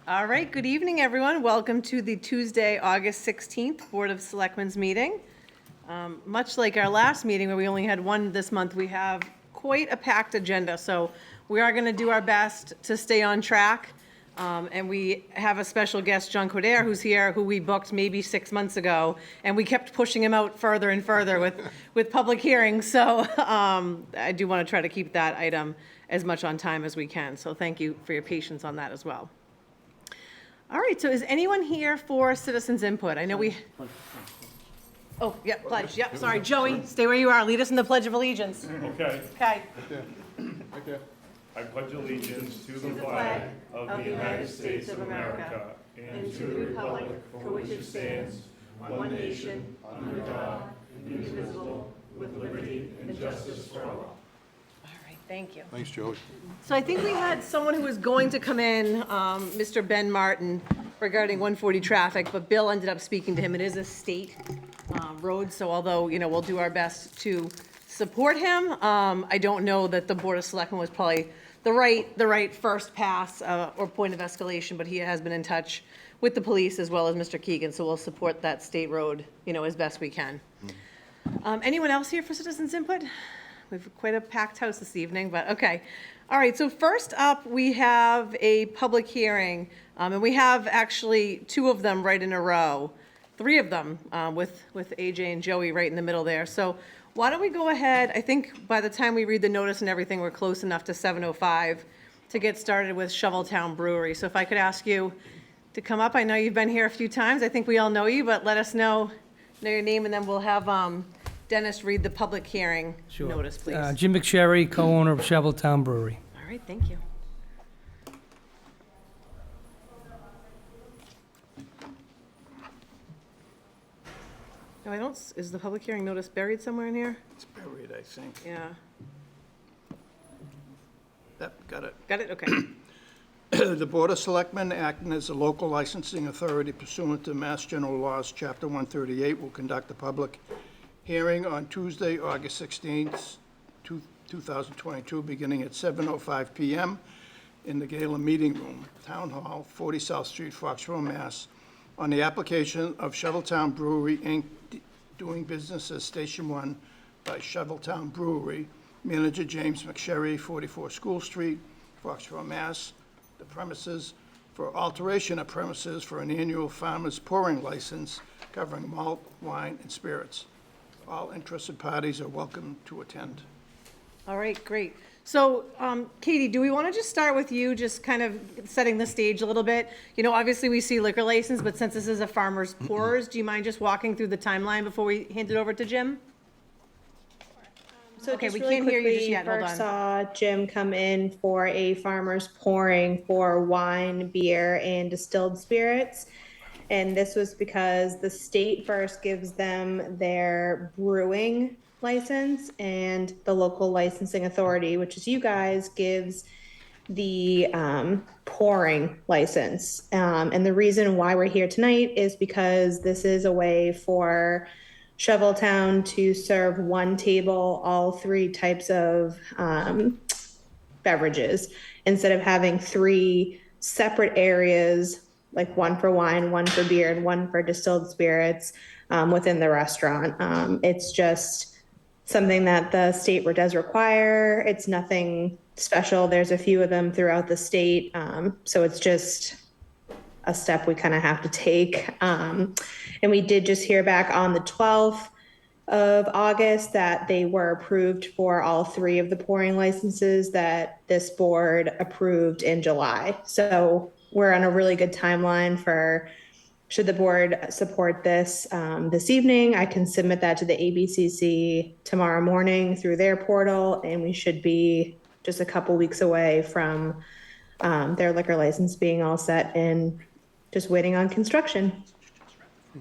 All right, good evening, everyone. Welcome to the Tuesday, August 16th Board of Selectmen's meeting. Much like our last meeting where we only had one this month, we have quite a packed agenda, so we are going to do our best to stay on track. And we have a special guest, John Coderre, who's here, who we booked maybe 6 months ago, and we kept pushing him out further and further with public hearings. So I do want to try to keep that item as much on time as we can. So thank you for your patience on that as well. All right, so is anyone here for citizens input? I know we, oh, yeah, pledge, yep, sorry, Joey, stay where you are, lead us in the Pledge of Allegiance. Okay. Okay. Right there. I pledge allegiance to the flag of the United States of America and to the republic for which it stands, one nation, under God, indivisible, with liberty and justice for all. All right, thank you. Thanks, Joey. So I think we had someone who was going to come in, Mr. Ben Martin, regarding 140 traffic, but Bill ended up speaking to him. It is a state road, so although, you know, we'll do our best to support him, I don't know that the Board of Selectmen was probably the right first pass or point of escalation, but he has been in touch with the police as well as Mr. Keegan, so we'll support that state road, you know, as best we can. Anyone else here for citizens input? We've quite a packed house this evening, but okay. All right, so first up, we have a public hearing, and we have actually two of them right in a row, three of them with AJ and Joey right in the middle there. So why don't we go ahead, I think by the time we read the notice and everything, we're close enough to 7:05 to get started with Shoveltown Brewery. So if I could ask you to come up, I know you've been here a few times, I think we all know you, but let us know your name, and then we'll have Dennis read the public hearing notice, please. Jim McSherry, co-owner of Shoveltown Brewery. All right, thank you. No, I don't, is the public hearing notice buried somewhere in here? It's buried, I think. Yeah. Yep, got it. Got it? Okay. The Board of Selectmen, acting as a local licensing authority pursuant to Mass General Laws, Chapter 138, will conduct a public hearing on Tuesday, August 16th, 2022, beginning at 7:05 p.m. in the Gala Meeting Room, Town Hall, 40 South Street, Foxborough, Mass., on the application of Shoveltown Brewery, Inc., doing business as Station 1 by Shoveltown Brewery, manager James McSherry, 44 School Street, Foxborough, Mass. The premises for alteration of premises for an annual farmer's pouring license covering malt, wine, and spirits. All interested parties are welcome to attend. All right, great. So, Katie, do we want to just start with you, just kind of setting the stage a little bit? You know, obviously we see liquor license, but since this is a farmer's pourers, do you mind just walking through the timeline before we hand it over to Jim? So Okay, just we really can't hear you just quickly, yet. Hold first on. saw Jim come in for a farmer's pouring for wine, beer, and distilled spirits. And this was because the state first gives them their brewing license, and the local licensing authority, which is you guys, gives the pouring license. And the reason why we're here tonight is because this is a way for Shoveltown to serve one table, all three types of beverages, instead of having three separate areas, like one for wine, one for beer, and one for distilled spirits within the restaurant. It's just something that the state does require. It's nothing special. There's a few of them throughout the state. So it's just a step we kind of have to take. And we did just hear back on the 12th of August that they were approved for all three of the pouring licenses that this board approved in July. So we're on a really good timeline for, should the board support this this evening, I can submit that to the ABCC tomorrow morning through their portal, and we should be just a couple weeks away from their liquor license being all set and just waiting on construction.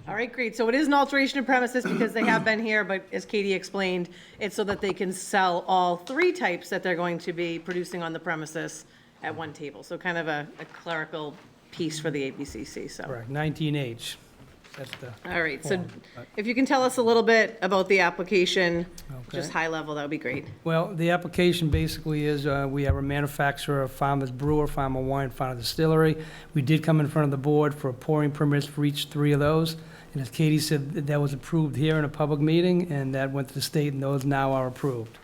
All right, great. So it is an alteration of premises because they have been here, but as Katie explained, it's so that they can sell all three types that they're going to be producing on the premises at one table. So kind of a clerical piece for the ABCC, so. Correct, 19H. That's the, All right, so form, but- if you can tell us a little bit about the application, just Okay. high level, that would be great. Well, the application basically is, we are a manufacturer, a farmer's brewer, farmer wine, farmer distillery. We did come in front of the board for pouring permits for each three of those. And as Katie said, that was approved here in a public meeting, and that went to the state, and those now are approved.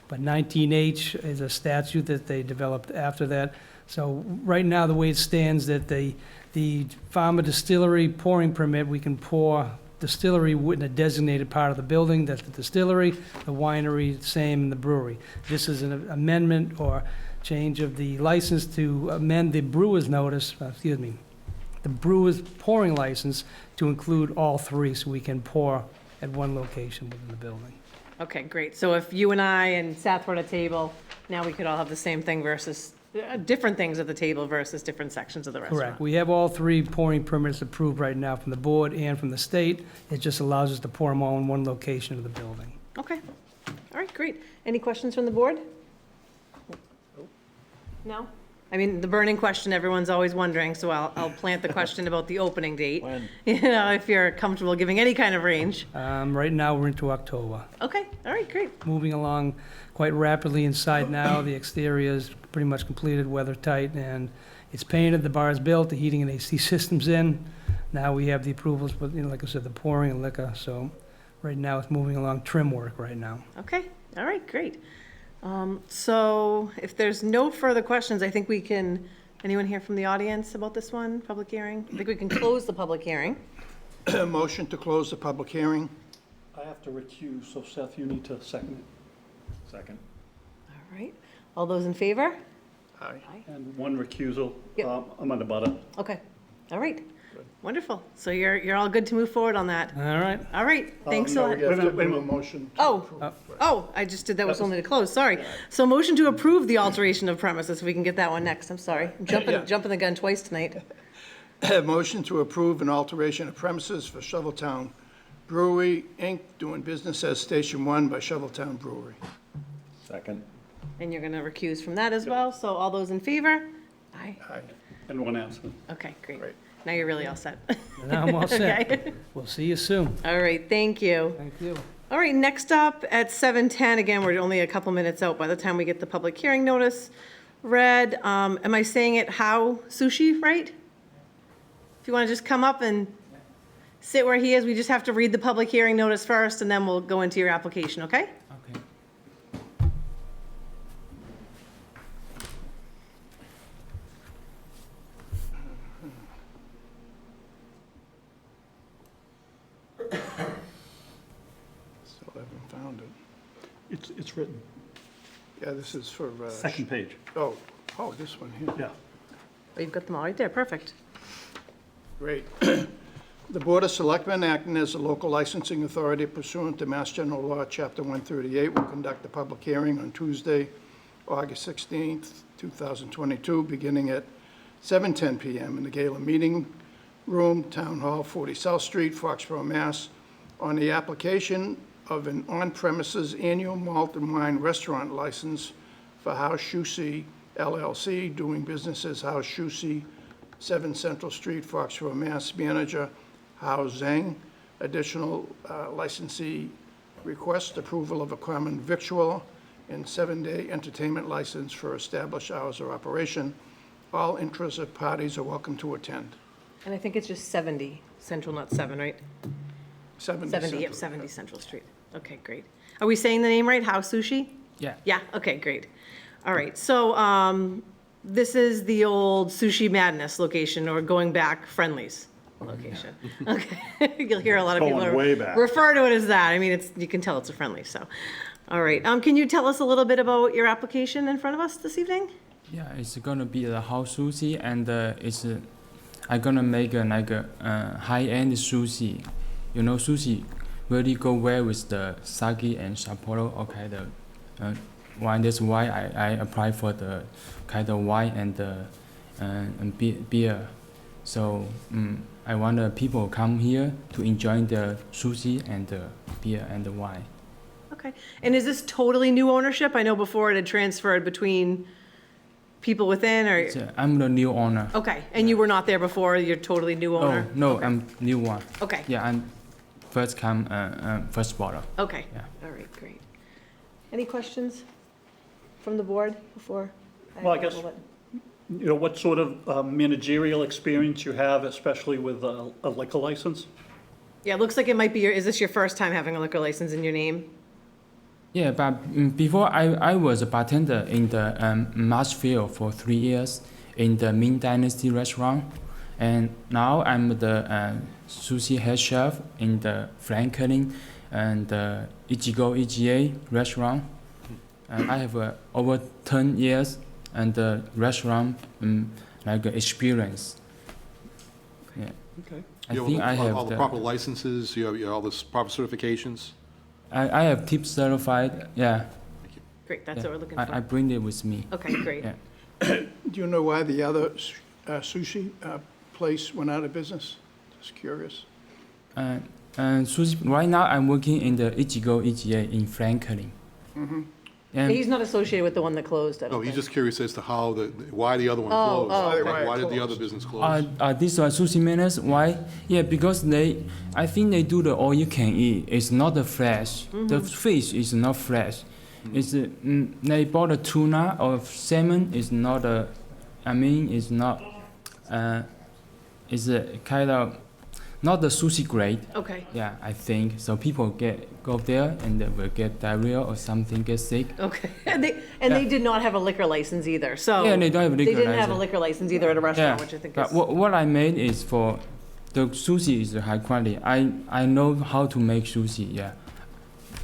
But 19H is a statute that they developed after that. So right now, the way it stands, that the farmer distillery pouring permit, we can pour distillery in a designated part of the building, that's the distillery, the winery, same in the brewery. This is an amendment or change of the license to amend the brewer's notice, the brewer's pouring license to include all three, so we can pour at one location within the building. Okay, great. So if you and I and Seth were at a table, now we could all have the same thing versus, different things at the table versus different sections of the restaurant. Correct. We have all three pouring permits approved right now from the board and from the state. It just allows us to pour them all in one location of the building. Okay, all right, great. Any questions from the board? No? I mean, the burning question everyone's always wondering, so I'll plant the question about the opening date. When? You know, if you're comfortable giving any kind of range. Right now, we're into October. Okay, all right, great. Moving along quite rapidly inside now. The exterior is pretty much completed, weather tight, and it's painted, the bar is built, the heating and AC system's in. Now we have the approvals, but, you know, like I said, the pouring and liquor, so right now it's moving along trim work right now. Okay, all right, great. So if there's no further questions, I think we can, anyone here from the audience about this one, public hearing? I think we can close the public hearing. Motion to close the public hearing. I have to recuse, so Seth, you need to second Second. All right, all those in favor? Aye. it. And one recusal. Yep. I'm on the butter. Okay, all right, wonderful. So you're all good to move forward on that. All right, All right, thanks a No, lot. we have to Wait a do a minute. motion. to Oh. approve. Oh, I just did, that was only to close, sorry. So motion to approve the alteration of premises, we can get that one next, I'm sorry. I'm Yeah. jumping the gun twice tonight. Motion to approve an alteration of premises for Shoveltown Brewery, Inc., doing business as Station 1 by Shoveltown Brewery. Second. And you're gonna recuse from that as well, so all those in favor? Aye, Aye. And one absent. okay, great. Great. Now you're really all set. now I'm all set. Okay, We'll see you soon. all right, thank you. Thank you. All right, next up at 7:10, again, we're only a couple minutes out by the time we get the public hearing notice read. Am I saying it how Sushi, right? If you want to just come up and sit where he is, we just have to read the public hearing notice first, and then we'll go into your application, okay? Okay. Still haven't found it. It's written. Yeah, this is for, Second page. oh, this one here. Yeah. Oh, you've got them all right there, perfect. Great. The Board of Selectmen, acting as a local licensing authority pursuant to Mass General Law, Chapter 138, will conduct a public hearing on Tuesday, August 16th, 2022, beginning at 7:10 PM in the Gala Meeting Room, Town Hall, 40 South Street, Foxborough, Mass., on the application of an on-premises annual malt and wine restaurant license for House Sushi LLC, doing business as House Sushi, 7 Central Street, Foxborough, Mass. Manager Hao Zhang. Additional licensee request approval of a common victual and 7-day entertainment license for established hours of operation. All interested parties are welcome to attend. And I think it's just 70 Central, not 7, right? 70 70, yep, Central. 70 Central Street. Okay, great. Are we saying the name right, House Sushi? Yeah. Yeah, okay, great. All right, so this is the old Sushi Madness location, or going back Friendlies location. Okay, you'll hear a lot of Going people way back. refer to it as that. I mean, it's, you can tell it's a Friendlies, so. All right, can you tell us a little bit about your application in front of us this evening? Yeah, it's gonna be the house sushi, and it's I'm gonna make a high-end sushi. You know, sushi really go well with the sake and Sapporo or kind of wine. That's why I apply for the kind of wine and beer. So I want the people come here to enjoy the sushi and the beer and the wine. Okay, and is this totally new ownership? I know before it had transferred between people within, or? I'm the new owner. Okay, and you were not there before, you're totally new owner? Oh, no, Okay. I'm new one. Okay, Yeah, I'm first come, first bottle. okay, Yeah. all right, great. Any questions from the board before? Well, I guess- You know, what sort of managerial experience you have, especially with a liquor license? Yeah, it looks like it might be is this your first time having a liquor license in your name? Yeah, but before I was a bartender in the Marshfield for 3 years in the Ming Dynasty restaurant, and now I'm the sushi head chef in the Franklin and the Ichigo EGA restaurant. And I have over 10 years and the restaurant experience. Yeah, Okay. I You think I have all the proper licenses, you have all the proper certifications? I have tip certified. Yeah, Great, that's yeah. what we're looking I for. bring it with me. Okay, great. Yeah. Do you know why the other sushi place went out of business? Just curious. And sushi, right now I'm working in the Ichigo EGA in Franklin. And He's not associated with the one that closed, I No, don't he's think. just curious as to how why the other one Oh, closed. oh, okay. Why did the other business close? these are sushi manners. Why? Yeah, because I think they do the all you can eat. It's not the fresh. The fish is not fresh. It's they bought a tuna or salmon. Is not a. I mean, it's not. It's a kind of not the sushi grade. Okay, Yeah, I think so. People go there and they will get diarrhea or something, get sick. okay. And they did not have a liquor license either, so. Yeah, they don't have a liquor They didn't have a license. liquor license either at a restaurant, which I think but is. what I made is for the sushi is high quality. I know how to make sushi. Yeah,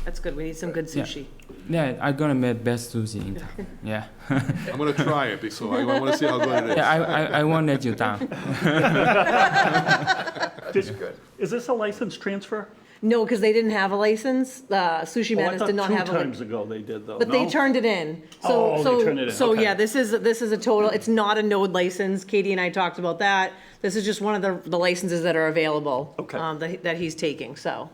That's good, we need some good Yeah. sushi. yeah. I'm gonna make best sushi in town. Yeah, I'm gonna try it, so I wanna see how good it is. yeah. I won't let you down. Is this a license transfer? No, because they didn't have a license, Sushi Oh, I Madness thought did not have a. 2 times ago they did, though, But they no? turned it in. Oh, they turned it in, So, okay. yeah, this is a total, it's not a node license. Katie and I talked about that. This is just one of the licenses that are available. Okay. That he's taking, so.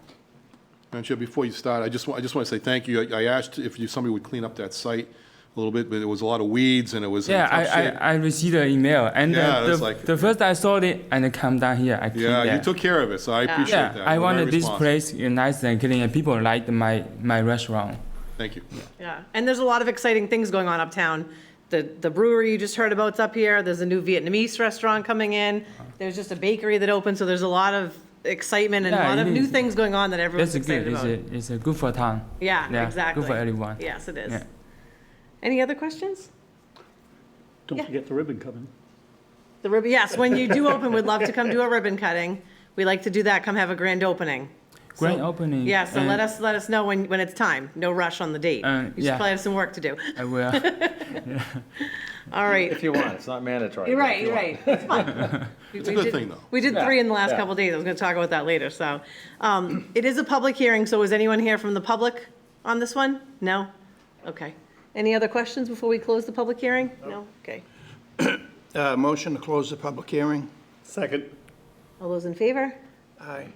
Madam Chair, before you start, I just want to say thank you. I asked if somebody would clean up that site a little bit, but there was a lot of weeds and it was in Yeah, tough shape. I received an email and Yeah, the, it's like- the first I saw it and I come down here. I clean Yeah, you that. took care of it, so I appreciate Yeah, that. I You're wanted very this responsible. place nice and clean, and people like my restaurant. Thank you. Yeah, and there's a lot of exciting things going on uptown. The brewery you just heard about's up here. There's a new Vietnamese restaurant coming in. There's just a bakery that opened, so there's a lot of excitement and a Yeah, lot of it new is. things going on that everyone's That's good. excited about. It's a good for town. Yeah, exactly. Good for everyone. Yes, it is. Yeah. Any other questions? Don't Yeah. forget the ribbon cutting. The ribbon, yes, when you do open, we'd love to come do a ribbon cutting. We like to do that, come have a grand opening. Grand So- opening. Yeah, so and let us know when it's time. No rush on the date. You just yeah. probably have some work to do. I will. All right. If you want, it's not mandatory. You're but right, if you you're want. right. It's fun. It's a good thing, though. We did Yeah, 3 in the last yeah. couple of days. I was going to talk about that later, so. It is a public hearing, so is anyone here from the public on this one? No? Okay. Any other questions before we close the public hearing? No? Okay. Motion to close the public hearing. Second. All those in favor? Aye.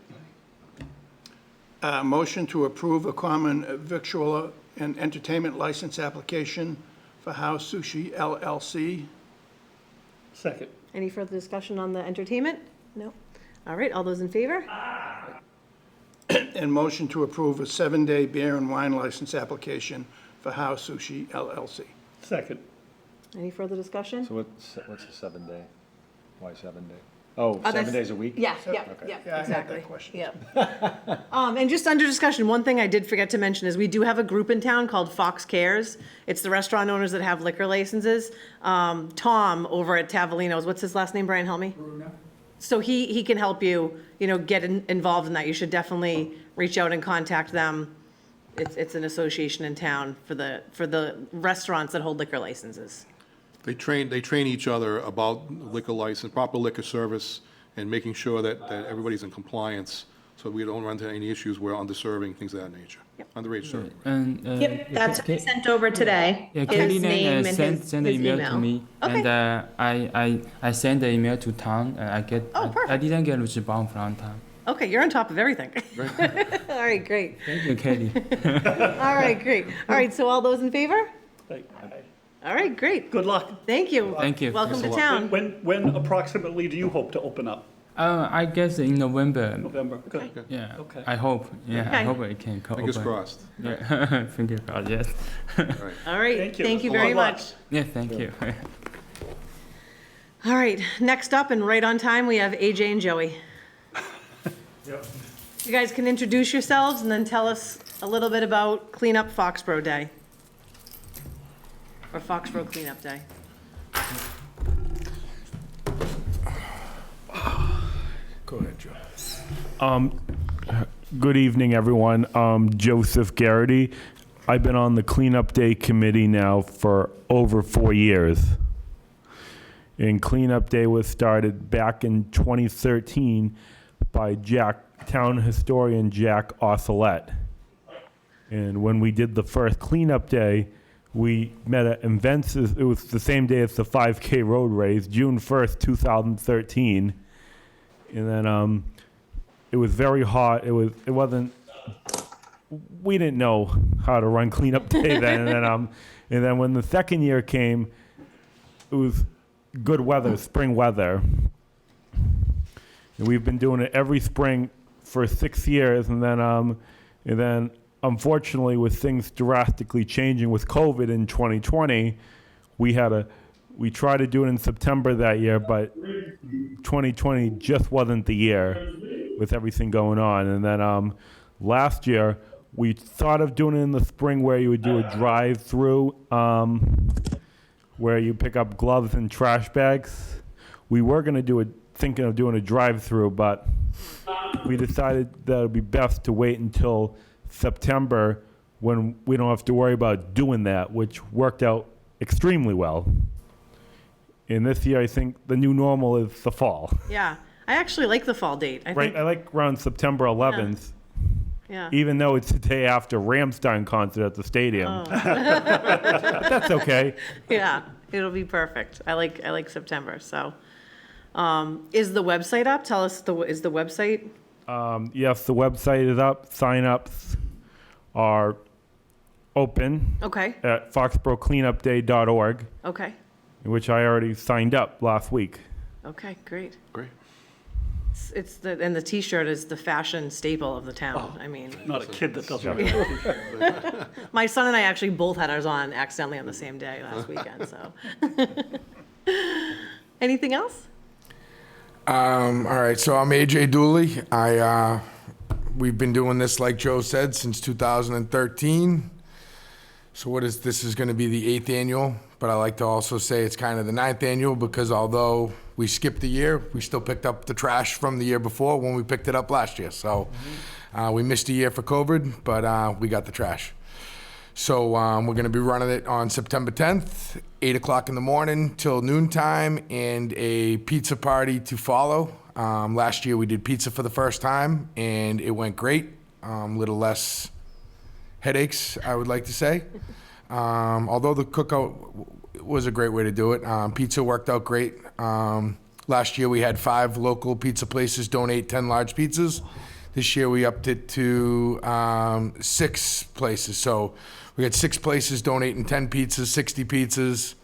Motion to approve a common victualler and entertainment license application for House Sushi LLC. Second. Any further discussion on the entertainment? No? All right, all those in favor? And motion to approve a 7-day beer and wine license application for House Sushi LLC. Second. Any further discussion? So what's a 7-day? Why 7 day? Oh, that's- 7 days a week? Yeah, yeah, Okay. yeah, Yeah, I had exactly. that question. Yeah. And just under discussion, one thing I did forget to mention is we do have a group in town called Fox Cares. It's the restaurant owners that have liquor licenses. Tom over at Tavolino's, what's his last name, Brian, help me? So he can help you, get involved in that. You should definitely reach out and contact them. It's an association in town for the restaurants that hold liquor licenses. They train each other about liquor license, proper liquor service, and making sure that everybody's in compliance, so we don't run into any issues where underserving, things of that nature. Underage serving. And Yep, that's what I sent over today. Yeah, His Katie name then and sent his the email to me, Okay. and I sent the email to town, and I perfect. didn't get a response from town. Okay, you're on top of everything. All right, great. Thank you, Katie. All right, great. All right, so all those in favor? Aye. All right, great. Good luck. Thank you. Thank you. Welcome to Thanks a lot. town. When approximately do you hope to open up? I guess in November. November, good. Yeah. Okay. I hope. Yeah. Okay. I hope it can go. Fingers open. crossed. Yeah. Fingers crossed. Yes. All right. All right, Thank you. thank you Good very luck. much. Yeah. Thank you. All right, next up and right on time, we have AJ and Joey. You guys can introduce yourselves and then tell us a little bit about Clean Up Foxborough Day. Or Foxborough Clean Up Day. Go ahead, Joe. Good evening, everyone. Joseph Garrity. I've been on the Cleanup Day Committee now for over 4 years. And Cleanup Day was started back in 2013 by town historian Jack Osselette. And when we did the first Cleanup Day, we met at Invences. It was the same day as the 5K road race, June 1st, 2013. And then it was very hot. It wasn't. We didn't know how to run Cleanup Day then. And then when the second year came, it was good weather, spring weather. And we've been doing it every spring for 6 years. And then unfortunately, with things drastically changing with COVID in 2020, we tried to do it in September that year, but 2020 just wasn't the year with everything going on. And then last year, we thought of doing it in the spring where you would do a drive-through, where you pick up gloves and trash bags. We were going to thinking of doing a drive-through, but we decided that it would be best to wait until September when we don't have to worry about doing that, which worked out extremely well. And this year, I think the new normal is the fall. Yeah, I actually like the fall date. I Right, think, I like around September 11th, yeah. even though it's the day after Ramstein concert at the stadium. But that's okay. Yeah, it'll be perfect. I like September, so. Is the website up? Tell us, is the website? Yes, the website is up. Sign-ups are open Okay, at foxboroughcleanupday.org, okay, which I already signed up last week. okay, great. Great. And the T-shirt is the fashion staple of the town. I mean, Not a kid that doesn't wear my son and I actually both had ours on accidentally on the same day last weekend, so. Anything else? All right, so I'm AJ Dooley. We've been doing this, like Joe said, since 2013. So this is going to be the 8th annual, but I like to also say it's kind of the 9th annual because although we skipped a year, we still picked up the trash from the year before when we picked it up last year. So we missed a year for COVID, but we got the trash. So we're going to be running it on September 10th, 8 o'clock in the morning till noontime, and a pizza party to follow. Last year we did pizza for the first time, and it went great. Little less headaches, I would like to say. Although the cookout was a great way to do it. Pizza worked out great. Last year we had 5 local pizza places donate 10 large pizzas. This year we upped it to 6 places. So we had 6 places donating 10 pizzas, 60 pizzas,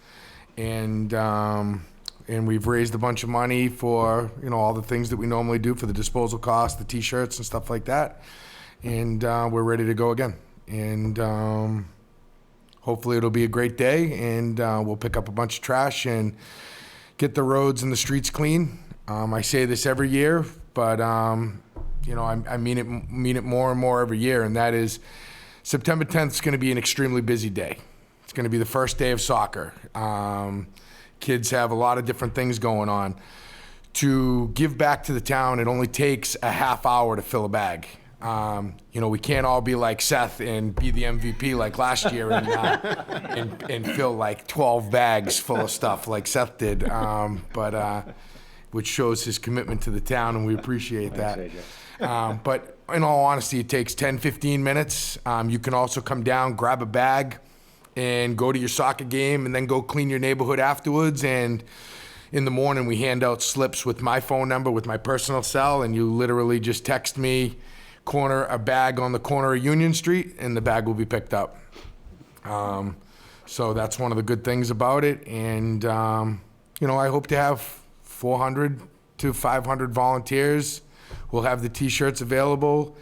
and we've raised a bunch of money for all the things that we normally do for the disposal costs, the T-shirts and stuff like that. And we're ready to go again. And hopefully it'll be a great day, and we'll pick up a bunch of trash and get the roads and the streets clean. I say this every year, but I mean it more and more every year, and that is September 10th is going to be an extremely busy day. It's going to be the first day of soccer. Kids have a lot of different things going on. To give back to the town, it only takes a half hour to fill a bag. We can't all be like Seth and be the MVP like last year and fill like 12 bags full of stuff like Seth did, but which shows his commitment to the town, and we appreciate that. But in all honesty, it takes 10, 15 minutes. You can also come down, grab a bag, and go to your soccer game, and then go clean your neighborhood afterwards. And in the morning, we hand out slips with my phone number, with my personal cell, and you literally just text me a bag on the corner of Union Street, and the bag will be picked up. So that's one of the good things about it. And, you know, I hope to have 400 to 500 volunteers. We'll have the T-shirts available.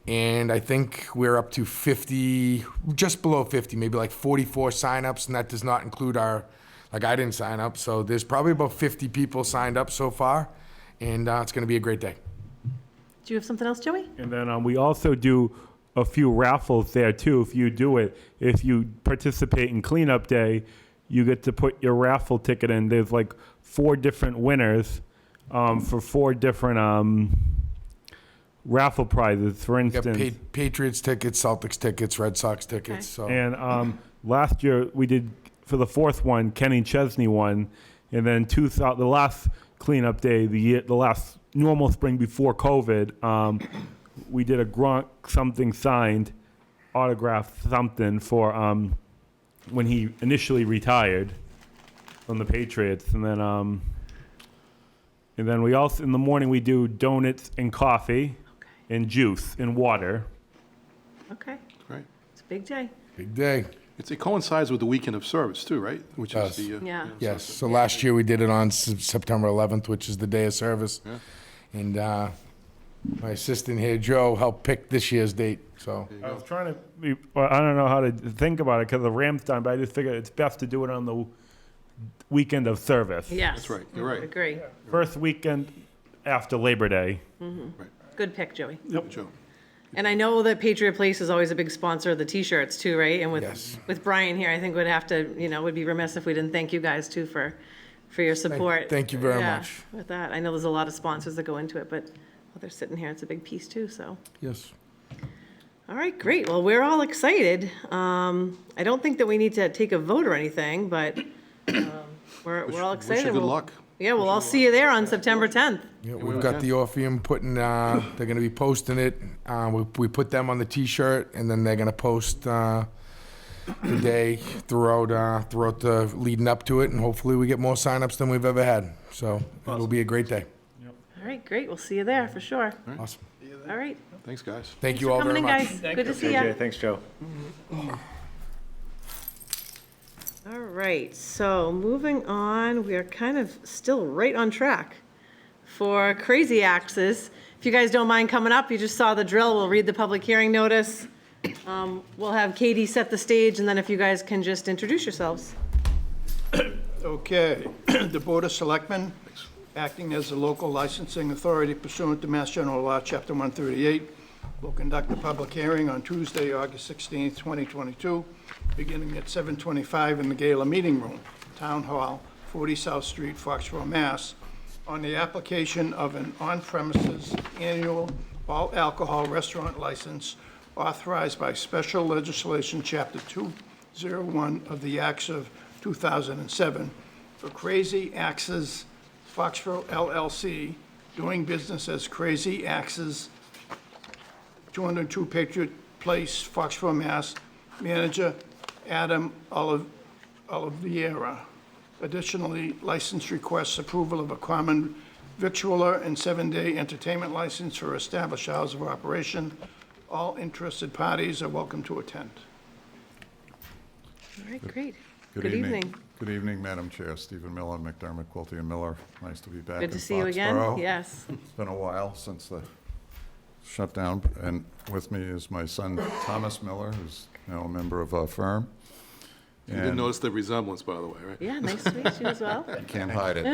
And I think we're up to 50, just below 50, maybe like 44 signups, and that does not include our, like I didn't sign up. So there's probably about 50 people signed up so far, and it's going to be a great day. Do you have something else, Joey? And then we also do a few raffles there too. If you do it, if you participate in Cleanup Day, you get to put your raffle ticket in. There's like 4 different winners for 4 different raffle prizes. For We got instance, Patriots tickets, Celtics tickets, Red Sox tickets. So and last year we did for the 4th one, Kenny Chesney won, and then the last Cleanup Day, the last normal spring before COVID, we did a Gronk something signed, autographed something for when he initially retired from the Patriots, and then we also in the morning we do donuts and coffee, and juice and water. Okay, Great. it's a big day. big day. It coincides with the weekend of service too, right? Which Does. is the, Yeah. Yes. So last year we did it on September 11th, which is the day of service. Yeah. And my assistant here, Joe, helped pick this year's date. So I was trying to be, well, I don't know how to think about it because the Rams time, but I just figured it's best to do it on the weekend of service. Yes. That's right, you're right. Agree. First weekend after Labor Day. Good pick, Joey. Joe. And I know that Patriot Place is always a big sponsor of the T-shirts too, right? And Yes. with Brian here, I think would have to, would be remiss if we didn't thank you guys too for your support. thank you very Yeah, much. with that. I know there's a lot of sponsors that go into it, but while they're sitting here, it's a big piece too, so. yes. All right, great. Well, we're all excited. I don't think that we need to take a vote or anything, but we're all excited. Wish you good We'll- luck. Yeah, we'll all see you there on September 10th. Yeah, we've got the Orpheum putting, they're going to be posting it. We put them on the T-shirt, and then they're going to post the day throughout the leading up to it, and hopefully we get more signups than we've ever had. So it'll be a great day. All right, great. We'll see you there for sure. Awesome. All right. Thanks, guys. Thank you Thanks all for very coming in, much. guys. Good to see you. Thanks, Joe. All right, so moving on, we are kind of still right on track for Crazy Axes. If you guys don't mind coming up, you just saw the drill. We'll read the public hearing notice. We'll have Katie set the stage, and then if you guys can just introduce yourselves. Okay, the Board of Selectmen, acting as the local licensing authority pursuant to Mass General Law, Chapter 138, will conduct a public hearing on Tuesday, August 16th, 2022, beginning at 7:25 in the Gala Meeting Room, Town Hall, 40 South Street, Foxborough, Mass., on the application of an on-premises annual all-alcohol restaurant license authorized by special legislation, Chapter 201 of the Acts of 2007, for Crazy Axes Foxborough LLC, doing business as Crazy Axes, 202 Patriot Place, Foxborough, Mass. Manager Adam Oliveira. Additionally, license requests approval of a common victualler and 7-day entertainment license for established hours of operation. All interested parties are welcome to attend. All right, great. Good evening. Good evening, Madam Chair. Stephen Miller, McDermott, Quilty and Miller. Nice to be back in Good to see you again. Foxborough. Yes. It's been a while since the shutdown, and with me is my son Thomas Miller, who's now a member of our firm. You didn't notice the resemblance, by the way, right? Yeah, nice to meet you as well. You can't hide it.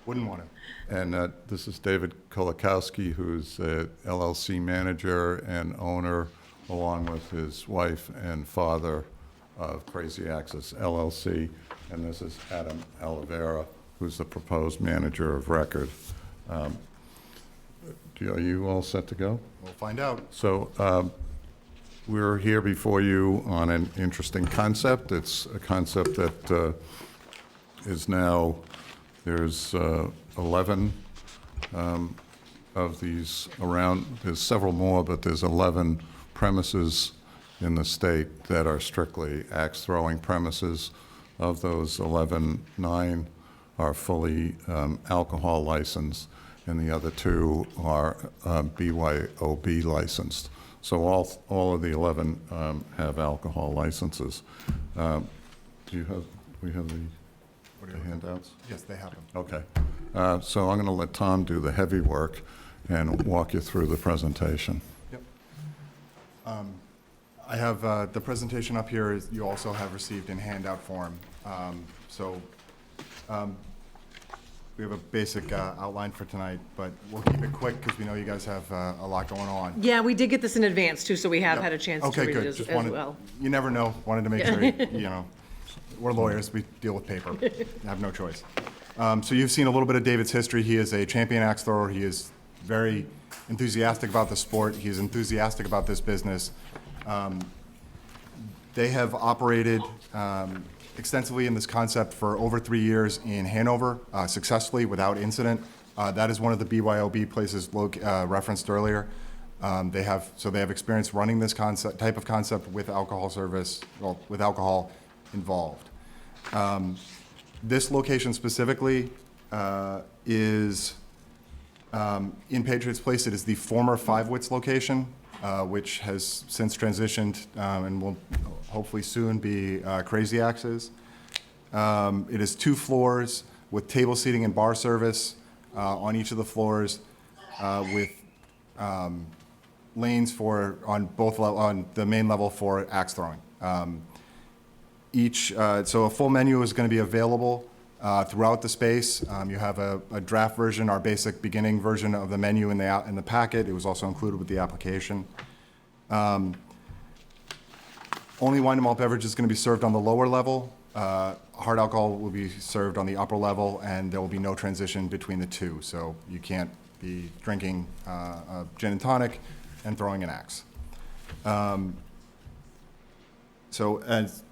Wouldn't want to. And this is David Kolakowski, who's a LLC manager and owner, along with his wife and father of Crazy Axes LLC. And this is Adam Oliveira, who's the proposed manager of record. Are you all set to go? We'll find out. So we're here before you on an interesting concept. It's a concept that is now, there's 11 of these around. There's several more, but there's 11 premises in the state that are strictly axe-throwing premises. Of those 11, 9 are fully alcohol licensed, and the other 2 are BYOB licensed. So all of the 11 have alcohol licenses. Do you have, we have the handouts? Yes, they have them. Okay. So I'm going to let Tom do the heavy work and walk you through the presentation. Yep. I have the presentation up here. You also have received in handout form. We have a basic outline for tonight, but we'll keep it quick because we know you guys have a lot going on. Yeah, we did get this in advance too, so we have Yep. had a chance to Okay, read good. it Just as wanted- well. You never know. Wanted to make sure, you know, we're lawyers. We deal with paper. Have no choice. So you've seen a little bit of David's history. He is a champion axe thrower. He is very enthusiastic about the sport. He is enthusiastic about this business. They have operated extensively in this concept for over 3 years in Hanover, successfully without incident. That is one of the BYOB places referenced earlier. They have experience running this type of concept with alcohol service, well, with alcohol involved. This location specifically is in Patriots Place. It is the former Five Wits location, which has since transitioned and will hopefully soon be Crazy Axe's. It is 2 floors with table seating and bar service on each of the floors, with lanes on the main level for axe throwing. So a full menu is going to be available throughout the space. You have a draft version, our basic beginning version of the menu in the packet. It was also included with the application. Only wine and malt beverage is going to be served on the lower level. Hard alcohol will be served on the upper level, and there will be no transition between the two. So you can't be drinking a gin and tonic and throwing an axe. So as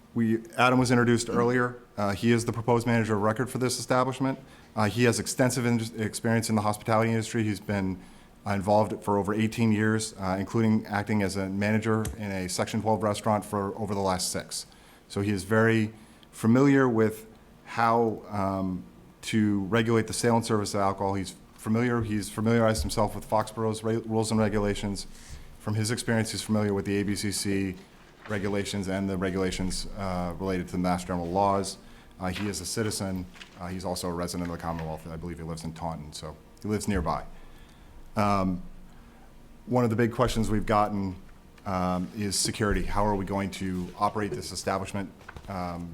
Adam was introduced earlier. He is the proposed manager of record for this establishment. He has extensive experience in the hospitality industry. He's been involved for over 18 years, including acting as a manager in a Section 12 restaurant for over the last 6. So he is very familiar with how to regulate the sale and service of alcohol. He's familiarized himself with Foxborough's rules and regulations. From his experience, he's familiar with the ABCC regulations and the regulations related to the Mass General laws. He is a citizen. He's also a resident of the Commonwealth. I believe he lives in Taunton, so he lives nearby. One of the big questions we've gotten is security. How are we going to operate this establishment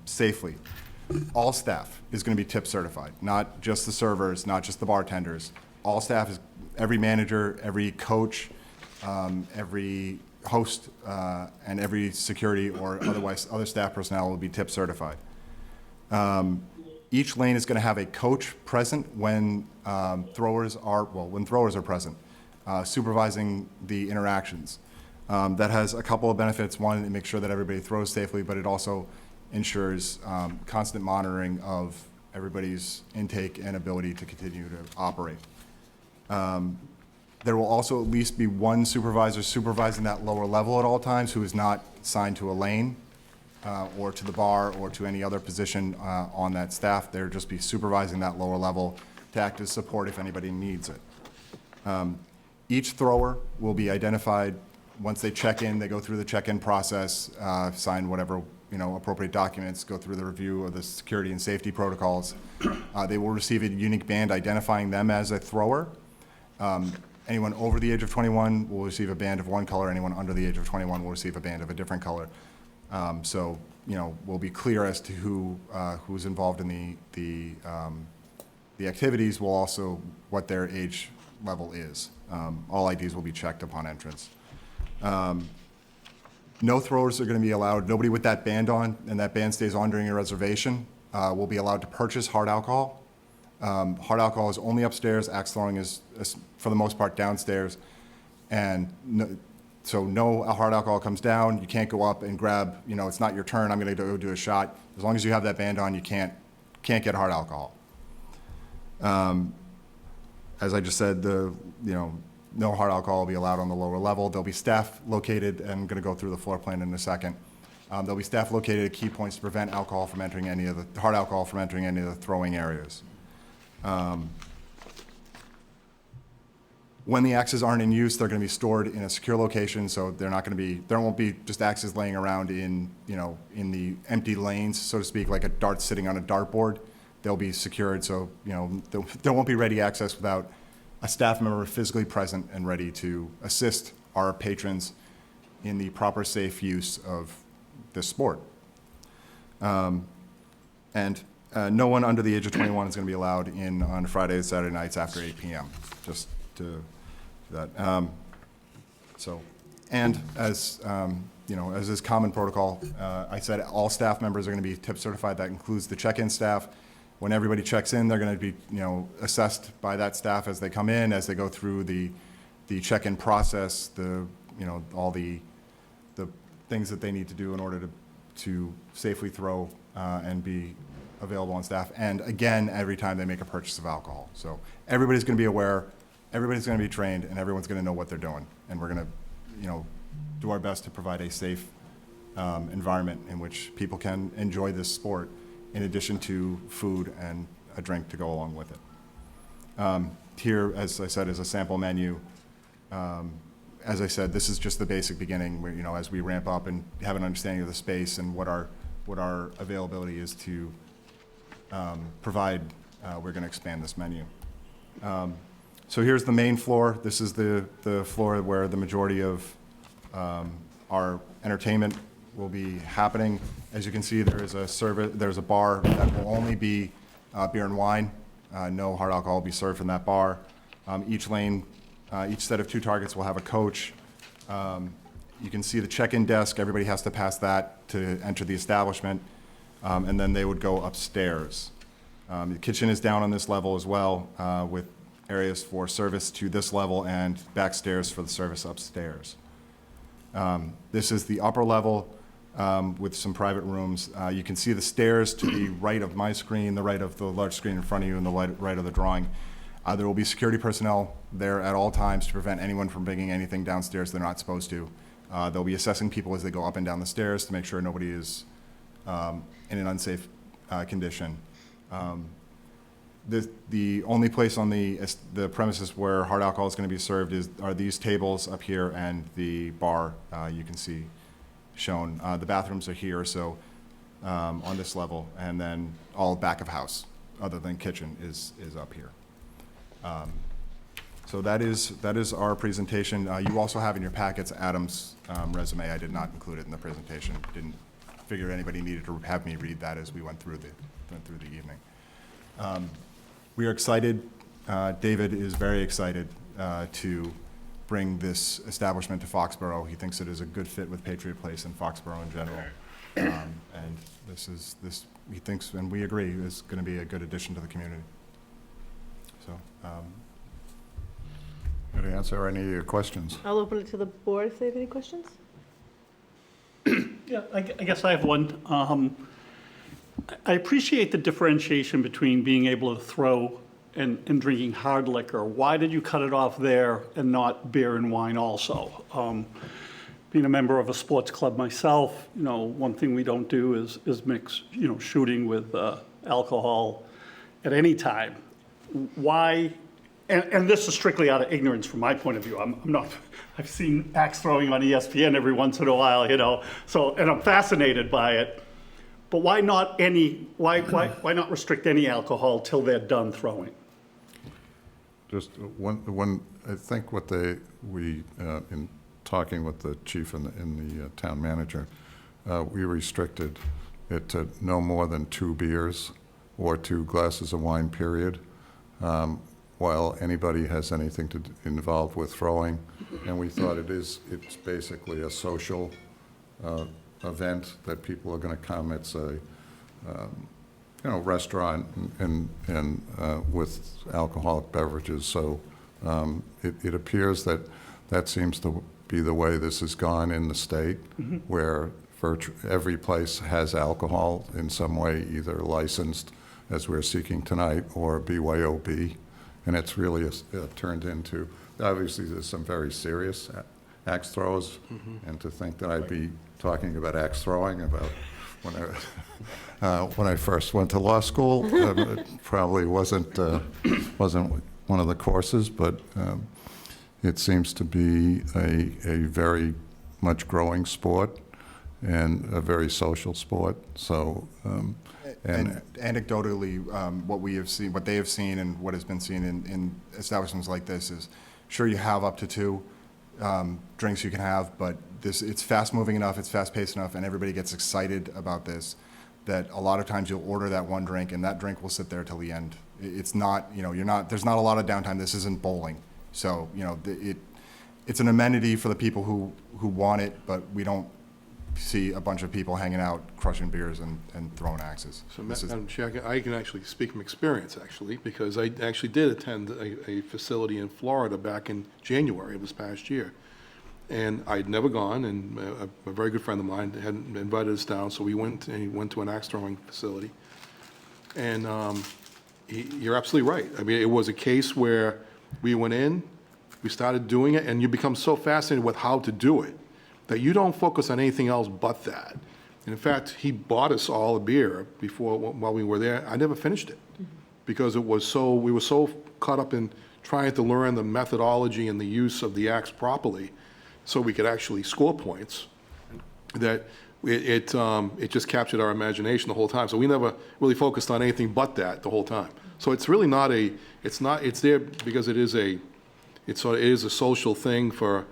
safely? All staff is going to be tip certified, not just the servers, not just the bartenders. All staff every manager, every coach, every host, and every security or otherwise other staff personnel will be tip certified. Each lane is going to have a coach present when throwers are present, supervising the interactions. That has a couple of benefits. One, it makes sure that everybody throws safely, but it also ensures constant monitoring of everybody's intake and ability to continue to operate. There will also at least be one supervisor supervising that lower level at all times who is not assigned to a lane or to the bar or to any other position on that staff. They'll just be supervising that lower level to act as support if anybody needs it. Each thrower will be identified once they check in. They go through the check-in process, sign whatever appropriate documents, go through the review of the security and safety protocols. They will receive a unique band identifying them as a thrower. Anyone over the age of 21 will receive a band of one color. Anyone under the age of 21 will receive a band of a different color. So, we'll be clear as to who's involved in the activities. Will also what their age level is. All IDs will be checked upon entrance. No throwers are going to be allowed. Nobody with that band on, and that band stays on during your reservation, will be allowed to purchase hard alcohol. Hard alcohol is only upstairs. Axe throwing is for the most part, downstairs. And so no hard alcohol comes down. You can't go up and grab, it's not your turn, I'm going to go do a shot. As long as you have that band on, you can't get hard alcohol. As I just said, no hard alcohol will be allowed on the lower level. There'll be staff located, and I'm going to go through the floor plan in a second. There'll be staff located at key points to prevent alcohol from entering hard alcohol from entering any of the throwing areas. When the axes aren't in use, they're going to be stored in a secure location, so they're not going to be, there won't be just axes laying around in, in the empty lanes, so to speak, like a dart sitting on a dartboard. They'll be secured, so, there won't be ready access without a staff member physically present and ready to assist our patrons in the proper safe use of this sport. No one under the age of 21 is going to be allowed in on Friday and Saturday nights after 8 p.m., just to do that. And as, as is common protocol, I said all staff members are going to be tip certified. That includes the check-in staff. When everybody checks in, they're going to be, assessed by that staff as they come in, as they go through the check-in process, all the things that they need to do in order to safely throw and be available on staff. And again, every time they make a purchase of alcohol. So everybody's going to be aware, everybody's going to be trained, and everyone's going to know what they're doing. And we're going to, do our best to provide a safe environment in which people can enjoy this sport in addition to food and a drink to go along with it. Here, as I said, is a sample menu. As I said, this is just the basic beginning where, as we ramp up and have an understanding of the space and what our availability is to provide, we're going to expand this menu. So here's the main floor. This is the floor where the majority of our entertainment will be happening. As you can see, there's a bar that will only be beer and wine. No hard alcohol will be served from that bar. Each lane, each set of 2 targets will have a coach. You can see the check-in desk. Everybody has to pass that to enter the establishment. And then they would go upstairs. The kitchen is down on this level as well, with areas for service to this level and backstairs for the service upstairs. This is the upper level with some private rooms. You can see the stairs to the right of my screen, the right of the large screen in front of you, and the right of the drawing. There will be security personnel there at all times to prevent anyone from bringing anything downstairs they're not supposed to. They'll be assessing people as they go up and down the stairs to make sure nobody is in an unsafe condition. The only place on the premises where hard alcohol is going to be served are these tables up here and the bar you can see shown. The bathrooms are here, so on this level, and then all back of house, other than kitchen, is up here. So that is our presentation. You also have in your packets Adam's resume. I did not include it in the presentation. Didn't figure anybody needed to have me read that as we went through the evening. We are excited. David is very excited to bring this establishment to Foxboro. He thinks it is a good fit with Patriot Place and Foxboro in general. And this he thinks, and we agree, is going to be a good addition to the community. So, Good to answer any of your questions. I'll open it to the board if they have any questions. Yeah, I guess I have one. I appreciate the differentiation between being able to throw and drinking hard liquor. Why did you cut it off there and not beer and wine also? Being a member of a sports club myself, one thing we don't do is mix, shooting with alcohol at any time. Why? And this is strictly out of ignorance from my point of view. I'm not. I've seen axe throwing on ESPN every once in a while, So, and I'm fascinated by it. But why not why not restrict any alcohol till they're done throwing? Just one. I think in talking with the chief and the town manager, we restricted it to no more than 2 beers or 2 glasses of wine, period. While anybody has anything to involved with throwing, and we thought it's basically a social event that people are going to come. It's a restaurant and with alcoholic beverages. So it appears that seems to be the way this has gone in the state, where every place has alcohol in some way, either licensed, as we're seeking tonight, or BYOB. And it's really turned into, obviously there's some very serious axe throws, and to think that I'd be talking about axe throwing about when I first went to law school, it probably wasn't one of the courses, but It seems to be a very much growing sport and a very social sport, so, And anecdotally, what we have seen, what they have seen and what has been seen in establishments like this is, sure, you have up to 2 drinks you can have, but it's fast-moving enough, it's fast-paced enough, and everybody gets excited about this, that a lot of times you'll order that one drink, and that drink will sit there till the end. It's not, there's not a lot of downtime. This isn't bowling. So, it's an amenity for the people who want it, but we don't see a bunch of people hanging out, crushing beers and throwing axes. So, Madam Chair, I can actually speak from experience, actually, because I actually did attend a facility in Florida back in January of this past year. And I'd never gone, and a very good friend of mine had invited us down, so we went to an axe throwing facility. And you're absolutely right. I mean, it was a case where we went in, we started doing it, and you become so fascinated with how to do it that you don't focus on anything else but that. And in fact, he bought us all a beer while we were there. I never finished it because we were so caught up in trying to learn the methodology and the use of the axe properly so we could actually score points that it just captured our imagination the whole time. So we never really focused on anything but that the whole time. So it's really not it's there because it is a social thing for,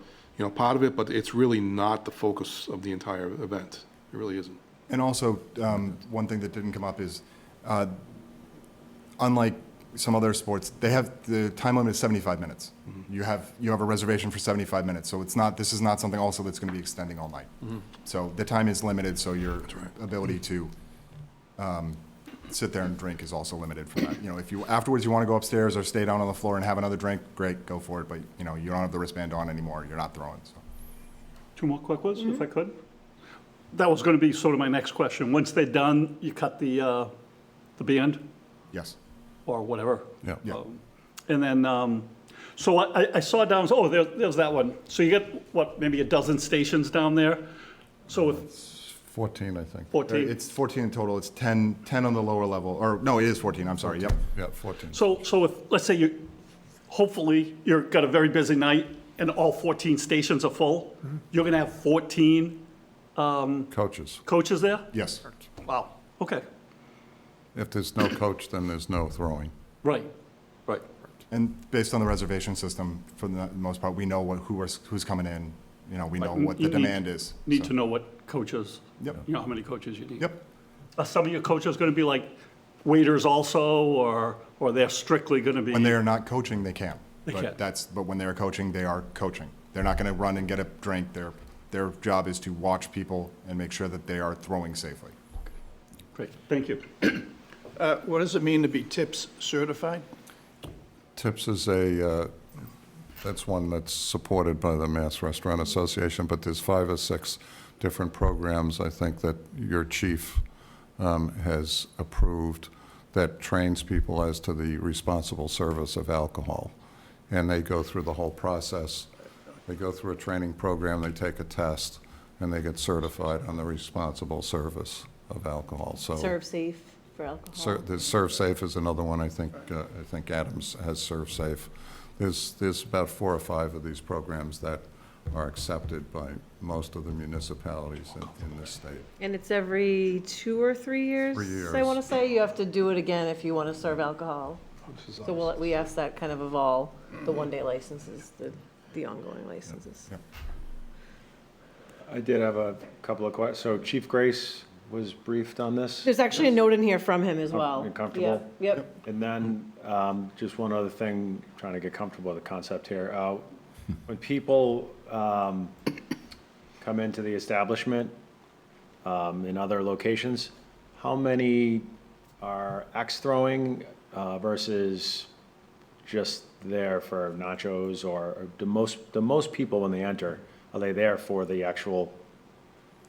part of it, but it's really not the focus of the entire event. It really isn't. And also, one thing that didn't come up is, unlike some other sports, they have the time limit is 75 minutes. Mm-hmm. You have a reservation for 75 minutes, so this is not something also that's going to be extending all night. Mm-hmm. So the time is limited, so your That's right. ability to sit there and drink is also limited for that. If you afterwards you want to go upstairs or stay down on the floor and have another drink, great, go for it. But you don't have the wristband on anymore. You're not throwing. So. 2 more quick ones, if I could. That was going to be sort of my next question. Once they're done, you cut the band Yes. or whatever. Yeah. Yeah. And then, so I saw down, there's that one. So you get, maybe a dozen stations down there? So if 14, I think. 14. It's 14 in total. It's 10 on the lower level. Or no, it is 14. I'm sorry. Yep. Yeah, 14. So if, let's say hopefully you've got a very busy night and all 14 stations are full, you're going to have 14 Coaches. coaches there? Yes. Wow, okay, If there's no coach, then there's no throwing. right. And based on the reservation system, for the most part, we know who's coming in. We know what the You demand is. Need so. to know what coaches, Yep. how many coaches you need. Yep. Are some of your coaches going to be like waiters also, or they're strictly going to be? When they are not coaching, they can. They can. But when they are coaching, they are coaching. They're not going to run and get a drink. Their job is to watch people and make sure that they are throwing safely. Great, thank you. What does it mean to be TIPS certified? TIPS is that's one that's supported by the Mass Restaurant Association, but there's 5 or 6 different programs, I think, that your chief has approved that trains people as to the responsible service of alcohol. And they go through the whole process. They go through a training program, they take a test, and they get certified on the responsible service of alcohol. So Serve safe for alcohol. There's Serve Safe is another one. I think Adams has Serve Safe. There's about 4 or 5 of these programs that are accepted by most of the municipalities in this state. And it's every 2 or 3 years? 3 years. I want to say you have to do it again if you want to serve alcohol. So we ask that kind of all the one-day licenses, the ongoing licenses. Yep. I did have a couple of questions. So Chief Grace was briefed on this? There's actually a note in here from him as Oh, well. you're comfortable? Yeah, yep. And then, just one other thing, trying to get comfortable with the concept here. When people come into the establishment in other locations, how many are axe throwing versus just there for nachos? Or the most people when they enter, are they there for the actual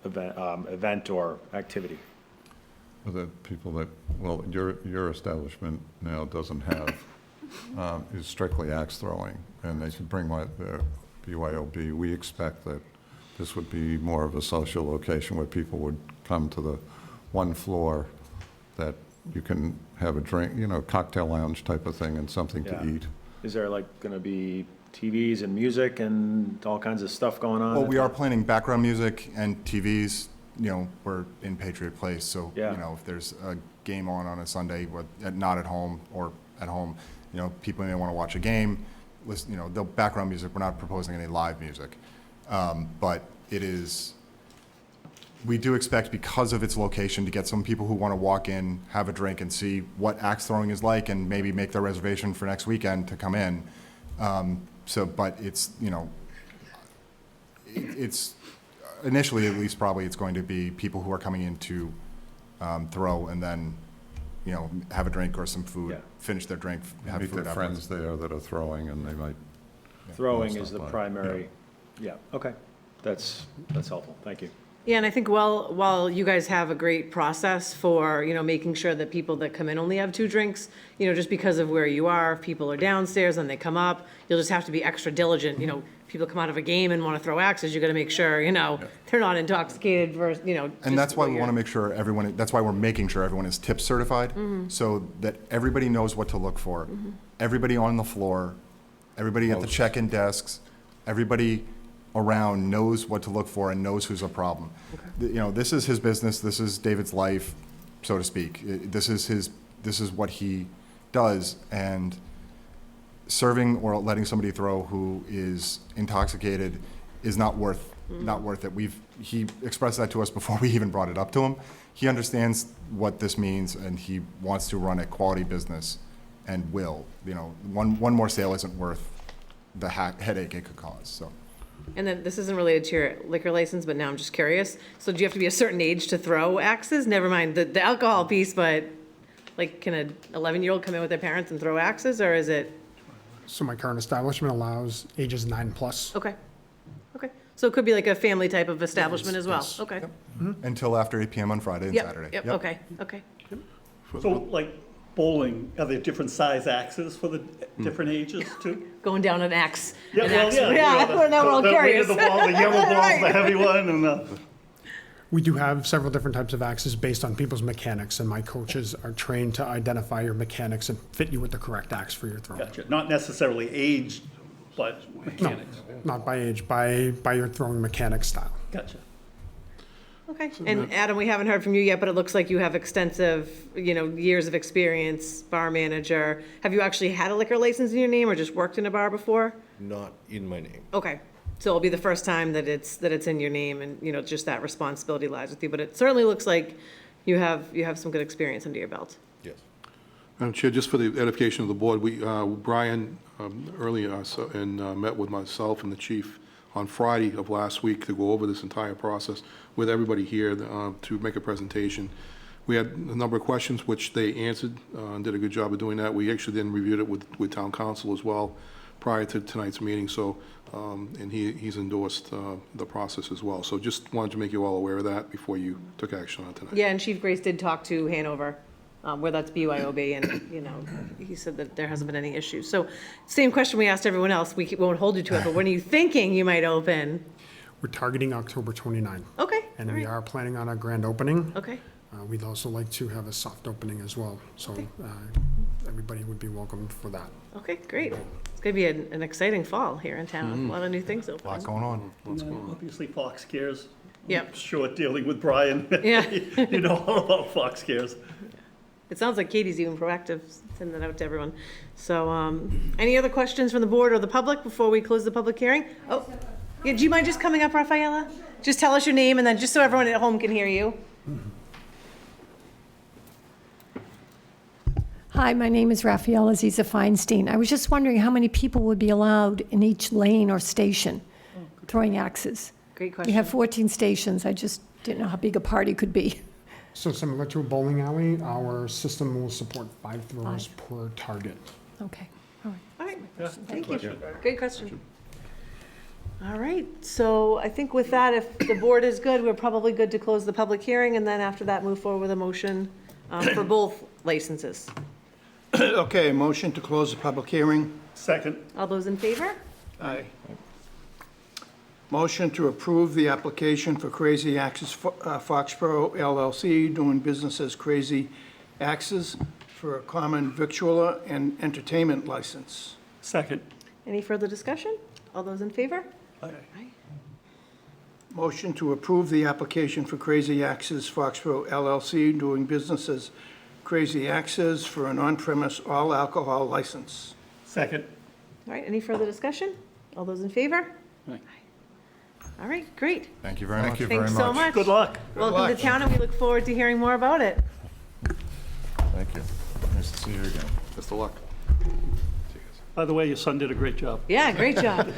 event or activity? The people that, well, your establishment now doesn't have, is strictly axe throwing, and they can bring their BYOB. We expect that this would be more of a social location where people would come to the one floor that you can have a drink, cocktail lounge type of thing and something to Yeah. eat. Is there like gonna be TVs and music and all kinds of stuff going on? Well, we are planning background music and TVs, we're in Patriot Place, so, Yeah. if there's a game on a Sunday, not at home or at home, people may want to watch a game, listen, the background music, we're not proposing any live music. But we do expect, because of its location, to get some people who want to walk in, have a drink, and see what axe throwing is like, and maybe make their reservation for next weekend to come in. But it's, it's, initially at least, probably it's going to be people who are coming in to throw and then, have a drink or some food, Yeah. finish their drink, have Meet food their afterwards. friends there that are throwing, and they might. Throwing Stuff is the like- primary, yeah, okay. That's helpful, thank you. Yeah, and I think while you guys have a great process for, making sure that people that come in only have 2 drinks, just because of where you are, if people are downstairs and they come up, you'll just have to be extra diligent, people come out of a game and want to throw axes, you got to make sure, they're not intoxicated versus, And that's why we want to make sure everyone, that's why we're making sure everyone is tip certified, so that everybody knows what to look for. Everybody on the floor, everybody at the check-in desks, everybody around knows what to look for and knows who's a problem. This is his business, this is David's life, so to speak. This is what he does, and serving or letting somebody throw who is intoxicated is not worth it. He expressed that to us before we even brought it up to him. He understands what this means, and he wants to run a quality business, and will. One more sale isn't worth the headache it could cause, so. And then, this isn't related to your liquor license, but now I'm just curious. So do you have to be a certain age to throw axes? Never mind the alcohol piece, but like, can an 11-year-old come in with their parents and throw axes, or is it? So my current establishment allows ages 9+. Okay. So it could be like a family type of establishment as well? Yes. Okay. Until after 8 PM on Friday and Saturday. Yep, okay. So like bowling, are there different size axes for the different ages too? Going down an axe. Yeah, an well, axe. yeah. We're now all The weight curious. of the ball, the yellow ball's the heavy one, and the. We do have several different types of axes based on people's mechanics, and my coaches are trained to identify your mechanics and fit you with the correct axe for your throw. Gotcha. Not necessarily age, but mechanics. Not by age, by your throwing mechanic style. Gotcha. Okay, and Adam, we haven't heard from you yet, but it looks like you have extensive, years of experience, bar manager. Have you actually had a liquor license in your name or just worked in a bar before? Not in my name. Okay, so it'll be the first time that it's in your name and, just that responsibility lies with you. But it certainly looks like you have some good experience under your belt. Yes. Madam Chair, just for the edification of the board, Brian earlier met with myself and the chief on Friday of last week to go over this entire process with everybody here to make a presentation. We had a number of questions which they answered and did a good job of doing that. We actually then reviewed it with town council as well prior to tonight's meeting, so and he's endorsed the process as well. So just wanted to make you all aware of that before you took action on it tonight. Yeah, and Chief Grace did talk to Hanover, where that's BYOB, and, he said that there hasn't been any issues. So same question we asked everyone else. We won't hold you to it, but when are you thinking you might open? We're targeting October 29th, Okay, and all we right. are planning on a grand opening. Okay, We'd also like to have a soft opening as well, so everybody would be welcomed for that. okay, great. It's gonna be an exciting fall here in town. A lot of new things A lot opening. going on. Obviously, Fox Cares. Yep. Sure, dealing with Brian. Yeah. You know all about Fox Cares. It sounds like Katie's even proactive, sending that out to everyone. So, any other questions from the board or the public before we close the public hearing? Oh, yeah, do you mind just coming up, Rafaela? Just tell us your name and then just so everyone at home can hear you. Hi, my name is Rafaela Aziza Feinstein. I was just wondering how many people would be allowed in each lane or station throwing axes? Great You question. have 14 stations. I just didn't know how big a party could be. So similar to a bowling alley, our system will support 5 throws per target. Okay, all right. All right, thank you. Great question. All right, so I think with that, if the board is good, we're probably good to close the public hearing, and then after that, move forward with a motion for both licenses. Okay, motion to close the public hearing. Second. All those in favor? Aye. Motion to approve the application for Crazy Axes Foxborough LLC, doing business as Crazy Axes, for a common victualler and entertainment license. Second. Any further discussion? All those in favor? Motion to approve the application for Crazy Axes Foxborough LLC doing business as Crazy Axes for an on-premise all alcohol license. Second. All right, any further discussion? All those in favor? Aye. All right, great. Thank you very much. Thanks so much. Good luck. Welcome to town, and we look forward to hearing more about it. Thank you. Nice to see you again. Best of luck. By the way, your son did a great job. Yeah, great job.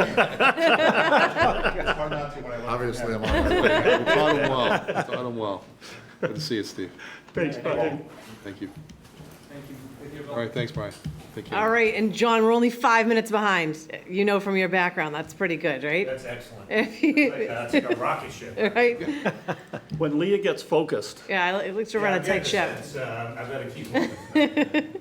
Obviously, I'm on my way. You taught him well. You taught him well. Good to see you, Steve. Thanks, Brian. Thank you. All right, thanks, Brian. Take care. All right, and John, we're only 5 minutes behind. You know from your background, that's pretty good, right? That's excellent. That's like a rocket ship. Right? When Leah gets focused. Yeah, at least we're on a tight ship. I've got to keep moving.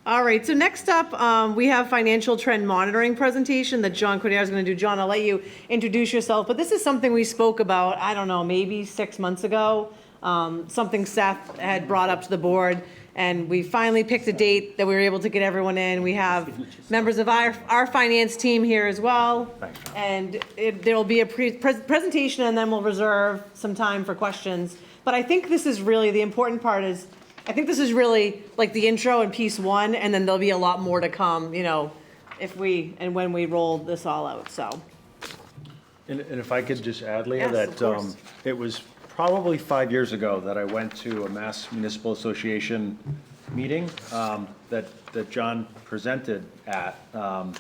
All right, so next up, we have financial trend monitoring presentation that John Coderre is going to do. John, I'll let you introduce yourself, but this is something we spoke about, I don't know, maybe 6 months ago. Something Seth had brought up to the board, and we finally picked a date that we were able to get everyone in. We have members of our finance team here as well. Thanks, John. And there'll be a presentation, and then we'll reserve some time for questions. But I think this is really, the important part is, I think this is really like the intro and piece one, and then there'll be a lot more to come, you know, if we, and when we roll this all out, so. And if I could just add, Leah, Yes, of that course. it was probably 5 years ago that I went to a Mass Municipal Association meeting that John presented at. And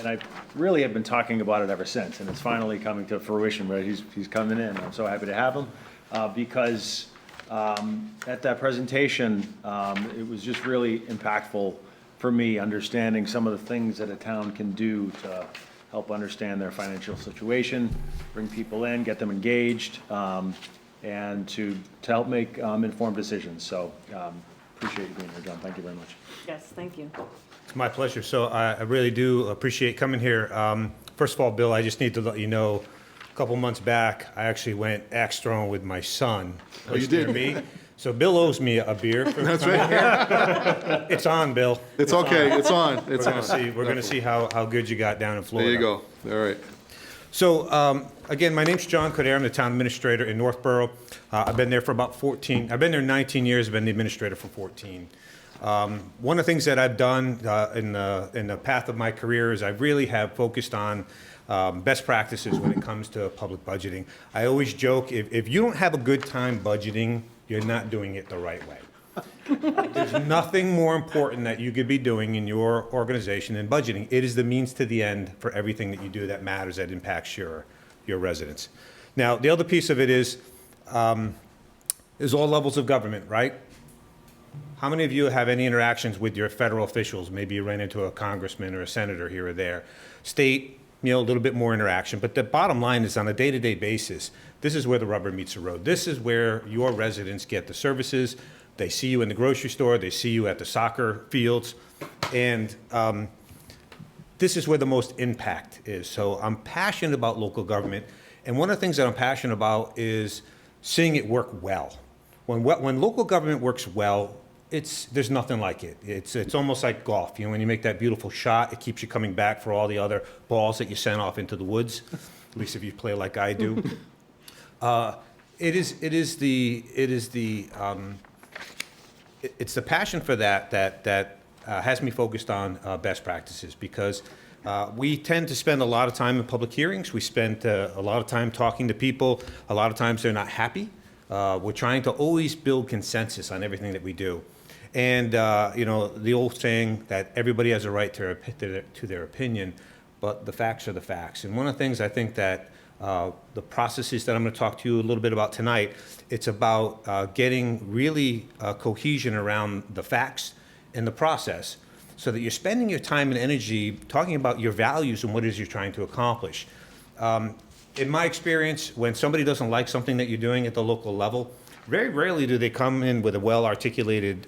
I really have been talking about it ever since, and it's finally coming to fruition, right? He's coming in. I'm so happy to have him because at that presentation, it was just really impactful for me, understanding some of the things that a town can do to help understand their financial situation, bring people in, get them engaged, and to help make informed decisions. So appreciate you being here, John. Thank you very much. Yes, thank you. It's my pleasure. So I really do appreciate coming here. First of all, Bill, I just need to let you know, a couple months back, I actually went axe throwing with my son. Oh, you did? Me. So Bill owes me a beer for That's coming right. here. It's on, Bill. It's okay. It's on. It's We're on. gonna see. We're gonna see how good you got down in There Florida. you go. All right. So, again, my name's John Coderre. I'm the town administrator in Northborough. I've been there for about 14, I've been there 19 years, I've been the administrator for 14. One of the things that I've done in the path of my career is I really have focused on best practices when it comes to public budgeting. I always joke, if you don't have a good time budgeting, you're not doing it the right way. There's nothing more important that you could be doing in your organization than budgeting. It is the means to the end for everything that you do that matters, that impacts your residents. Now, the other piece of it is all levels of government, right? How many of you have any interactions with your federal officials? Maybe you ran into a congressman or a senator here or there. State, a little bit more interaction. But the bottom line is on a day-to-day basis, this is where the rubber meets the road. This is where your residents get the services. They see you in the grocery store. They see you at the soccer fields. And this is where the most impact is. So I'm passionate about local government. And one of the things that I'm passionate about is seeing it work well. When local government works well, there's nothing like it. It's almost like golf. When you make that beautiful shot, it keeps you coming back for all the other balls that you sent off into the woods. At least if you play like I do. It's the passion for that has me focused on best practices, because we tend to spend a lot of time in public hearings. We spend a lot of time talking to people. A lot of times they're not happy. We're trying to always build consensus on everything that we do. And, the old saying that everybody has a right to their opinion, but the facts are the facts. And one of the things I think that the processes that I'm going to talk to you a little bit about tonight, it's about getting really cohesion around the facts and the process, so that you're spending your time and energy talking about your values and what it is you're trying to accomplish. In my experience, when somebody doesn't like something that you're doing at the local level, very rarely do they come in with a well-articulated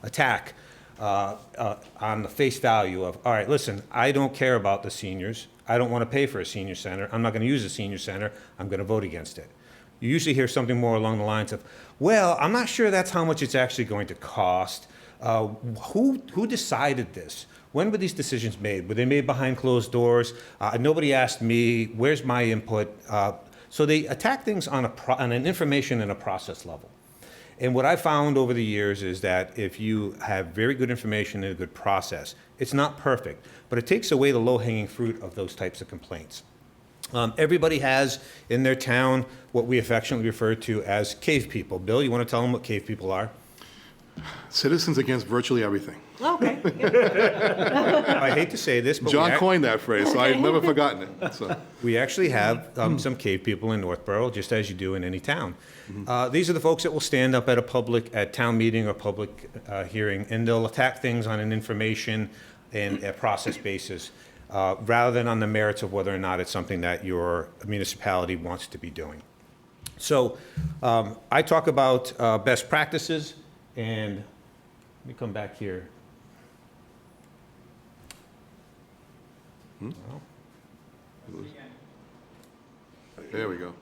attack on the face value of, all right, listen, I don't care about the seniors. I don't want to pay for a senior center. I'm not going to use a senior center. I'm going to vote against it. You usually hear something more along the lines of, well, I'm not sure that's how much it's actually going to cost. Who decided this? When were these decisions made? Were they made behind closed doors? Nobody asked me, where's my input? So they attack things on an information and a process level. And what I found over the years is that if you have very good information and a good process, it's not perfect, but it takes away the low-hanging fruit of those types of complaints. Everybody has in their town what we affectionately refer to as cave people. Bill, you want to tell them what cave people are? Citizens against virtually everything. Okay. I hate to say this, but John coined that phrase, so I've never forgotten it. So. We actually have some cave people in Northborough, just as you do in any town. These are the folks that will stand up at town meeting or public hearing, and they'll attack things on an information and a process basis, rather than on the merits of whether or not it's something that your municipality wants to be doing. So I talk about best practices, and let me come back here. There we go.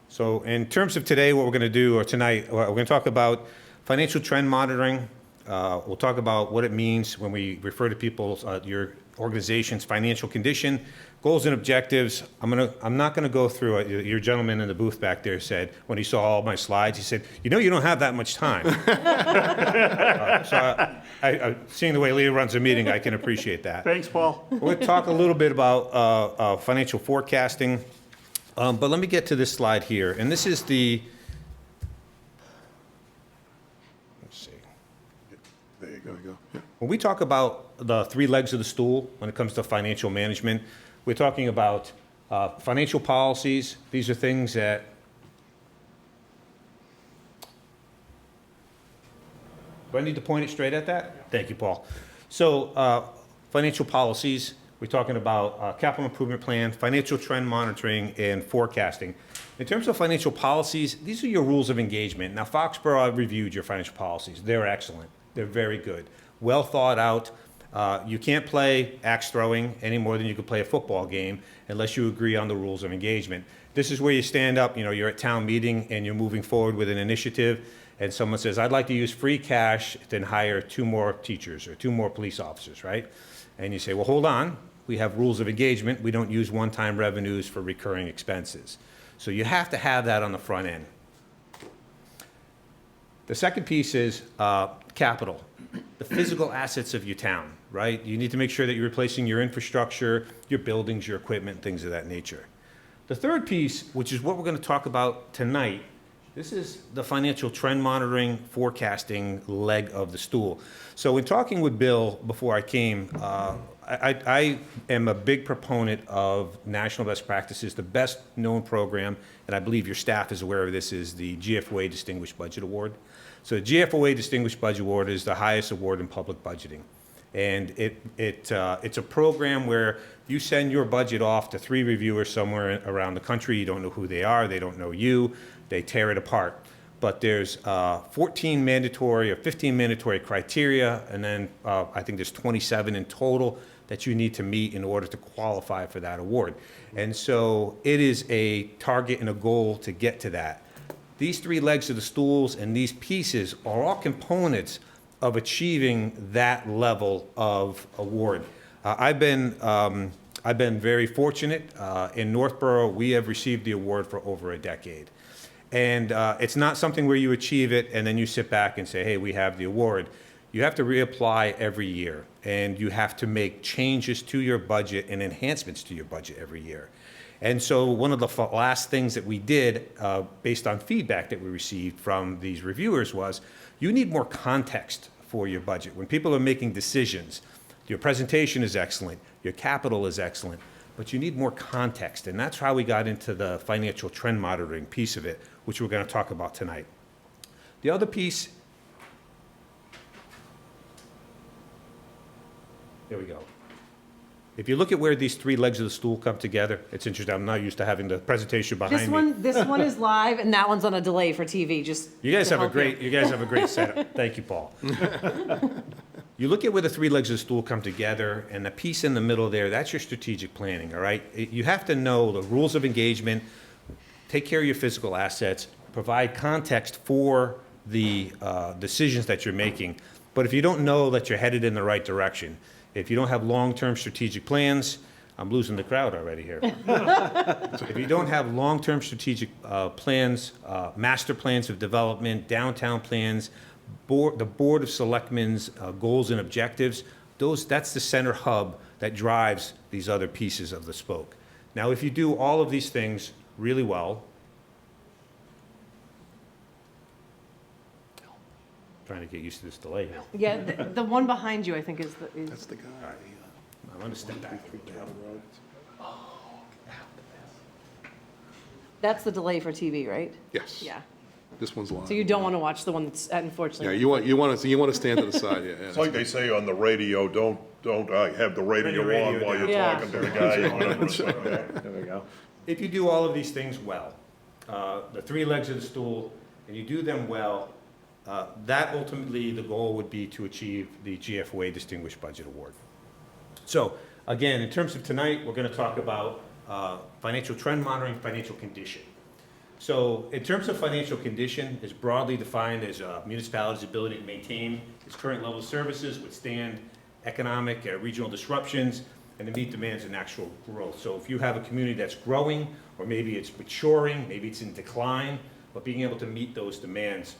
So in terms of today, what we're going to do, or tonight, we're going to talk about financial trend monitoring. We'll talk about what it means when we refer to people's, your organization's financial condition, goals and objectives. I'm not going to go through it. Your gentleman in the booth back there said, when he saw all my slides, he said, you know you don't have that much time. Seeing the way Leah runs a meeting, I can appreciate that. Thanks, Paul. We'll talk a little bit about financial forecasting, but let me get to this slide here. And this is the, let's see. There you go. Yeah. When we talk about the three legs of the stool when it comes to financial management, we're talking about financial policies. These are things that do I need to point it straight at that? Thank you, Paul. So financial policies, we're talking about capital improvement plan, financial trend monitoring, and forecasting. In terms of financial policies, these are your rules of engagement. Now, Foxborough, I've reviewed your financial policies. They're excellent. They're very good. Well thought out. You can't play axe throwing any more than you could play a football game unless you agree on the rules of engagement. This is where you stand up, you're at town meeting and you're moving forward with an initiative, and someone says, I'd like to use free cash to hire 2 more teachers or 2 more police officers, right? And you say, well, hold on. We have rules of engagement. We don't use one-time revenues for recurring expenses. So you have to have that on the front end. The second piece is capital, the physical assets of your town, right? You need to make sure that you're replacing your infrastructure, your buildings, your equipment, things of that nature. The third piece, which is what we're going to talk about tonight, this is the financial trend monitoring, forecasting leg of the stool. So in talking with Bill before I came, I am a big proponent of national best practices. The best known program, and I believe your staff is aware of this, is the GFOA Distinguished Budget Award. So the GFOA Distinguished Budget Award is the highest award in public budgeting. And it's a program where you send your budget off to 3 reviewers somewhere around the country. You don't know who they are. They don't know you. They tear it apart. But there's 14 mandatory or 15 mandatory criteria, and then I think there's 27 in total that you need to meet in order to qualify for that award. And so it is a target and a goal to get to that. These 3 legs of the stools and these pieces are all components of achieving that level of award. I've been very fortunate. In Northborough, we have received the award for over a decade. And it's not something where you achieve it and then you sit back and say, hey, we have the award. You have to reapply every year, and you have to make changes to your budget and enhancements to your budget every year. And so one of the last things that we did, based on feedback that we received from these reviewers, was you need more context for your budget. When people are making decisions, your presentation is excellent, your capital is excellent, but you need more context. And that's how we got into the financial trend monitoring piece of it, which we're going to talk about tonight. The other piece, there we go. If you look at where these 3 legs of the stool come together, it's interesting. I'm not used to having the presentation behind me. This one is live, and that one's on a delay for TV. Just You guys to have a help great setup. Thank you, Paul. You look at where the 3 legs of the stool come together, and the piece in the middle there, that's your strategic planning, all right? You have to know the rules of engagement, take care of your physical assets, provide context for the decisions that you're making. But if you don't know that you're headed in the right direction, if you don't have long-term strategic plans, I'm losing the crowd already here. If you don't have long-term strategic plans, master plans of development, downtown plans, the Board of Selectmen's goals and objectives, that's the center hub that drives these other pieces of the spoke. Now, if you do all of these things really well, trying to get used to this delay now. Yeah, the one behind you, I think, is the. That's the guy. I'm gonna step back. That's the delay for TV, right? Yes. Yeah. This one's live. So you don't want to watch the one that's unfortunately. Yeah, you want to stand to the side, yeah. It's like they say on the radio, don't have the radio on while you're Yeah. talking to the guy. You want to- There we go. If you do all of these things well, the three legs of the stool, and you do them well, that ultimately, the goal would be to achieve the GFOA Distinguished Budget Award. So, again, in terms of tonight, we're going to talk about financial trend monitoring, financial condition. So, in terms of financial condition, is broadly defined as a municipality's ability to maintain its current level of services, withstand economic, regional disruptions, and to meet demands and actual growth. So if you have a community that's growing, or maybe it's maturing, maybe it's in decline, but being able to meet those demands.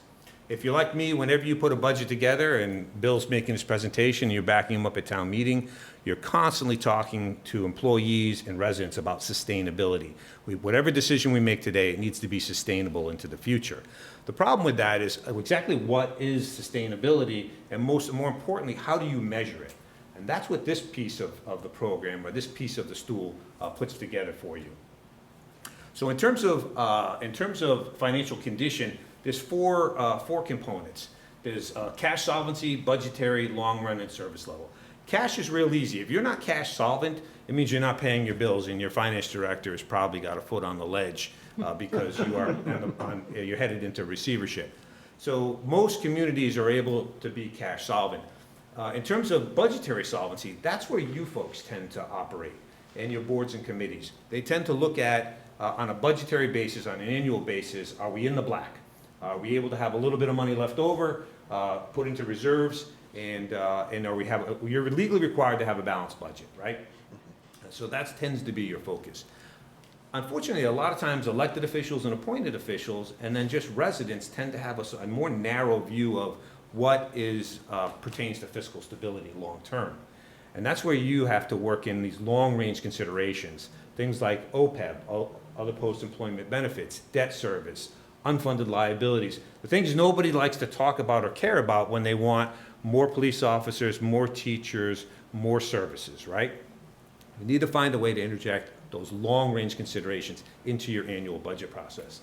If you're like me, whenever you put a budget together and Bill's making his presentation, you're backing him up at town meeting, you're constantly talking to employees and residents about sustainability. Whatever decision we make today, it needs to be sustainable into the future. The problem with that is exactly what is sustainability, and more importantly, how do you measure it? And that's what this piece of the program, or this piece of the stool, puts together for you. So in terms of financial condition, there's four components. There's cash solvency, budgetary, long run, and service level. Cash is real easy. If you're not cash solvent, it means you're not paying your bills, and your finance director has probably got a foot on the ledge because you're headed into receivership. So most communities are able to be cash solvent. In terms of budgetary solvency, that's where you folks tend to operate, and your boards and committees. They tend to look at, on a budgetary basis, on an annual basis, are we in the black? Are we able to have a little bit of money left over, put into reserves, and you're legally required to have a balanced budget, right? So that tends to be your focus. Unfortunately, a lot of times elected officials and appointed officials, and then just residents, tend to have a more narrow view of what pertains to fiscal stability long term. And that's where you have to work in these long-range considerations, things like OPEB, other post-employment benefits, debt service, unfunded liabilities, the things nobody likes to talk about or care about when they want more police officers, more teachers, more services, right? You need to find a way to interject those long-range considerations into your annual budget process.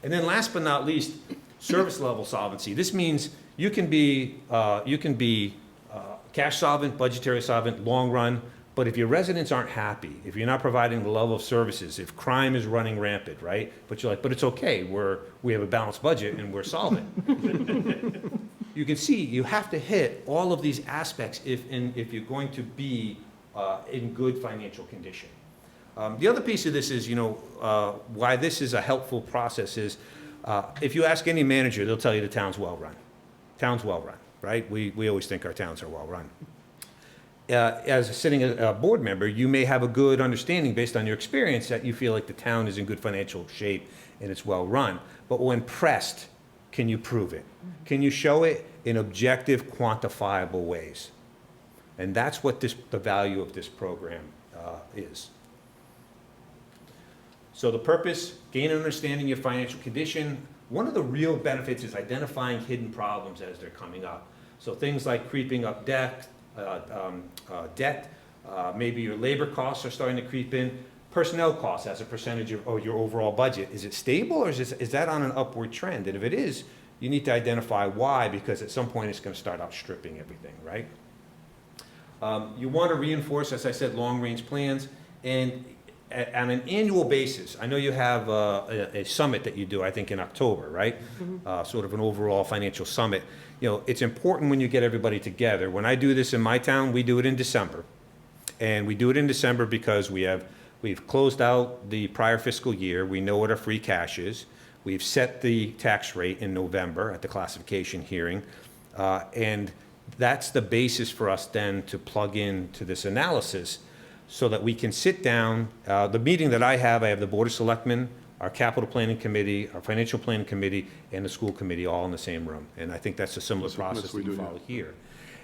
And then last but not least, service level solvency. This means you can be cash solvent, budgetary solvent, long run, but if your residents aren't happy, if you're not providing the level of services, if crime is running rampant, right? But you're like, but it's okay, we have a balanced budget and we're solvent. You can see you have to hit all of these aspects if you're going to be in good financial condition. The other piece of this is, why this is a helpful process is, if you ask any manager, they'll tell you the town's well-run. Town's well-run, right? We always think our towns are well-run. As a board member, you may have a good understanding based on your experience that you feel like the town is in good financial shape and it's well-run. But when pressed, can you prove it? Can you show it in objective, quantifiable ways? And that's what the value of this program is. So the purpose, gain an understanding of your financial condition. One of the real benefits is identifying hidden problems as they're coming up. So things like creeping up debt, maybe your labor costs are starting to creep in, personnel costs as a percentage of your overall budget. Is it stable, or is that on an upward trend? And if it is, you need to identify why, because at some point it's going to start outstripping everything, right? You want to reinforce, as I said, long-range plans, and on an annual basis. I know you have a summit that you do, I think, in October, right? Mm-hmm. Sort of an overall financial summit. It's important when you get everybody together. When I do this in my town, we do it in December. And we do it in December because we've closed out the prior fiscal year. We know what our free cash is. We've set the tax rate in November at the classification hearing. And that's the basis for us then to plug into this analysis so that we can sit down. The meeting that I have the Board of Selectmen, our Capital Planning Committee, our Financial Planning Committee, and the School Committee all in the same room. And I think that's a similar process that we follow here.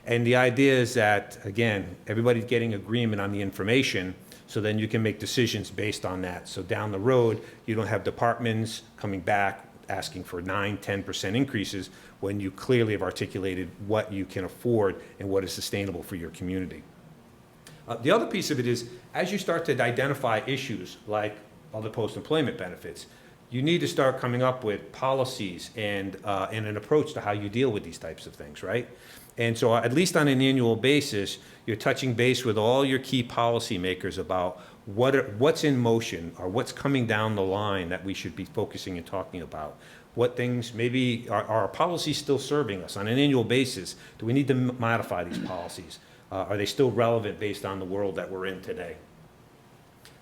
And the idea is that, again, everybody's getting agreement on the information, so then you can make decisions based on that. So down the road, you don't have departments coming back asking for 9, 10% increases when you clearly have articulated what you can afford and what is sustainable for your community. The other piece of it is, as you start to identify issues like other post-employment benefits, you need to start coming up with policies and an approach to how you deal with these types of things, right? And so at least on an annual basis, you're touching base with all your key policymakers about what's in motion or what's coming down the line that we should be focusing and talking about. What things, maybe, are our policies still serving us on an annual basis? Do we need to modify these policies? Are they still relevant based on the world that we're in today?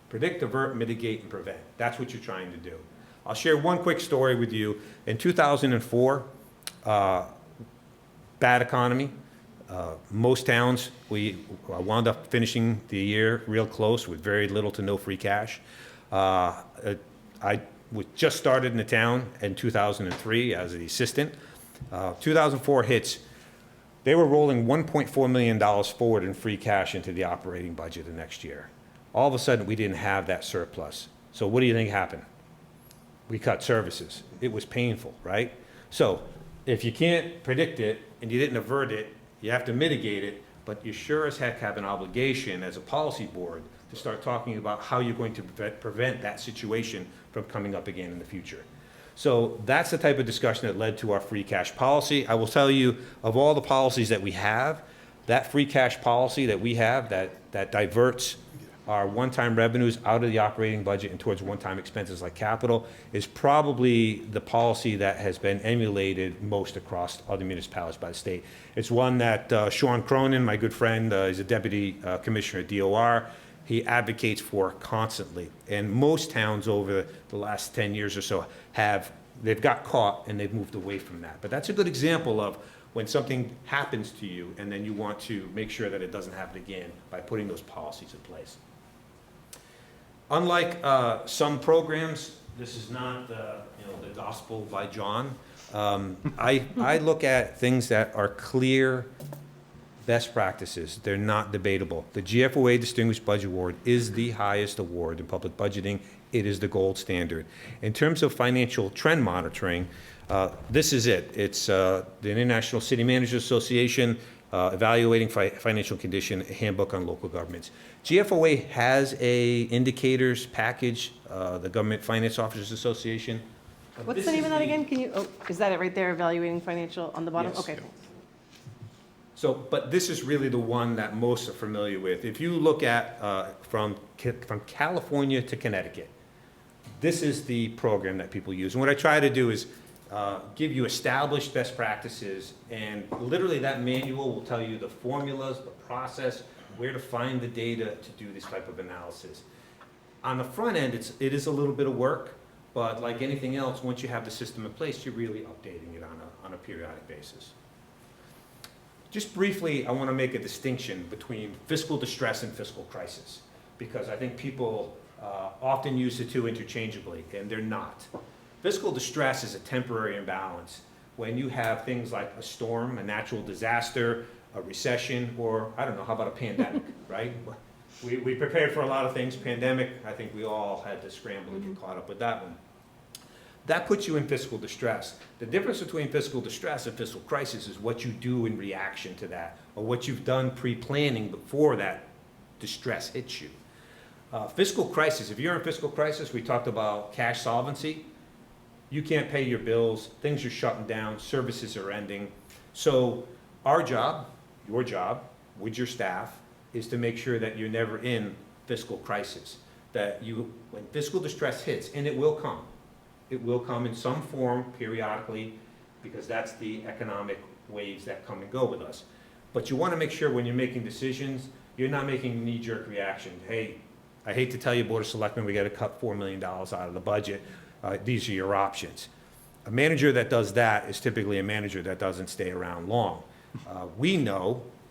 Predict, avert, mitigate, and prevent. That's what you're trying to do. I'll share one quick story with you. In 2004, bad economy. Most towns, we wound up finishing the year real close with very little to no free cash. I was just started in the town in 2003 as the assistant. 2004 hits. They were rolling $1.4 million forward in free cash into the operating budget the next year. All of a sudden, we didn't have that surplus. So what do you think happened? We cut services. It was painful, right? So if you can't predict it and you didn't avert it, you have to mitigate it, but you sure as heck have an obligation as a policy board to start talking about how you're going to prevent that situation from coming up again in the future. So that's the type of discussion that led to our free cash policy. I will tell you, of all the policies that we have, that free cash policy that we have that diverts our one-time revenues out of the operating budget and towards one-time expenses like capital is probably the policy that has been emulated most across other municipalities by the state. It's one that Sean Cronin, my good friend, is a deputy commissioner at DOR. He advocates for constantly. And most towns over the last 10 years or so they've got caught and they've moved away from that. But that's a good example of when something happens to you and then you want to make sure that it doesn't happen again by putting those policies in place. Unlike some programs, this is not the gospel by John. I look at things that are clear best practices. They're not debatable. The GFOA Distinguished Budget Award is the highest award in public budgeting. It is the gold standard. In terms of financial trend monitoring, this is it. It's the International City Managers Association Evaluating Financial Condition Handbook on Local Governments. GFOA has a indicators package, the Government Finance Officers Association. What's the name of that again? Can you, is that it right there, evaluating financial on the bottom? Yes. Okay. So, but this is really the one that most are familiar with. If you look at from California to Connecticut, this is the program that people use. And what I try to do is give you established best practices, and literally that manual will tell you the formulas, the process, where to find the data to do this type of analysis. On the front end, it is a little bit of work, but like anything else, once you have the system in place, you're really updating it on a periodic basis. Just briefly, I want to make a distinction between fiscal distress and fiscal crisis, because I think people often use the two interchangeably, and they're not. Fiscal distress is a temporary imbalance when you have things like a storm, a natural disaster, a recession, or, I don't know, how about a pandemic, right? We prepared for a lot of things. Pandemic, I think we all had to scramble to get caught up with that one. That puts you in fiscal distress. The difference between fiscal distress and fiscal crisis is what you do in reaction to that, or what you've done pre-planning before that distress hits you. Fiscal crisis, if you're in fiscal crisis, we talked about cash solvency. You can't pay your bills, things are shutting down, services are ending. So our job, your job, with your staff, is to make sure that you're never in fiscal crisis. That when fiscal distress hits, and it will come in some form periodically, because that's the economic waves that come and go with us. But you want to make sure when you're making decisions, you're not making a knee-jerk reaction. Hey, I hate to tell you, Board of Selectmen, we got to cut $4 million out of the budget. These are your options. A manager that does that is typically a manager that doesn't stay around long.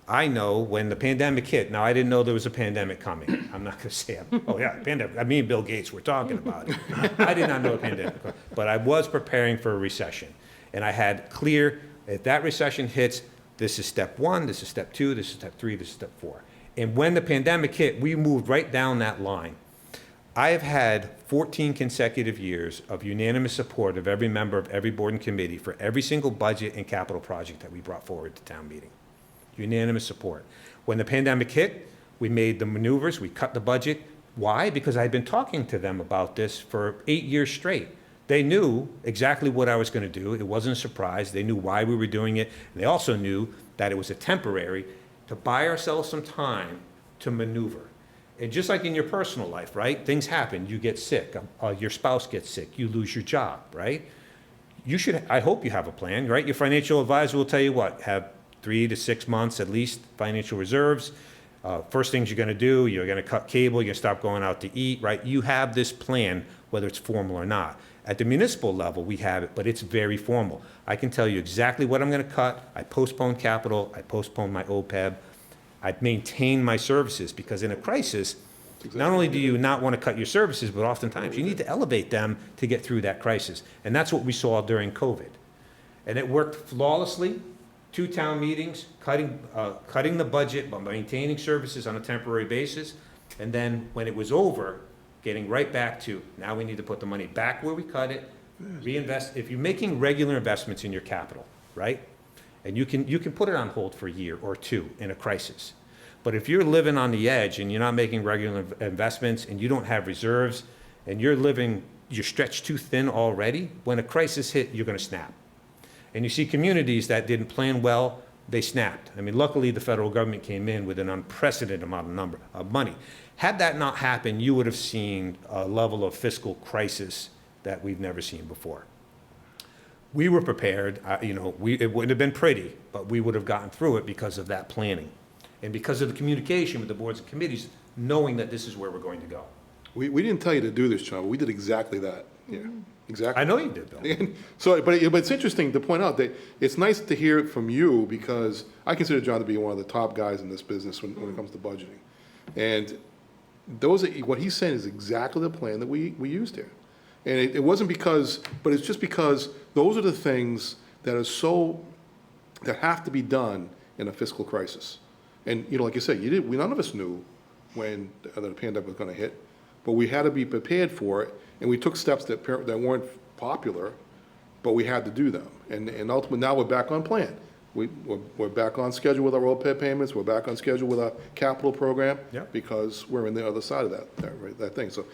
I know when the pandemic hit, now I didn't know there was a pandemic coming. I'm not gonna say, oh yeah, pandemic, me and Bill Gates were talking about it. I did not know a pandemic, but I was preparing for a recession. And I had clear, if that recession hits, this is step 1, this is step 2, this is step 3, this is step 4. And when the pandemic hit, we moved right down that line. I have had 14 consecutive years of unanimous support of every member of every board and committee for every single budget and capital project that we brought forward to town meeting. Unanimous support. When the pandemic hit, we made the maneuvers, we cut the budget. Why? Because I'd been talking to them about this for 8 years straight. They knew exactly what I was going to do. It wasn't a surprise. They knew why we were doing it. And they also knew that it was a temporary to buy ourselves some time to maneuver. And just like in your personal life, right? Things happen. You get sick. Your spouse gets sick. You lose your job, right? I hope you have a plan, right? Your financial advisor will tell you what, have 3 to 6 months at least financial reserves. First things you're going to do, you're going to cut cable, you're going to stop going out to eat, right? You have this plan, whether it's formal or not. At the municipal level, we have it, but it's very formal. I can tell you exactly what I'm going to cut. I postpone capital. I postpone my OPEB. I maintain my services because in a crisis, not only do you not want to cut your services, but oftentimes you need to elevate them to get through that crisis. And that's what we saw during COVID. And it worked flawlessly. 2 town meetings, cutting the budget, but maintaining services on a temporary basis. And then when it was over, getting right back to, now we need to put the money back where we cut it, reinvest. If you're making regular investments in your capital, right? And you can put it on hold for a year or 2 in a crisis. But if you're living on the edge and you're not making regular investments and you don't have reserves and you're stretched too thin already, when a crisis hit, you're gonna snap. And you see communities that didn't plan well, they snapped. I mean, luckily the federal government came in with an unprecedented amount of money. Had that not happened, you would have seen a level of fiscal crisis that we've never seen before. We were prepared, it wouldn't have been pretty, but we would have gotten through it because of that planning. And because of the communication with the boards and committees, knowing that this is where we're going to go. We didn't tell you to do this, John, but we did exactly that. Yeah, exactly. I know you did, Bill. So, but it's interesting to point out that it's nice to hear it from you because I consider John to be one of the top guys in this business when it comes to budgeting. And what he's saying is exactly the plan that we used here. And it wasn't because, but it's just because those are the things that that have to be done in a fiscal crisis. And, like you said, none of us knew when the pandemic was gonna hit, but we had to be prepared for it. And we took steps that weren't popular, but we had to do them. And ultimately, now we're back on plan. We're back on schedule with our OPEB payments. We're back on schedule with our capital program. Yep. Because we're in the other side of that thing. So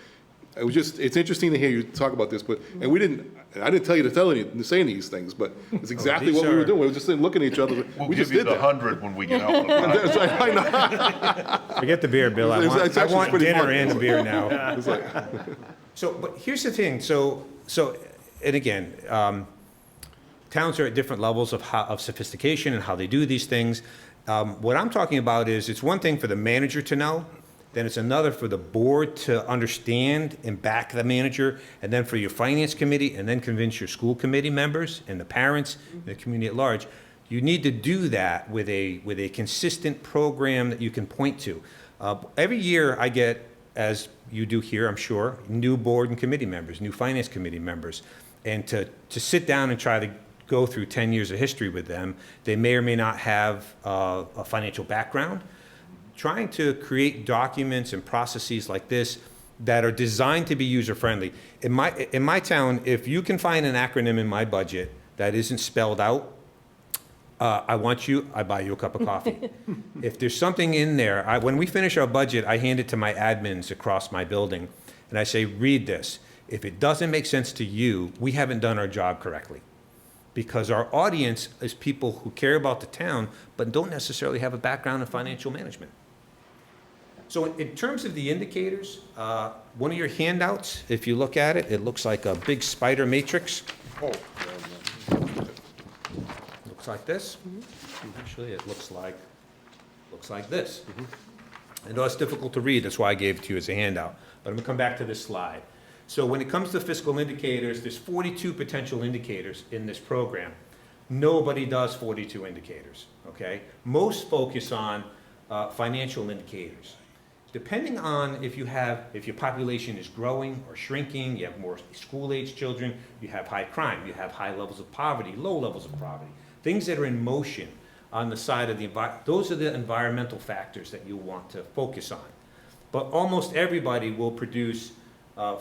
it's interesting to hear you talk about this, I didn't tell you to say these things, but it's exactly what we were doing. We were just looking at each other. We just did the 100 when we get out. I know. Forget the beer, Bill. I want pretty dinner fun. and a beer now. It's like, So, but here's the thing. And again, towns are at different levels of sophistication and how they do these things. What I'm talking about is it's one thing for the manager to know, then it's another for the board to understand and back the manager, and then for your finance committee, and then convince your school committee members and the parents and the community at large. You need to do that with a consistent program that you can point to. Every year I get, as you do here, I'm sure, new board and committee members, new finance committee members. And to sit down and try to go through 10 years of history with them, they may or may not have a financial background. Trying to create documents and processes like this that are designed to be user-friendly. In my town, if you can find an acronym in my budget that isn't spelled out, I buy you a cup of coffee. If there's something in there, when we finish our budget, I hand it to my admins across my building, and I say, read this. If it doesn't make sense to you, we haven't done our job correctly. Because our audience is people who care about the town, but don't necessarily have a background in financial management. So in terms of the indicators, one of your handouts, if you look at it, it looks like a big spider matrix. Looks like this. Actually, it looks like this. I know it's difficult to read, that's why I gave it to you as a handout. But I'm gonna come back to this slide. So when it comes to fiscal indicators, there's 42 potential indicators in this program. Nobody does 42 indicators, okay? Most focus on financial indicators. Depending on if your population is growing or shrinking, you have more school-age children, you have high crime, you have high levels of poverty, low levels of poverty, things that are in motion on the side of the environment. Those are the environmental factors that you want to focus on. But almost everybody will produce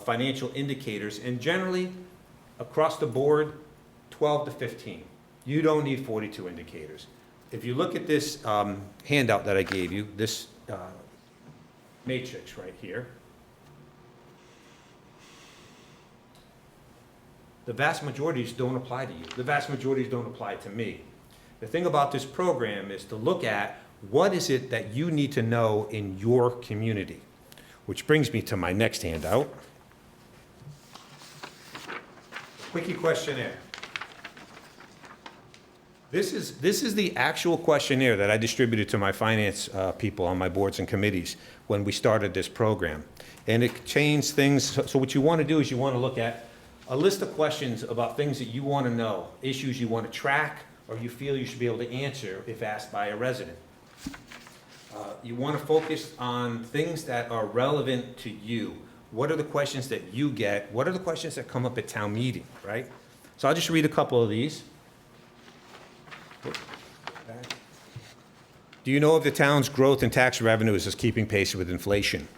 financial indicators, and generally, across the board, 12 to 15. You don't need 42 indicators. If you look at this handout that I gave you, this matrix right here, the vast majorities don't apply to you. The vast majorities don't apply to me. The thing about this program is to look at what is it that you need to know in your community, which brings me to my next handout. Quickie questionnaire. This is the actual questionnaire that I distributed to my finance people on my boards and committees when we started this program. And it changed things. So what you want to do is you want to look at a list of questions about things that you want to know, issues you want to track, or you feel you should be able to answer if asked by a resident. You want to focus on things that are relevant to you. What are the questions that you get? What are the questions that come up at town meeting, right? So I'll just read a couple of these. Do you know if the town's growth in tax revenues is keeping pace with inflation?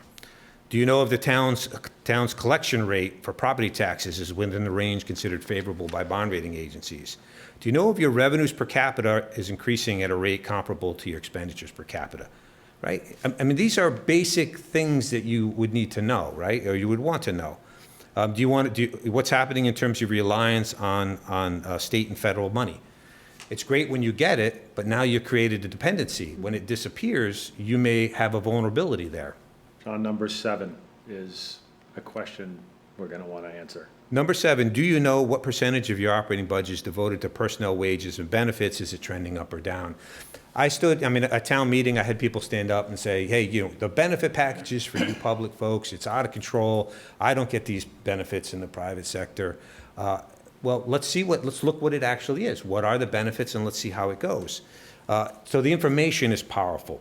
Do you know if the town's collection rate for property taxes is within the range considered favorable by bond rating agencies? Do you know if your revenues per capita is increasing at a rate comparable to your expenditures per capita? Right? I mean, these are basic things that you would need to know, right? Or you would want to know. What's happening in terms of reliance on state and federal money? It's great when you get it, but now you've created a dependency. When it disappears, you may have a vulnerability there. John, number 7 is a question we're going to want to answer. Number 7, do you know what percentage of your operating budget is devoted to personnel wages and benefits? Is it trending up or down? at a town meeting, I had people stand up and say, hey, the benefit packages for you public folks, it's out of control. I don't get these benefits in the private sector. Well, let's look what it actually is. What are the benefits, and let's see how it goes. So the information is powerful.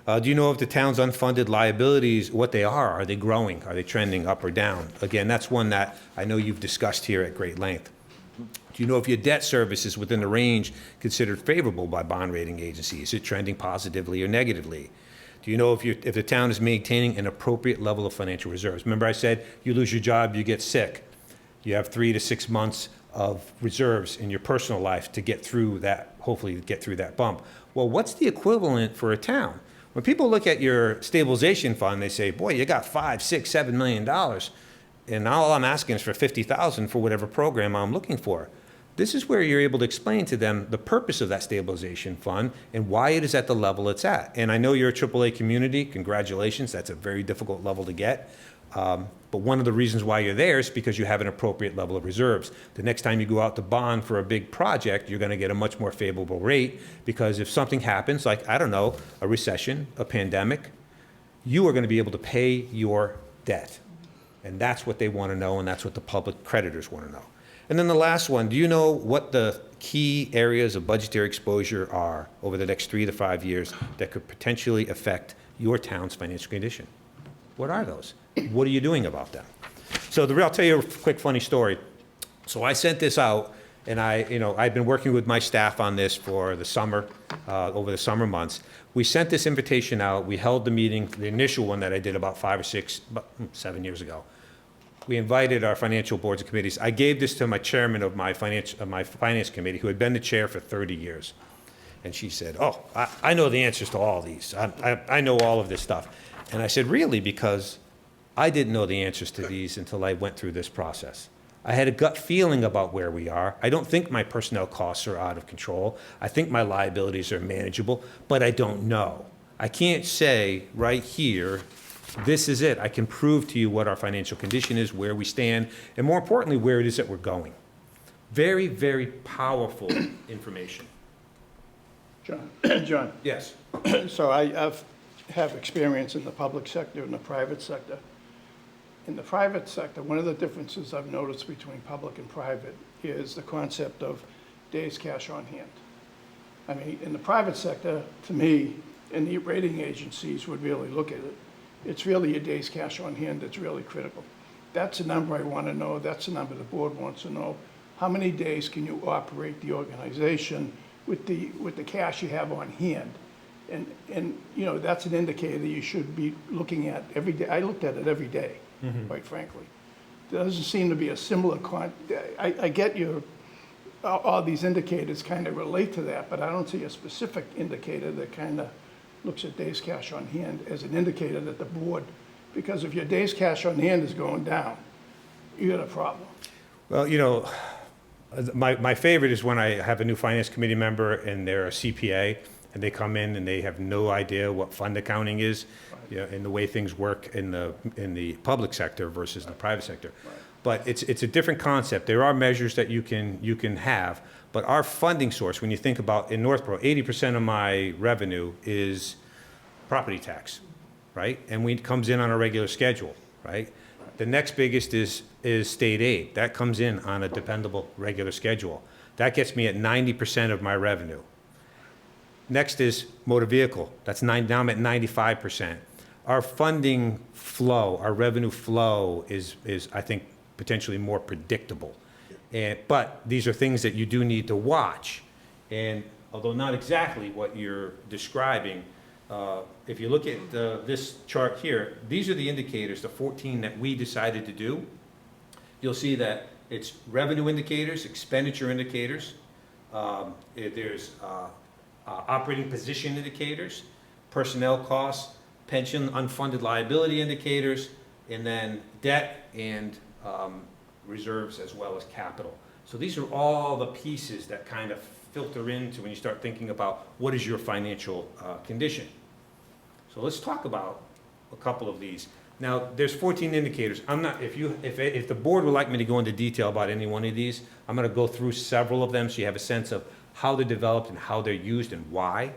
Do you know if the town's unfunded liabilities, what they are? Are they growing? Are they trending up or down? Again, that's one that I know you've discussed here at great length. Do you know if your debt service is within the range considered favorable by bond rating agencies? Is it trending positively or negatively? Do you know if the town is maintaining an appropriate level of financial reserves? Remember I said you lose your job, you get sick. You have 3 to 6 months of reserves in your personal life to get through that, hopefully get through that bump. Well, what's the equivalent for a town? When people look at your stabilization fund, they say, boy, you got $5, $6, $7 million, and all I'm asking is for $50,000 for whatever program I'm looking for. This is where you're able to explain to them the purpose of that stabilization fund and why it is at the level it's at. And I know you're a AAA community. Congratulations. That's a very difficult level to get. But one of the reasons why you're there is because you have an appropriate level of reserves. The next time you go out to bond for a big project, you're going to get a much more favorable rate, because if something happens, like, I don't know, a recession, a pandemic, you are going to be able to pay your debt. And that's what they want to know, and that's what the public creditors want to know. And then the last one, do you know what the key areas of budgetary exposure are over the next 3 to 5 years that could potentially affect your town's financial condition? What are those? What are you doing about them? So I'll tell you a quick funny story. So I sent this out, and I've been working with my staff on this for the summer, over the summer months. We sent this invitation out. We held the meeting, the initial one that I did about 7 years ago. We invited our financial boards and committees. I gave this to my chairman of my finance committee, who had been the chair for 30 years. And she said, oh, I know the answers to all these. I know all of this stuff. And I said, really? Because I didn't know the answers to these until I went through this process. I had a gut feeling about where we are. I don't think my personnel costs are out of control. I think my liabilities are manageable, but I don't know. I can't say right here, this is it. I can prove to you what our financial condition is, where we stand, and more importantly, where it is that we're going. Very, very powerful information. John. Yes. So I have experience in the public sector and the private sector. In the private sector, one of the differences I've noticed between public and private is the concept of days cash on hand. I mean, in the private sector, to me, and the rating agencies would really look at it, it's really your days cash on hand that's really critical. That's the number I want to know, that's the number the board wants to know. How many days can you operate the organization with the cash you have on hand? And you know, that's an indicator that you should be looking at every day. I looked at it every day, quite frankly. There doesn't seem to be a similar I get all these indicators kind of relate to that, but I don't see a specific indicator that kind of looks at days cash on hand as an indicator that the board, because if your days cash on hand is going down, you got a problem. Well, you know, my favorite is when I have a new finance committee member and they're a CPA and they come in and they have no idea what fund accounting is, you know, and the way things work in the public sector versus the private sector. But it's a different concept. There are measures that you can have, but our funding source, when you think about in Northborough, 80% of my revenue is property tax, right? And it comes in on a regular schedule, right? The next biggest is state aid. That comes in on a dependable regular schedule. That gets me at 90% of my revenue. Next is motor vehicle. Now I'm at 95%. Our funding flow, our revenue flow is I think, potentially more predictable. But these are things that you do need to watch. And although not exactly what you're describing, if you look at this chart here, these are the indicators, the 14 that we decided to do. You'll see that it's revenue indicators, expenditure indicators, there's operating position indicators, personnel costs, pension unfunded liability indicators, and then debt and reserves as well as capital. So these are all the pieces that kind of filter into when you start thinking about what is your financial condition. So let's talk about a couple of these. Now, there's 14 indicators. If the board would like me to go into detail about any one of these, I'm going to go through several of them so you have a sense of how they're developed and how they're used and why.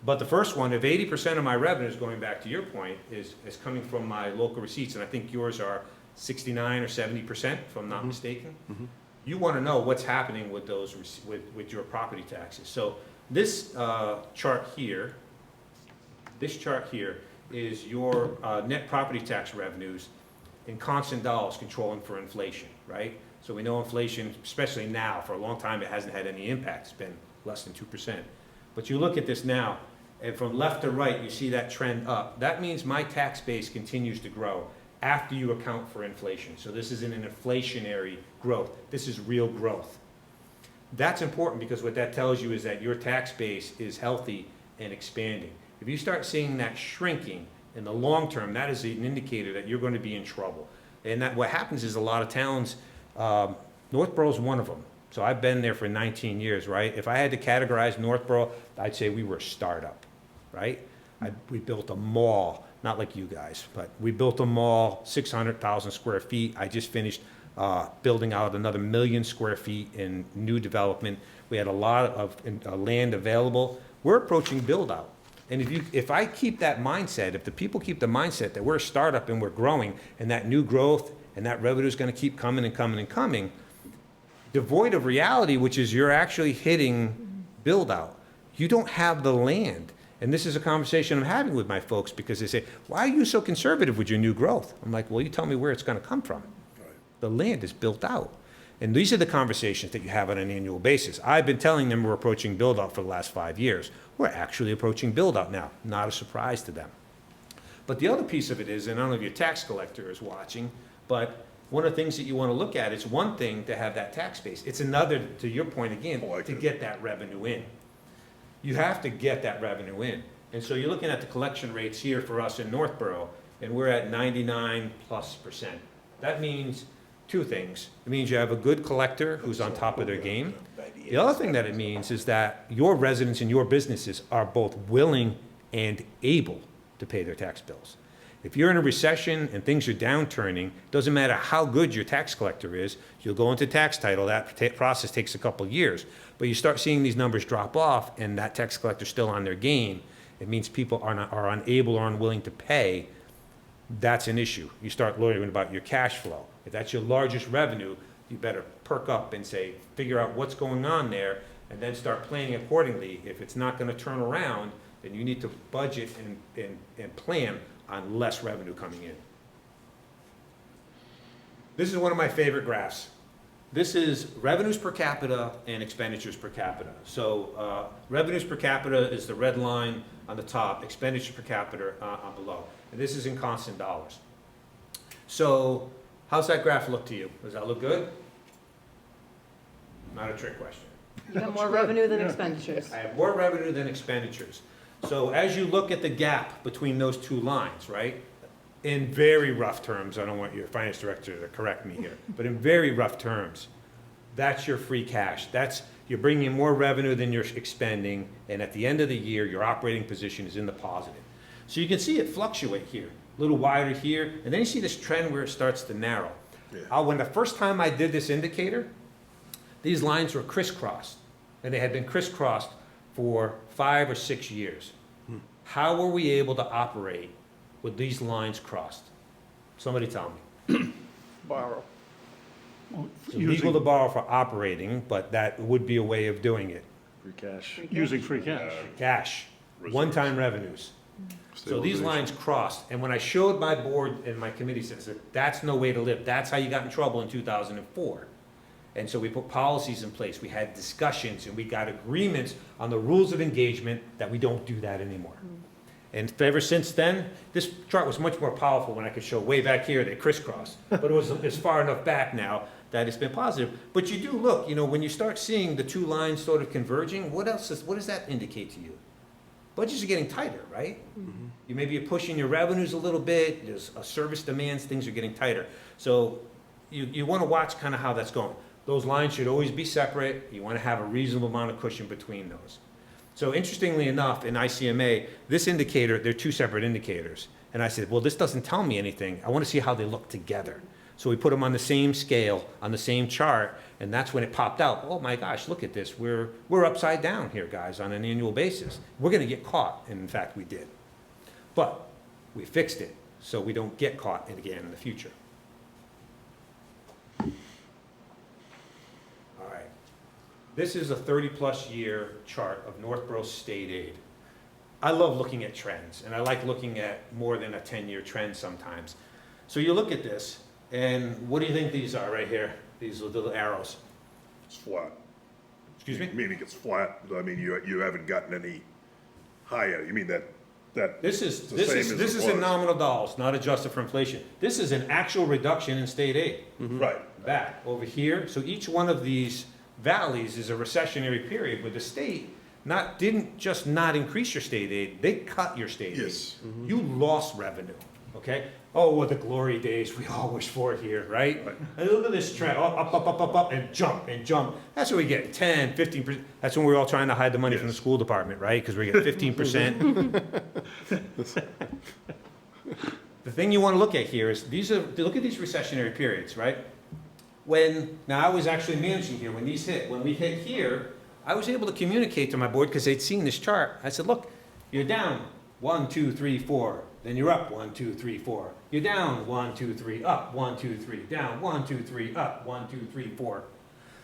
But the first one, if 80% of my revenue is going back to your point, is coming from my local receipts, and I think yours are 69 or 70%, if I'm not mistaken. You want to know what's happening with those with your property taxes. So this chart here is your net property tax revenues in constant dollars controlling for inflation, right? So we know inflation, especially now, for a long time it hasn't had any impact. It's been less than 2%. But you look at this now, and from left to right, you see that trend up. That means my tax base continues to grow after you account for inflation. So this isn't an inflationary growth. This is real growth. That's important because what that tells you is that your tax base is healthy and expanding. If you start seeing that shrinking in the long term, that is an indicator that you're going to be in trouble. And that what happens is a lot of towns, Northborough is one of them. So I've been there for 19 years, right? If I had to categorize Northborough, I'd say we were a startup, right? We built a mall, not like you guys, but we built a mall, 600,000 square feet. I just finished building out another 1 million square feet in new development. We had a lot of land available. We're approaching build out. And if I keep that mindset, if the people keep the mindset that we're a startup and we're growing and that new growth and that revenue is going to keep coming and coming and coming, devoid of reality, which is you're actually hitting build out. You don't have the land. And this is a conversation I'm having with my folks because they say, why are you so conservative with your new growth? I'm like, well, you tell me where it's going to come from. The land is built out. And these are the conversations that you have on an annual basis. I've been telling them we're approaching build out for the last 5 years. We're actually approaching build out now. Not a surprise to them. But the other piece of it is, and I don't know if your tax collector is watching, but one of the things that you want to look at, it's one thing to have that tax base. It's another, to your point again, to get that revenue in. You have to get that revenue in. And so you're looking at the collection rates here for us in Northborough, and we're at 99+%. That means two things. It means you have a good collector who's on top of their game. The other thing that it means is that your residents and your businesses are both willing and able to pay their tax bills. If you're in a recession and things are downturning, doesn't matter how good your tax collector is, you'll go into tax title, that process takes a couple of years. But you start seeing these numbers drop off and that tax collector's still on their game, it means people are unable or unwilling to pay. That's an issue. You start worrying about your cash flow. If that's your largest revenue, you better perk up and say, figure out what's going on there and then start planning accordingly. If it's not gonna turn around, then you need to budget and plan on less revenue coming in. This is one of my favorite graphs. This is revenues per capita and expenditures per capita. So revenues per capita is the red line on the top, expenditures per capita on below. And this is in constant dollars. So how's that graph look to you? Does that look good? Not a trick question. You have more revenue than expenditures. I have more revenue than expenditures. So as you look at the gap between those two lines, right? In very rough terms, I don't want your finance director to correct me here, but in very rough terms, that's your free cash. You're bringing in more revenue than you're expending, and at the end of the year, your operating position is in the positive. So you can see it fluctuate here, a little wider here, and then you see this trend where it starts to narrow. When the first time I did this indicator, these lines were crisscrossed, and they had been crisscrossed for 5 or 6 years. How were we able to operate with these lines crossed? Somebody tell me. Borrow. It's illegal to borrow for operating, but that would be a way of doing it. Free cash. Using free cash. Cash, one-time revenues. So these lines crossed, and when I showed my board and my committee, said, that's no way to live. That's how you got in trouble in 2004. And so we put policies in place, we had discussions, and we got agreements on the rules of engagement that we don't do that anymore. And ever since then, this chart was much more powerful when I could show way back here they crisscross. But it's far enough back now that it's been positive. But you do look, when you start seeing the two lines sort of converging, what does that indicate to you? Budgets are getting tighter, right? Mm-hmm. You maybe you're pushing your revenues a little bit, there's a service demands, things are getting tighter. So you want to watch kind of how that's going. Those lines should always be separate. You want to have a reasonable amount of cushion between those. So interestingly enough, in ICMA, this indicator, they're two separate indicators. And I said, well, this doesn't tell me anything. I want to see how they look together. So we put them on the same scale, on the same chart, and that's when it popped out. Oh my gosh, look at this. We're upside down here, guys, on an annual basis. We're going to get caught, and in fact, we did. But we fixed it, so we don't get caught again in the future. All right. This is a 30-plus year chart of Northborough state aid. I love looking at trends, and I like looking at more than a 10-year trend sometimes. So you look at this, and what do you think these are right here? These little arrows. It's flat. Excuse me? Meaning it's flat. I mean, you haven't gotten any higher. You mean that this is in nominal dollars, not adjusted for inflation. This is an actual reduction in state aid. Mm-hmm. Right. Back over here. So each one of these valleys is a recessionary period where the state didn't just not increase your state aid, they cut your state aid. Mm-hmm. You lost revenue. Okay? Oh, what the glory days we all wish for here, right? And look at this trend, up, and jump, and jump. That's what we get, 10, 15%. That's when we're all trying to hide the money from the school department, right? Because we get 15%. The thing you want to look at here is, look at these recessionary periods, right? Now I was actually managing here, when we hit here, I was able to communicate to my board because they'd seen this chart. I said, look, you're down 1, 2, 3, 4. Then you're up 1, 2, 3, 4. You're down 1, 2, 3, up 1, 2, 3, down 1, 2, 3, up 1, 2, 3, 4.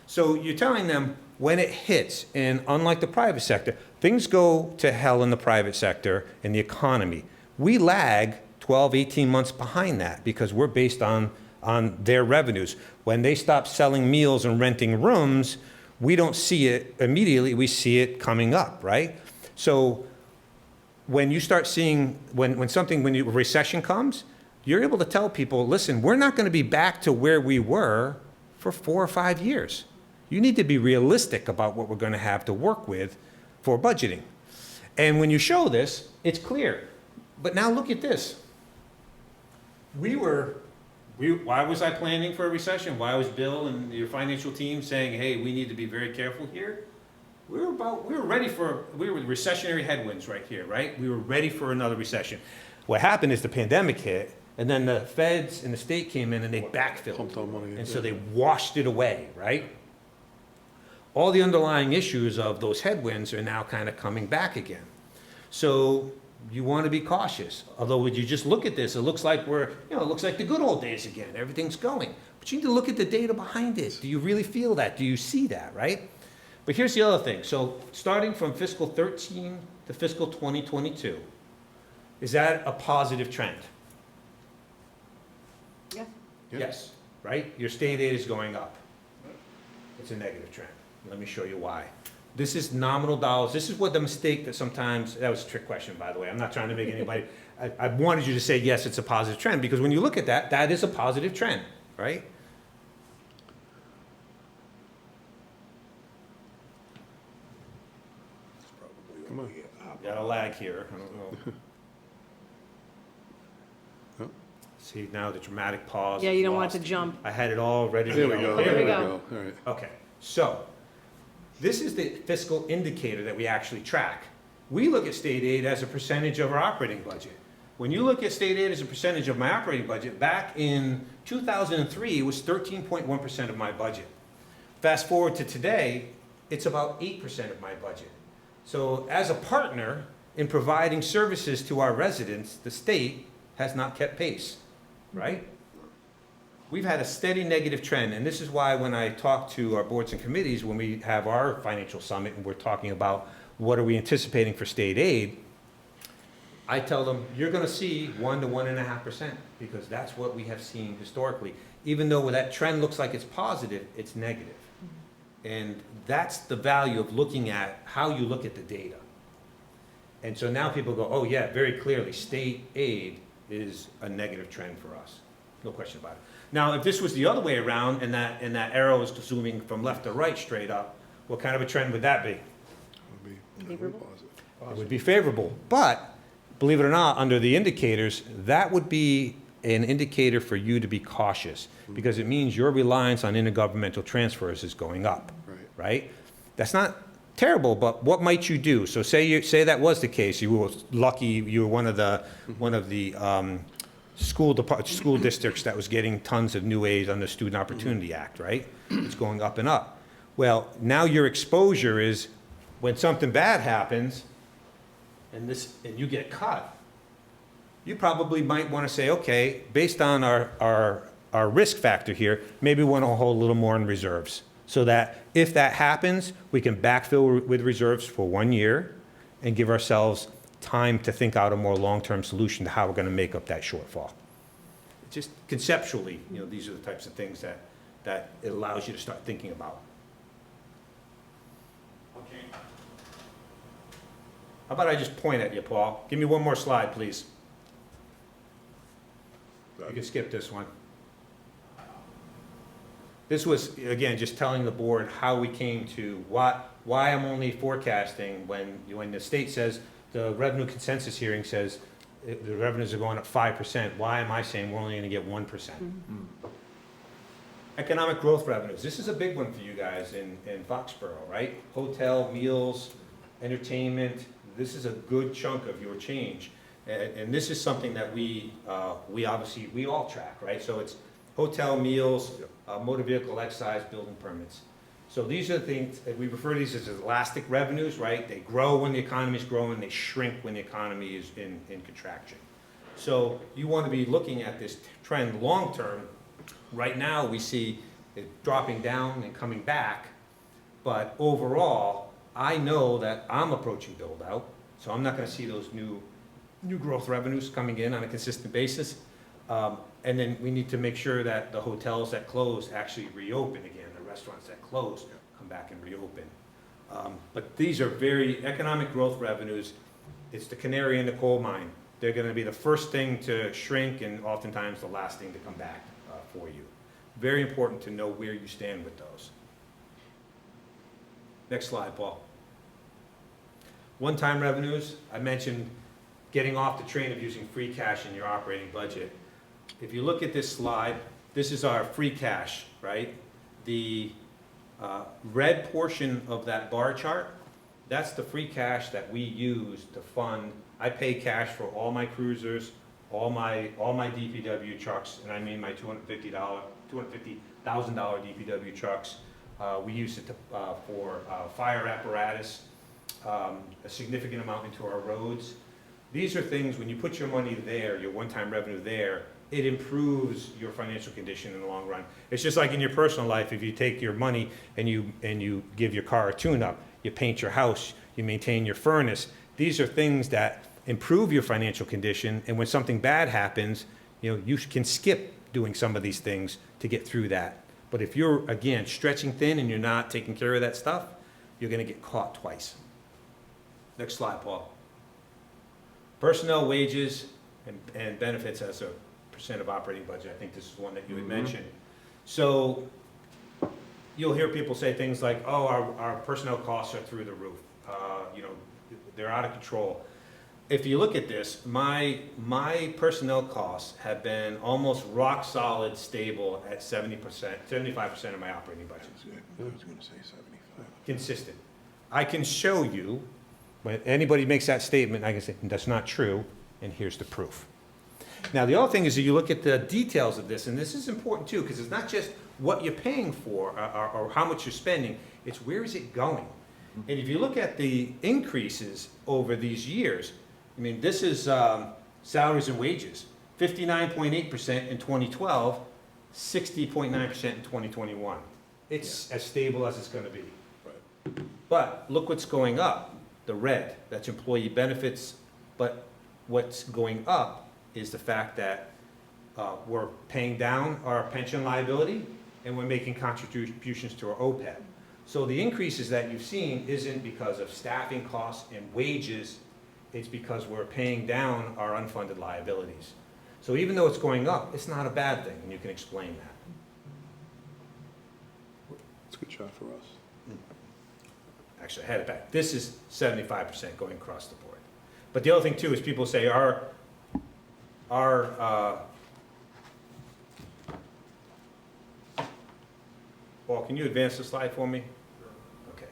So you're telling them when it hits, and unlike the private sector, things go to hell in the private sector in the economy. We lag 12, 18 months behind that because we're based on their revenues. When they stop selling meals and renting rooms, we don't see it immediately, we see it coming up, right? So when you start seeing, when a recession comes, you're able to tell people, listen, we're not going to be back to where we were for 4 or 5 years. You need to be realistic about what we're going to have to work with for budgeting. And when you show this, it's clear. But now look at this. Why was I planning for a recession? Why was Bill and your financial team saying, hey, we need to be very careful here? We were recessionary headwinds right here, right? We were ready for another recession. What happened is the pandemic hit, and then the feds and the state came in and they backfilled. And so they washed it away, right? All the underlying issues of those headwinds are now kind of coming back again. So you want to be cautious. Although when you just look at this, it looks like it looks like the good old days again. Everything's going. But you need to look at the data behind it. Do you really feel that? Do you see that, right? But here's the other thing. So starting from fiscal 13 to fiscal 2022, is that a positive trend? Yeah. Yes, right? Your state aid is going up. It's a negative trend. Let me show you why. This is nominal dollars. This is what the mistake that sometimes, that was a trick question, by the way. I'm not trying to make anybody, I wanted you to say, yes, it's a positive trend, because when you look at that, that is a positive trend, right? Come on. Got a lag here. I don't know. See, now the dramatic pause. Yeah, is you don't want it lost. to jump. I had it all ready to There go. we go, There there we we go. go, all right. Okay, so this is the fiscal indicator that we actually track. We look at state aid as a percentage of our operating budget. When you look at state aid as a percentage of my operating budget, back in 2003, it was 13.1% of my budget. Fast forward to today, it's about 8% of my budget. So as a partner in providing services to our residents, the state has not kept pace, right? We've had a steady negative trend, and this is why when I talk to our boards and committees, when we have our financial summit and we're talking about what are we anticipating for state aid, I tell them, you're gonna see 1 to 1.5%, because that's what we have seen historically. Even though that trend looks like it's positive, it's negative. And that's the value of looking at how you look at the data. And so now people go, oh yeah, very clearly, state aid is a negative trend for us. No question about it. Now, if this was the other way around and that arrow is zooming from left to right straight up, what kind of a trend would that be? Favorable? It would be favorable. But, believe it or not, under the indicators, that would be an indicator for you to be cautious, because it means your reliance on intergovernmental transfers is going up, right? That's not terrible, but what might you do? So say that was the case, you were lucky, you were one of the school districts that was getting tons of new aid under the Student Opportunity Act, right? It's going up and up. Well, now your exposure is when something bad happens and you get cut, you probably might want to say, okay, based on our risk factor here, maybe we want to hold a little more in reserves, so that if that happens, we can backfill with reserves for 1 year and give ourselves time to think out a more long-term solution to how we're going to make up that shortfall. Just conceptually, these are the types of things that it allows you to start thinking about. Okay. How about I just point at you, Paul? Give me one more slide, please. You can skip this one. This was, again, just telling the board how we came to why I'm only forecasting when the state says, the revenue consensus hearing says the revenues are going up 5%. Why am I saying we're only going to get 1%? Economic growth revenues. This is a big one for you guys in Foxboro, right? Hotel, meals, entertainment. This is a good chunk of your change. And this is something that we obviously, we all track, right? So it's hotel, meals, motor vehicle excise, building permits. So these are the things, we refer to these as elastic revenues, right? They grow when the economy is growing, they shrink when the economy is in contraction. So you want to be looking at this trend long term. Right now we see it dropping down and coming back, but overall, I know that I'm approaching build out, so I'm not going to see those new growth revenues coming in on a consistent basis. And then we need to make sure that the hotels that close actually reopen again. The restaurants that close come back and reopen. But these are very economic growth revenues. It's the canary in the coal mine. They're going to be the first thing to shrink and oftentimes the last thing to come back for you. Very important to know where you stand with those. Next slide, Paul. One-time revenues. I mentioned getting off the train of using free cash in your operating budget. If you look at this slide, this is our free cash, right? The red portion of that bar chart, that's the free cash that we use to fund. I pay cash for all my cruisers, all my DPW trucks, and I mean my $250,000 DPW trucks. We use it for fire apparatus, a significant amount into our roads. These are things, when you put your money there, your one-time revenue there, it improves your financial condition in the long run. It's just like in your personal life, if you take your money and you give your car a tune-up, you paint your house, you maintain your furnace. These are things that improve your financial condition, and when something bad happens, you can skip doing some of these things to get through that. But if you're, again, stretching thin and you're not taking care of that stuff, you're gonna get caught twice. Next slide, Paul. Personnel wages and benefits as a percent of operating budget. I think this is one that you had mentioned. So you'll hear people say things like, oh, our personnel costs are through the roof. They're out of control. If you look at this, my personnel costs have been almost rock solid, stable at 70%, 75% of my operating budget. I was gonna say 75. Consistent. I can show you, when anybody makes that statement, I can say, that's not true, and here's the proof. Now, the other thing is that you look at the details of this, and this is important too, because it's not just what you're paying for or how much you're spending, it's where is it going? And if you look at the increases over these years, I mean, this is salaries and wages, 59.8% in 2012, 60.9% in 2021. It's as stable as it's going to be. Right. But look what's going up, the red, that's employee benefits. But what's going up is the fact that we're paying down our pension liability and we're making contributions to our OPEB. So the increases that you've seen isn't because of staffing costs and wages, it's because we're paying down our unfunded liabilities. So even though it's going up, it's not a bad thing, and you can explain that. It's a good shot for us. Actually, I had it back. This is 75% going across the board. But the other thing too is people say Paul, can you advance the slide for me? Okay.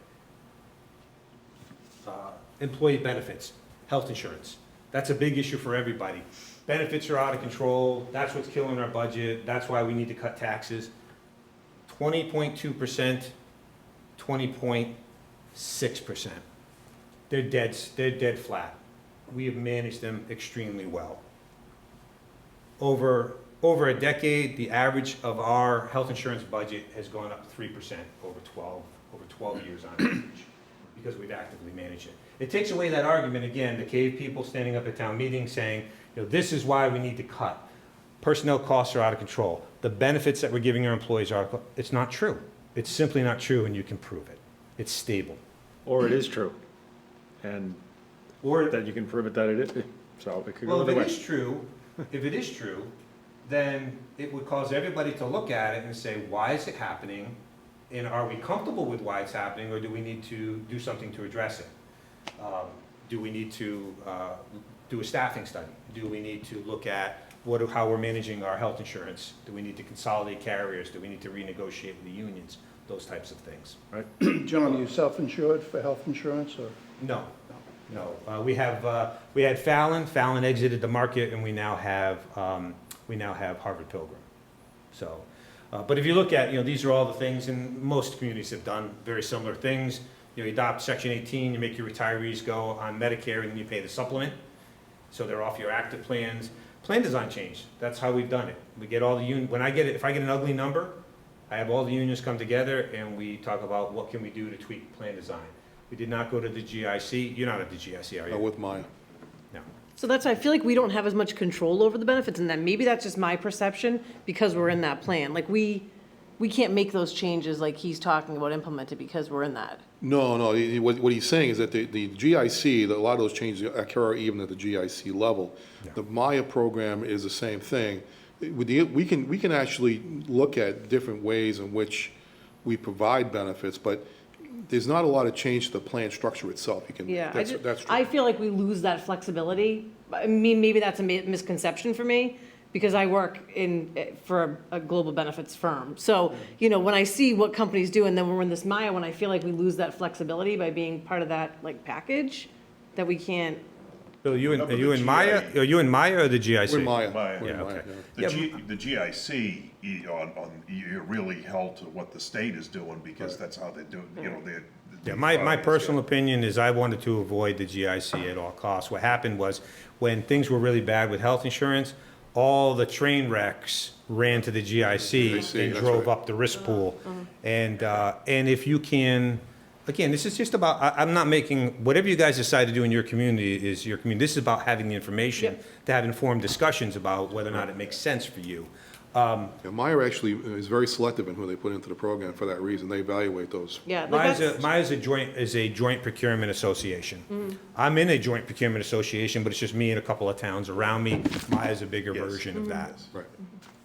Employee benefits, health insurance. That's a big issue for everybody. Benefits are out of control. That's what's killing our budget. That's why we need to cut taxes. 20.2%, 20.6%. They're dead flat. We have managed them extremely well. Over a decade, the average of our health insurance budget has gone up 3% over 12 years on average, because we've actively managed it. It takes away that argument, again, the cave people standing up at town meetings saying, this is why we need to cut. Personnel costs are out of control. The benefits that we're giving our employees are, it's not true. It's simply not true, and you can prove it. It's stable. Or it is true, and or that you can prove it that it is. So it could go either way. If it is true, then it would cause everybody to look at it and say, why is it happening? And are we comfortable with why it's happening, or do we need to do something to address it? Do we need to do a staffing study? Do we need to look at how we're managing our health insurance? Do we need to consolidate carriers? Do we need to renegotiate with the unions? Those types of things. Right. John, are you self-insured for health insurance, or? No. We had Fallon. Fallon exited the market, and we now have Harvard Pilgrim. So, but if you look at, these are all the things, and most communities have done very similar things. You adopt Section 18, you make your retirees go on Medicare, and then you pay the supplement. So they're off your active plans. Plan design change. That's how we've done it. We get all the if I get an ugly number, I have all the unions come together, and we talk about what can we do to tweak plan design. We did not go to the GIC. You're not at the GIC, are you? No, with Maya. No. So that's why I feel like we don't have as much control over the benefits, and then maybe that's just my perception because we're in that plan. Like we can't make those changes like he's talking about implemented because we're in that. No. What he's saying is that the GIC, a lot of those changes occur even at the GIC level. Yeah. The Maya program is the same thing. We can actually look at different ways in which we provide benefits, but there's not a lot of change to the plan structure itself. That's true. I feel like we lose that flexibility. I mean, maybe that's a misconception for me because I work for a global benefits firm. So, when I see what companies do and then we're in this Maya one, I feel like we lose that flexibility by being part of that package that we can't. Bill, are you in Maya? Are you in Maya or the GIC? We're Maya. Yeah, okay. The GIC, you're really held to what the state is doing because that's how they do it. My personal opinion is I wanted to avoid the GIC at all costs. What happened was when things were really bad with health insurance, all the train wrecks ran to the GIC see, and that's drove right. up the risk pool. And if you can, again, this is just about, I'm not making, whatever you guys decide to do in your community is your community. This is about having the information to have informed discussions about whether or not it makes sense for you. Yeah, Meyer actually is very selective in who they put into the program for that reason. They evaluate those. Yeah, Maya's a joint procurement association. I'm in a joint procurement association, but it's just me and a couple of towns around me. Maya's a bigger version of that. Right.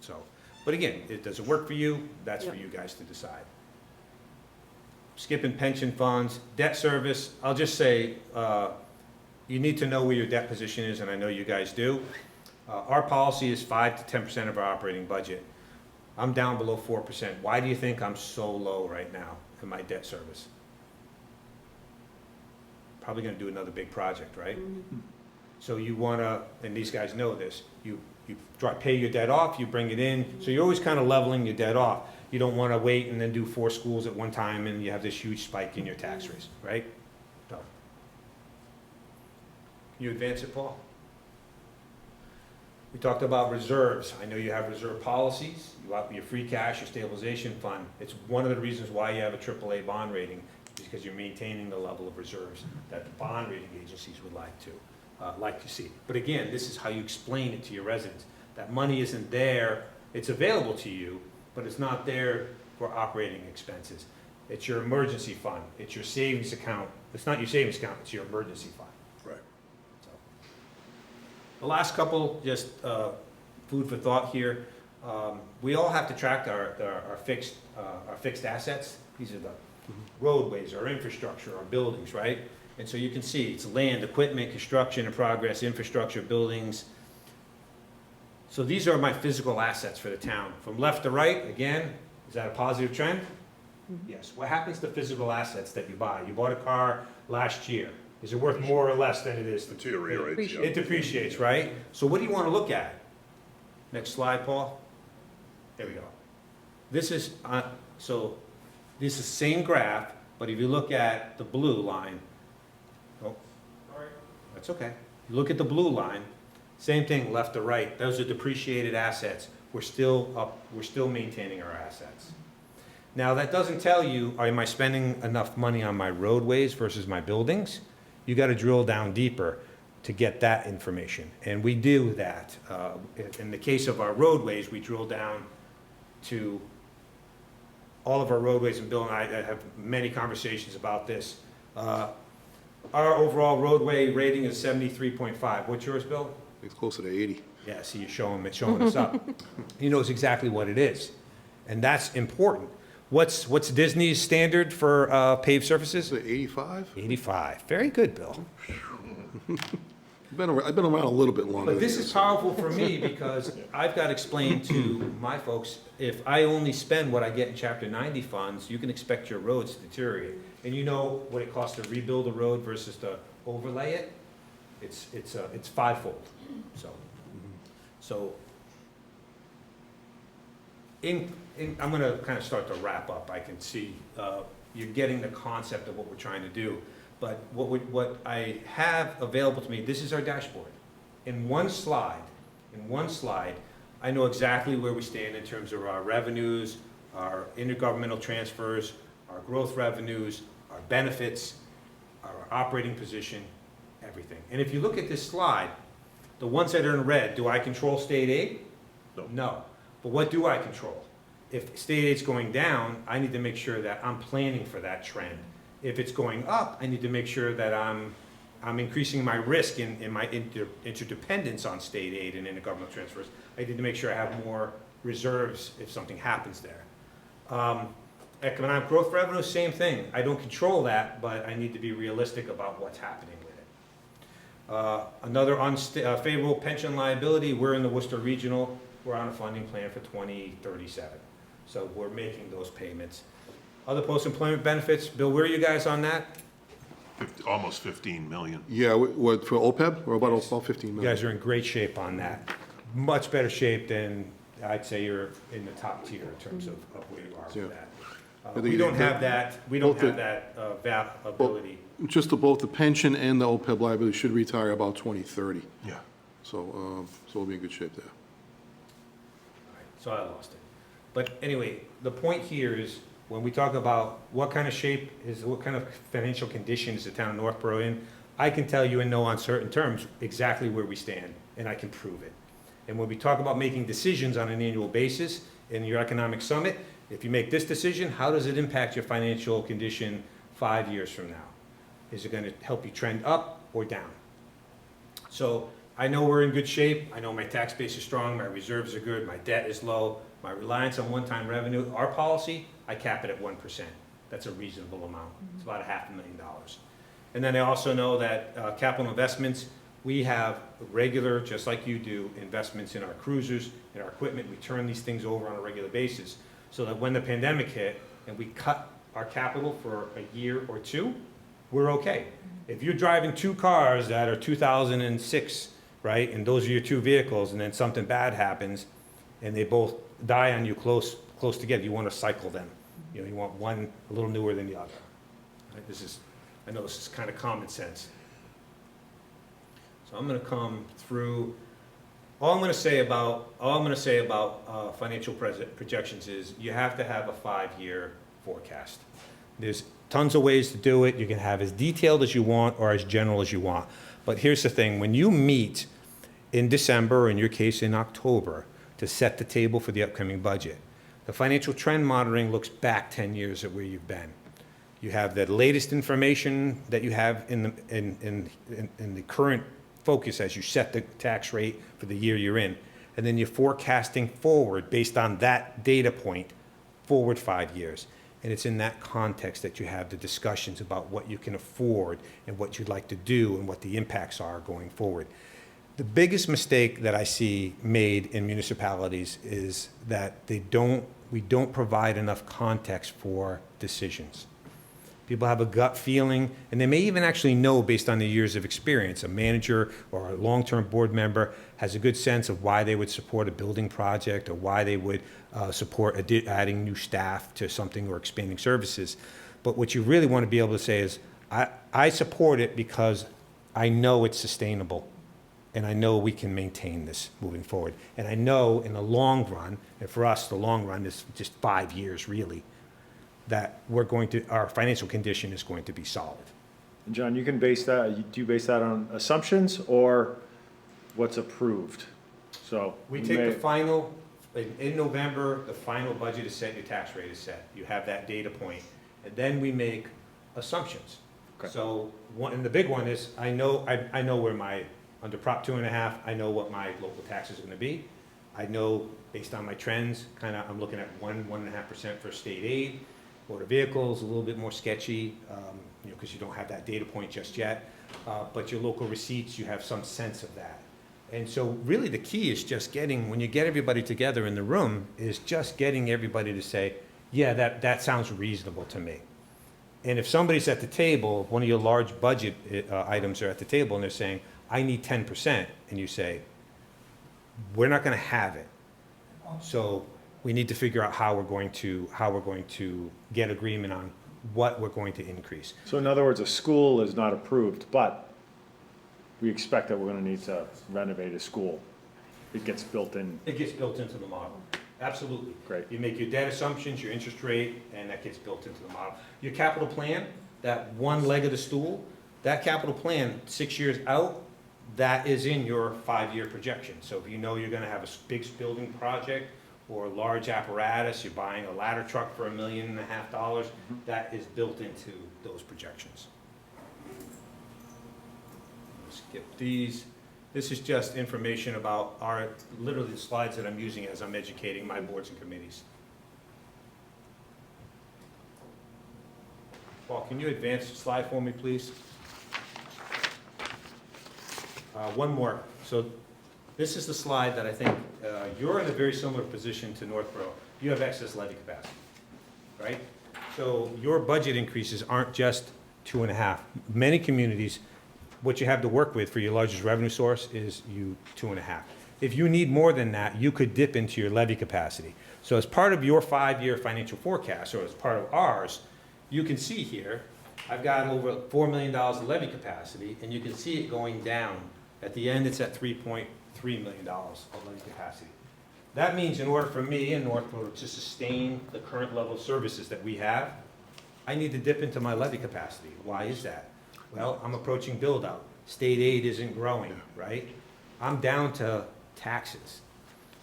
So, but again, does it work for you? That's for you guys to decide. Skipping pension funds, debt service, I'll just say, you need to know where your debt position is, and I know you guys do. Our policy is 5 to 10% of our operating budget. I'm down below 4%. Why do you think I'm so low right now in my debt service? Probably gonna do another big project, right? So you wanna, and these guys know this, you pay your debt off, you bring it in, so you're always kind of leveling your debt off. You don't wanna wait and then do 4 schools at one time and you have this huge spike in your tax rates, right? No. You advance it, Paul? We talked about reserves. I know you have reserve policies, you have your free cash, your stabilization fund. It's one of the reasons why you have a AAA bond rating, is because you're maintaining the level of reserves that the bond rating agencies would like to see. But again, this is how you explain it to your residents. That money isn't there, it's available to you, but it's not there for operating expenses. It's your emergency fund, it's your savings account. It's not your savings account, it's your emergency fund. Right. The last couple, just food for thought here. We all have to track our fixed assets. These are the roadways, our infrastructure, our buildings, right? And so you can see it's land, equipment, construction in progress, infrastructure, buildings. So these are my physical assets for the town. From left to right, again, is that a positive trend? Yes. What happens to physical assets that you buy? You bought a car last year. Is it worth more or less than it is? It depreciates, right? So what do you want to look at? Next slide, Paul. There we go. This is, so this is the same graph, but if you look at the blue line, oh, that's okay. You look at the blue line, same thing, left to right. Those are depreciated assets. We're still up, we're still maintaining our assets. Now, that doesn't tell you, am I spending enough money on my roadways versus my buildings? You got to drill down deeper to get that information, and we do that. In the case of our roadways, we drill down to all of our roadways and buildings. I have many conversations about this. Our overall roadway rating is 73.5. What's yours, Bill? It's closer to 80. Yeah, see, you're showing us up. He knows exactly what it is, and that's important. What's Disney's standard for paved surfaces? 85? 85. Very good, Bill. I've been around a little bit longer. But this is powerful for me because I've got to explain to my folks, if I only spend what I get in Chapter 90 funds, you can expect your roads to deteriorate. And you know what it costs to rebuild a road versus to overlay it? It's fivefold. So I'm going to kind of start to wrap up. I can see you're getting the concept of what we're trying to do. But what I have available to me, this is our dashboard. In one slide, I know exactly where we stand in terms of our revenues, our intergovernmental transfers, our growth revenues, our benefits, our operating position, everything. And if you look at this slide, the ones that are in red, do I control state aid? No. But what do I control? If state aid's going down, I need to make sure that I'm planning for that trend. If it's going up, I need to make sure that I'm increasing my risk in my interdependence on state aid and intergovernmental transfers. I need to make sure I have more reserves if something happens there. Economic growth revenue, same thing. I don't control that, but I need to be realistic about what's happening with it. Another unfavorable pension liability, we're in the Worcester Regional. We're on a funding plan for 2037. So we're making those payments. Other post-employment benefits, Bill, where are you guys on that? Almost 15 million. Yeah, what, for OPEB? We're about 15 You million. guys are in great shape on that. Much better shape than, I'd say you're in the top tier in terms of where you are with that. We don't have that, ability. Just both the pension and the OPEB liability should retire about 2030. Yeah. So we'll be in good shape there. so I lost it. But anyway, the point here is, when we talk about what kind of what kind of financial condition is the town of Northborough in, I can tell you in no uncertain terms exactly where we stand, and I can prove it. And when we talk about making decisions on an annual basis in your economic summit, if you make this decision, how does it impact your financial condition 5 years from now? Is it going to help you trend up or down? So I know we're in good shape. I know my tax base is strong, my reserves are good, my debt is low, my reliance on one-time revenue. Our policy, I cap it at 1%. That's a reasonable amount. It's about $500,000. And then I also know that capital investments, we have regular, just like you do, investments in our cruisers, in our equipment. We turn these things over on a regular basis so that when the pandemic hit and we cut our capital for a year or two, we're okay. If you're driving 2 cars that are 2006, right, and those are your 2 vehicles, and then something bad happens and they both die on you close together, you want to cycle them. You know, you want one a little newer than the other. Right? I know this is kind of common sense. So I'm going to come through. All I'm going to say about financial projections is you have to have a 5-year forecast. There's tons of ways to do it. You can have as detailed as you want or as general as you want. But here's the thing: when you meet in December, or in your case in October, to set the table for the upcoming budget, the financial trend monitoring looks back 10 years at where you've been. You have the latest information that you have in the current focus as you set the tax rate for the year you're in. And then you're forecasting forward based on that data point, forward 5 years. And it's in that context that you have the discussions about what you can afford and what you'd like to do and what the impacts are going forward. The biggest mistake that I see made in municipalities is that we don't provide enough context for decisions. People have a gut feeling, and they may even actually know based on their years of experience. A manager or a long-term board member has a good sense of why they would support a building project or why they would support adding new staff to something or expanding services. But what you really want to be able to say is, I support it because I know it's sustainable, and I know we can maintain this moving forward. And I know in the long run, and for us, the long run is just 5 years really, that our financial condition is going to be solid. And John, do you base that on assumptions or what's approved? So We take the final, in November, the final budget is set, your tax rate is set. You have that data point, and then we make assumptions. Okay. So and the big one is, I know where under Prop 2.5, I know what my local taxes are gonna be. I know based on my trends, I'm looking at 1.5% for state aid. Motor vehicles, a little bit more sketchy, because you don't have that data point just yet. But your local receipts, you have some sense of that. And so really the key is just when you get everybody together in the room, is just getting everybody to say, yeah, that sounds reasonable to me. And if somebody's at the table, one of your large budget items are at the table, and they're saying, I need 10%, and you say, we're not gonna have it. So we need to figure out how we're going to get agreement on what we're going to increase. So in other words, a school is not approved, but we expect that we're gonna need to renovate a school. It gets built in. It gets built into the model. Absolutely. Great. You make your debt assumptions, your interest rate, and that gets built into the model. Your capital plan, that one leg of the stool, that capital plan, 6 years out, that is in your 5-year projection. So if you know you're gonna have a big building project or a large apparatus, you're buying a ladder truck for $1.5 million, that is built into those projections. Skip these. This is just information about literally the slides that I'm using as I'm educating my boards and committees. Paul, can you advance the slide for me, please? One more. So this is the slide that I think you're in a very similar position to Northborough. You have excess levy capacity, right? So your budget increases aren't just 2.5. Many communities, what you have to work with for your largest revenue source is 2.5. If you need more than that, you could dip into your levy capacity. So as part of your 5-year financial forecast, or as part of ours, you can see here, I've got over $4 million of levy capacity, and you can see it going down. At the end, it's at $3.3 million of levy capacity. That means in order for me in Northborough to sustain the current level of services that we have, I need to dip into my levy capacity. Why is that? Well, I'm approaching build-out. State aid isn't growing, right? I'm down to taxes.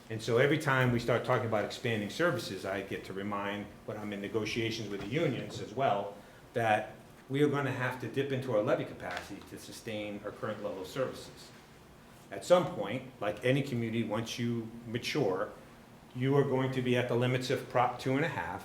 And so every time we start talking about expanding services, I get to remind, when I'm in negotiations with the unions as well, that we are going to have to dip into our levy capacity to sustain our current level of services. At some point, like any community, once you mature, you are going to be at the limits of Prop 2.5.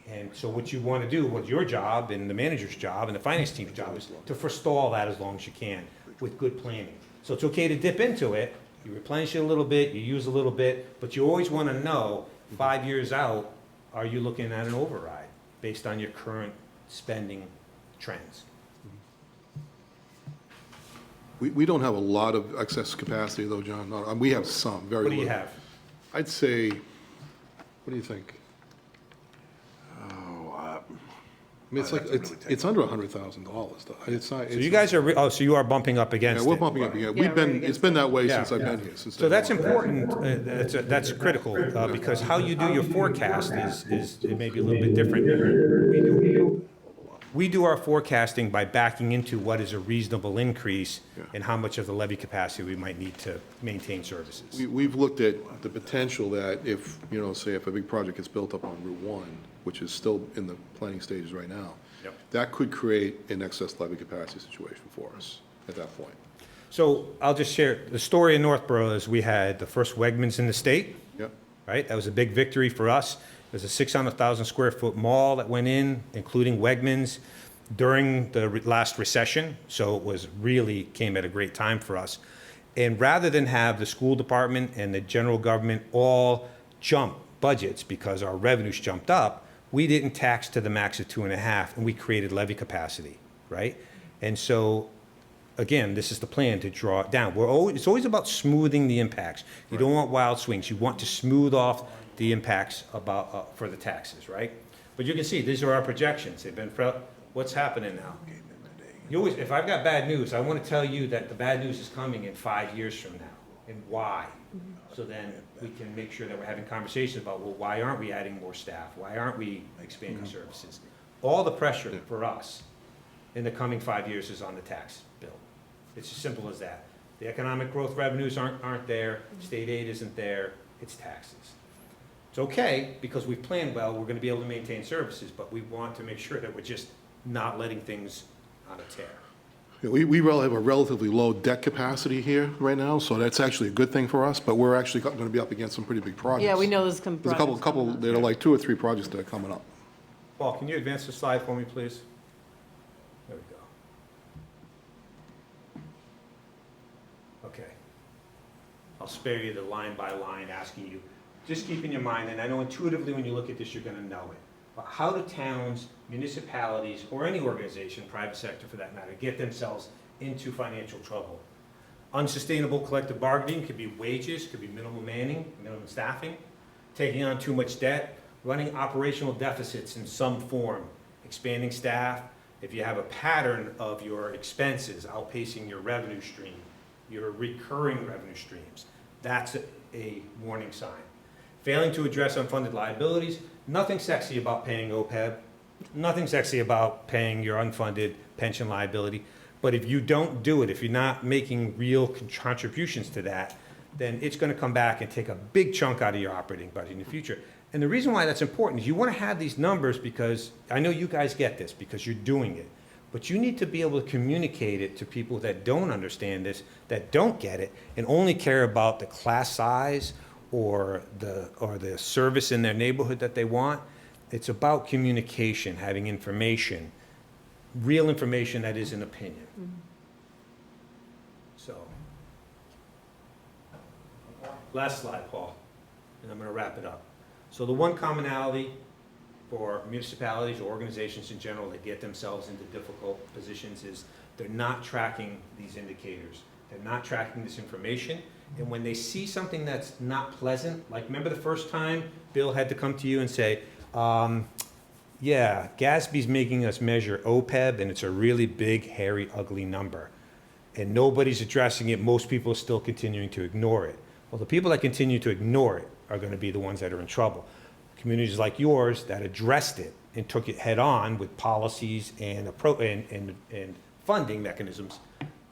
And so what you want to do, what your job and the manager's job and the finance team's job is to forestall that as long as you can with good planning. So it's okay to dip into it, you replenish it a little bit, you use a little bit, but you always want to know 5 years out, are you looking at an override based on your current spending trends? We don't have a lot of excess capacity though, John. No, we have some, very What do little. you have? I'd say, what do you think? I mean, it's like, it's under $100,000 though. It's not. So you guys are, so you are bumping up against it. Yeah, we're bumping up again. We've been, it's been that way since I've been here. So that's important, that's critical, because how you do your forecast is, it may be a little bit different. We do our forecasting by backing into what is a reasonable increase and how much of the levy capacity we might need to maintain services. We've looked at the potential that if, you know, say if a big project gets built up on Route 1, which is still in the planning stages right now, that could create an excess levy capacity situation for us at that point. So I'll just share, the story in Northborough is we had the first Wegmans in the state, Yep. right? That was a big victory for us. There's a 600,000 square foot mall that went in, including Wegmans, during the last recession. So it was really came at a great time for us. And rather than have the school department and the general government all jump budgets because our revenues jumped up, we didn't tax to the max of 2.5, and we created levy capacity, right? And so, again, this is the plan to draw it down. It's always about smoothing the impacts. You don't want wild swings. You want to smooth off the impacts about, for the taxes, right? But you can see, these are our projections. They've been, what's happening now? You always, if I've got bad news, I want to tell you that the bad news is coming in 5 years from now, and why. So then we can make sure that we're having conversations about, well, why aren't we adding more staff? Why aren't we expanding services? All the pressure for us in the coming 5 years is on the tax bill. It's as simple as that. The economic growth revenues aren't there, state aid isn't there, it's taxes. It's okay, because we've planned well, we're gonna be able to maintain services, but we want to make sure that we're just not letting things on a tear. Yeah, we really have a relatively low debt capacity here right now, so that's actually a good thing for us, but we're actually going to be up against some pretty big projects. Yeah, we know there's some There's a couple, there are like 2 or 3 projects that are coming up. Paul, can you advance the slide for me, please? There we go. Okay. I'll spare you the line by line asking you. Just keep in your mind, and I know intuitively when you look at this, you're gonna know it. But how do towns, municipalities, or any organization, private sector for that matter, get themselves into financial trouble? Unsustainable collective bargaining could be wages, could be minimum manning, minimum staffing, taking on too much debt, running operational deficits in some form, expanding staff. If you have a pattern of your expenses outpacing your revenue stream, your recurring revenue streams, that's a warning sign. Failing to address unfunded liabilities, nothing sexy about paying OPEB, nothing sexy about paying your unfunded pension liability. But if you don't do it, if you're not making real contributions to that, then it's going to come back and take a big chunk out of your operating budget in the future. And the reason why that's important is you want to have these numbers because I know you guys get this because you're doing it. But you need to be able to communicate it to people that don't understand this, that don't get it, and only care about the class size or the service in their neighborhood that they want. It's about communication, having information, real information that is an opinion. So, last slide, Paul, and I'm going to wrap it up. So the one commonality for municipalities or organizations in general that get themselves into difficult positions is they're not tracking these indicators. They're not tracking this information. And when they see something that's not pleasant, like remember the first time Bill had to come to you and say, yeah, Gatsby's making us measure OPEB and it's a really big, hairy, ugly number. And nobody's addressing it. Most people are still continuing to ignore it. Well, the people that continue to ignore it are going to be the ones that are in trouble. Communities like yours that addressed it and took it head-on with policies and funding mechanisms,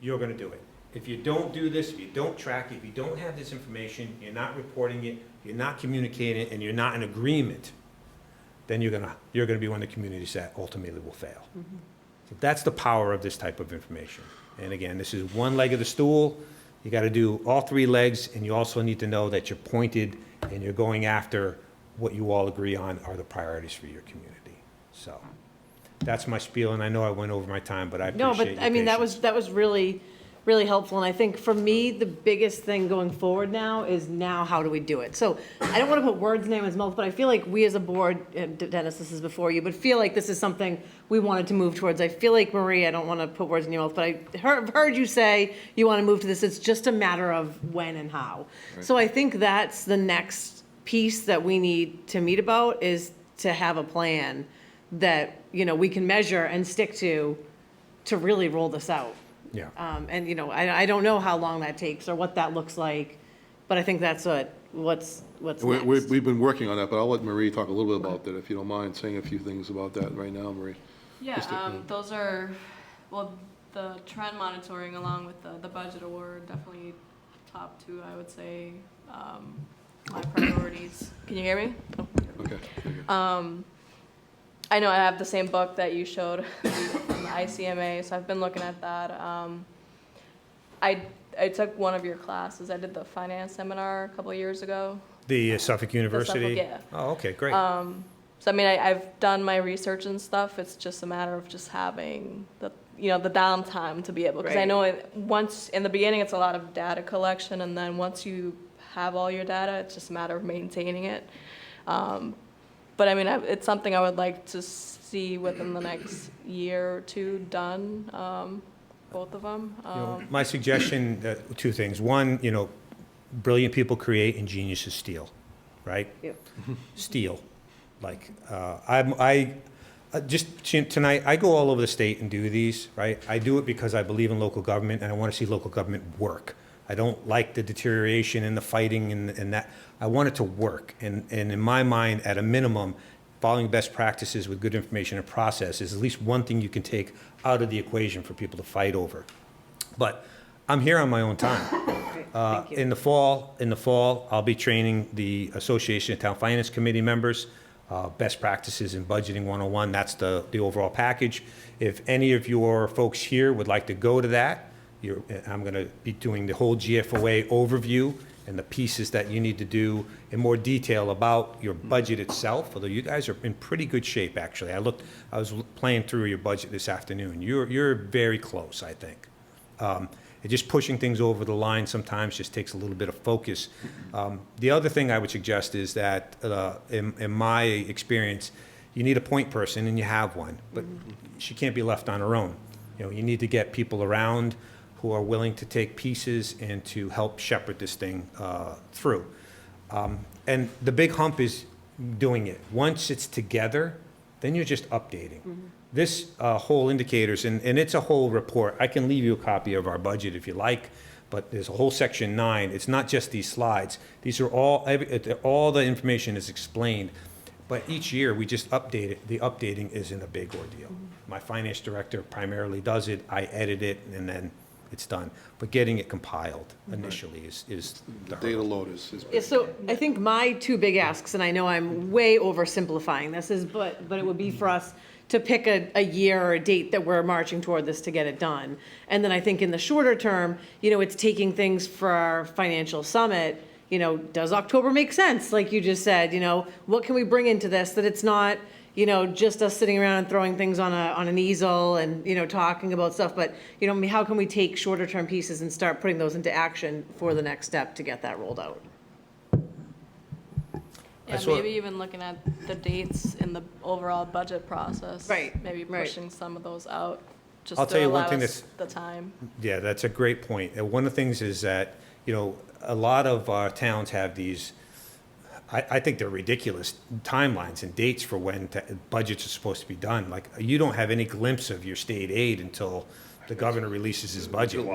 you're going to do it. If you don't do this, if you don't track it, if you don't have this information, you're not reporting it, you're not communicating it, and you're not in agreement, then you're gonna be one of the communities that ultimately will fail. So that's the power of this type of information. And again, this is one leg of the stool. You got to do all three legs, and you also need to know that you're pointed and you're going after what you all agree on are the priorities for your community. So that's my spiel, and I know I went over my time, but I appreciate No, your but I mean, that patience. was really, really helpful. And I think for me, the biggest thing going forward now is how do we do it? So I don't want to put words in anyone's mouth, but I feel like we as a board, and Dennis, this is before you, but feel like this is something we wanted to move towards. I feel like, Marie, I don't want to put words in your mouth, but I heard you say you want to move to this. It's just a matter of when and how. So I think that's the next piece that we need to meet about, is to have a plan that, we can measure and stick to really roll this out. Yeah. And, I don't know how long that takes or what that looks like, but I think that's what's next. We've been working on that, but I'll let Marie talk a little bit about that, if you don't mind saying a few things about that right now, Marie. Yeah, those are, the trend monitoring along with the budget award, definitely top two, I would say, my priorities. Can you hear me? Okay. I know I have the same book that you showed from the ICMA, so I've been looking at that. I took one of your classes. I did the finance seminar a couple of years ago. The Suffolk University? yeah. Oh, okay, great. So I mean, I've done my research and stuff. It's just a matter of just having the downtime to be able, because I know once in the beginning it's a lot of data collection, and then once you have all your data, it's just a matter of maintaining it. But I mean, it's something I would like to see within the next year or two done, both of them. My suggestion, two things. One, brilliant people create and geniuses steal, right? Yeah. Steal. Like, just tonight, I go all over the state and do these, right? I do it because I believe in local government and I want to see local government work. I don't like the deterioration and the fighting and that. I want it to work. And in my mind, at a minimum, following best practices with good information and process is at least one thing you can take out of the equation for people to fight over. But I'm here on my own time. Thank you. In the fall, I'll be training the Association of Town Finance Committee members, best practices in budgeting 101. That's the overall package. If any of your folks here would like to go to that, I'm going to be doing the whole GFOA overview and the pieces that you need to do in more detail about your budget itself, although you guys are in pretty good shape, actually. I was playing through your budget this afternoon. You're very close, I think. And just pushing things over the line sometimes just takes a little bit of focus. The other thing I would suggest is that, in my experience, you need a point person, and you have one, but she can't be left on her own. You need to get people around who are willing to take pieces and to help shepherd this thing through. And the big hump is doing it. Once it's together, then you're just updating. This whole indicators, and it's a whole report. I can leave you a copy of our budget if you like, but there's a whole section 9. It's not just these slides. These are all the information is explained. But each year, we just update it. The updating isn't a big ordeal. My finance director primarily does it. I edit it, and then it's done. But getting it compiled initially is the Data load is Yeah, so I think my two big asks, and I know I'm way oversimplifying this, but it would be for us to pick a year or a date that we're marching toward this to get it done. And then I think in the shorter term, it's taking things for our financial summit. Does October make sense? Like you just said, what can we bring into this that it's not, just us sitting around and throwing things on an easel and, talking about stuff, but, how can we take shorter term pieces and start putting those into action for the next step to get that rolled out? Yeah, maybe even looking at the dates in the overall budget process. Right, Maybe right. pushing some of those out, just I'll to tell you one allow thing us the time. Yeah, that's a great point. And one of the things is that, a lot of our towns have these, I think they're ridiculous timelines and dates for when budgets are supposed to be done. Like, you don't have any glimpse of your state aid until the governor releases his budget.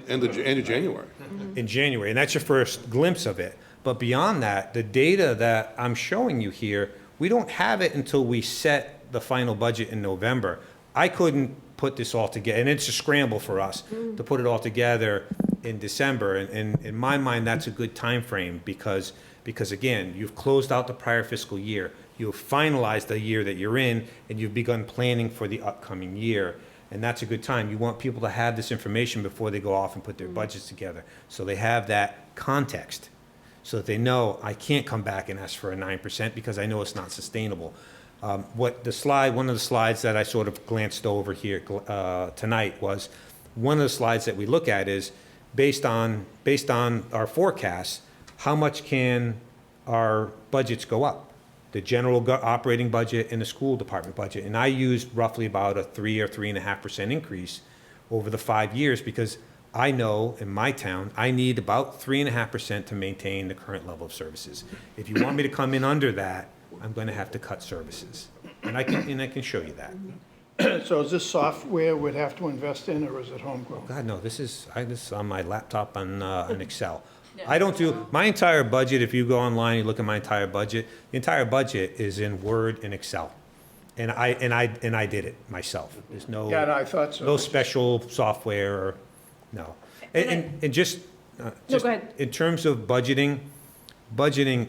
End of January. In January, and that's your first glimpse of it. But beyond that, the data that I'm showing you here, we don't have it until we set the final budget in November. I couldn't put this all together, and it's a scramble for us to put it all together in December. And in my mind, that's a good time frame because again, you've closed out the prior fiscal year, you've finalized the year that you're in, and you've begun planning for the upcoming year. And that's a good time. You want people to have this information before they go off and put their budgets together, so they have that context, so that they know I can't come back and ask for a 9% because I know it's not sustainable. One of the slides that I sort of glanced over here tonight was one of the slides that we look at is based on our forecasts, how much can our budgets go up? The general operating budget and the school department budget. And I used roughly about a 3 or 3.5% increase over the 5 years because I know in my town, I need about 3.5% to maintain the current level of services. If you want me to come in under that, I'm going to have to cut services. And I can show you that. So is this software we'd have to invest in, or is it homegrown? God, no, this is on my laptop on Excel. I don't do, my entire budget, if you go online, you look at my entire budget, the entire budget is in Word and Excel. And I did it myself. There's no, Yeah, no, I thought so. no special software, or, no. And just No, go ahead. in terms of budgeting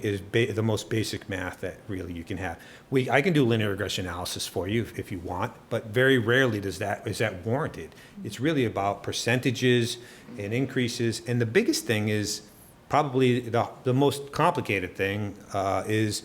is the most basic math that really you can have. I can do linear regression analysis for you if you want, but very rarely is that warranted. It's really about percentages and increases, and the biggest thing is probably the most complicated thing is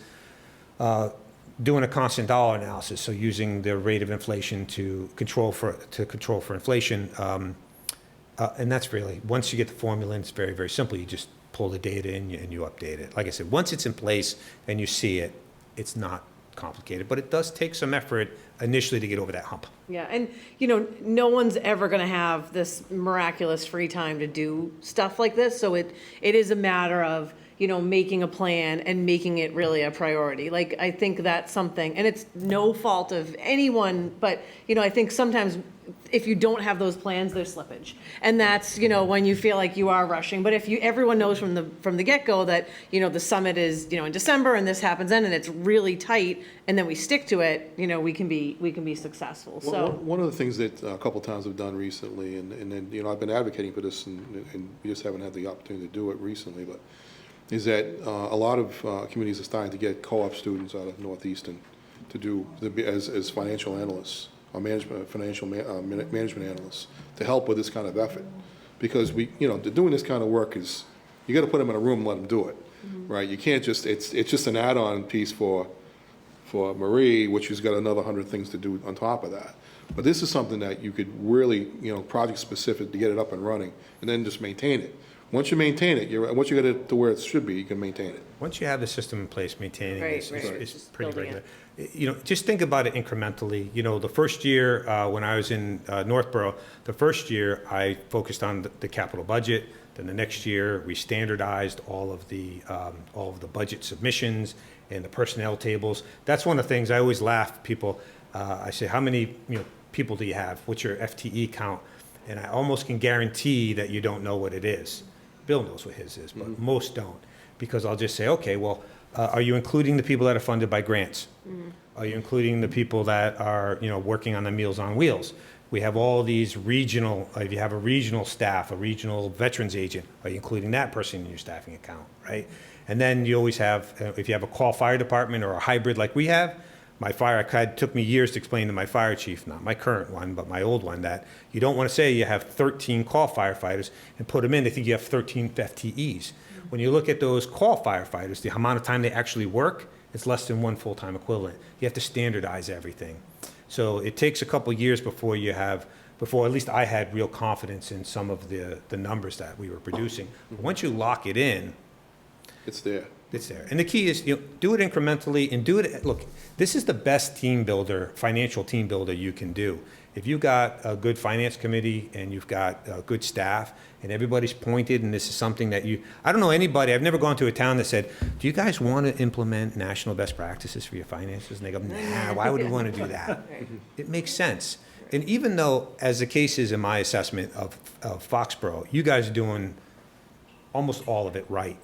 doing a constant dollar analysis, so using the rate of inflation to control for inflation, and that's really, once you get the formula in, it's very, very simple. You just pull the data in and you update it. Like I said, once it's in place and you see it, it's not complicated, but it does take some effort initially to get over that hump. Yeah, and, no one's ever going to have this miraculous free time to do stuff like this, so it is a matter of, making a plan and making it really a priority. Like, I think that's something, and it's no fault of anyone, but, I think sometimes if you don't have those plans, there's slippage. And that's, when you feel like you are rushing. But if everyone knows from the get-go that, the summit is, in December and this happens then and it's really tight, and then we stick to it, we can be successful. So One of the things that a couple towns have done recently, and then, I've been advocating for this, and we just haven't had the opportunity to do it recently, but is that a lot of communities are starting to get co-op students out of Northeastern to as financial analysts or financial management analysts to help with this kind of effort, because doing this kind of work is, you got to put them in a room and let them do it, right? You can't just, it's just an add-on piece for Marie, which has got another 100 things to do on top of that. But this is something that you could really, project specific to get it up and running, and then just maintain it. Once you maintain it, once you get it to where it should be, you can maintain it. Once you have the system in place, maintaining it is Just pretty building regular. Just think about it incrementally. The first year when I was in Northborough, the first year I focused on the capital budget. Then the next year we standardized all of the budget submissions and the personnel tables. That's one of the things I always laugh people. I say, how many people do you have? What's your FTE count? And I almost can guarantee that you don't know what it is. Bill knows what his is, but most don't, because I'll just say, okay, well, are you including the people that are funded by grants? Are you including the people that are, working on the Meals on Wheels? We have all these regional, if you have a regional staff, a regional veterans agent, are you including that person in your staffing account, right? And then you always have, if you have a call fire department or a hybrid like we have, it took me years to explain to my fire chief, not my current one, but my old one, that you don't want to say you have 13 call firefighters and put them in. They think you have 13 FTEs. When you look at those call firefighters, the amount of time they actually work, it's less than one full-time equivalent. You have to standardize everything. So it takes a couple years before at least I had real confidence in some of the numbers that we were producing. But once you lock it in, it's there. It's there. And the key is, do it incrementally and do it. Look, this is the best team builder, financial team builder you can do. If you've got a good finance committee and you've got good staff and everybody's pointed, and this is something that I don't know anybody, I've never gone to a town that said, do you guys want to implement national best practices for your finances? And they go, nah, why would we want to do that? It makes sense. And even though, as the case is in my assessment of Foxborough, you guys are doing almost all of it right.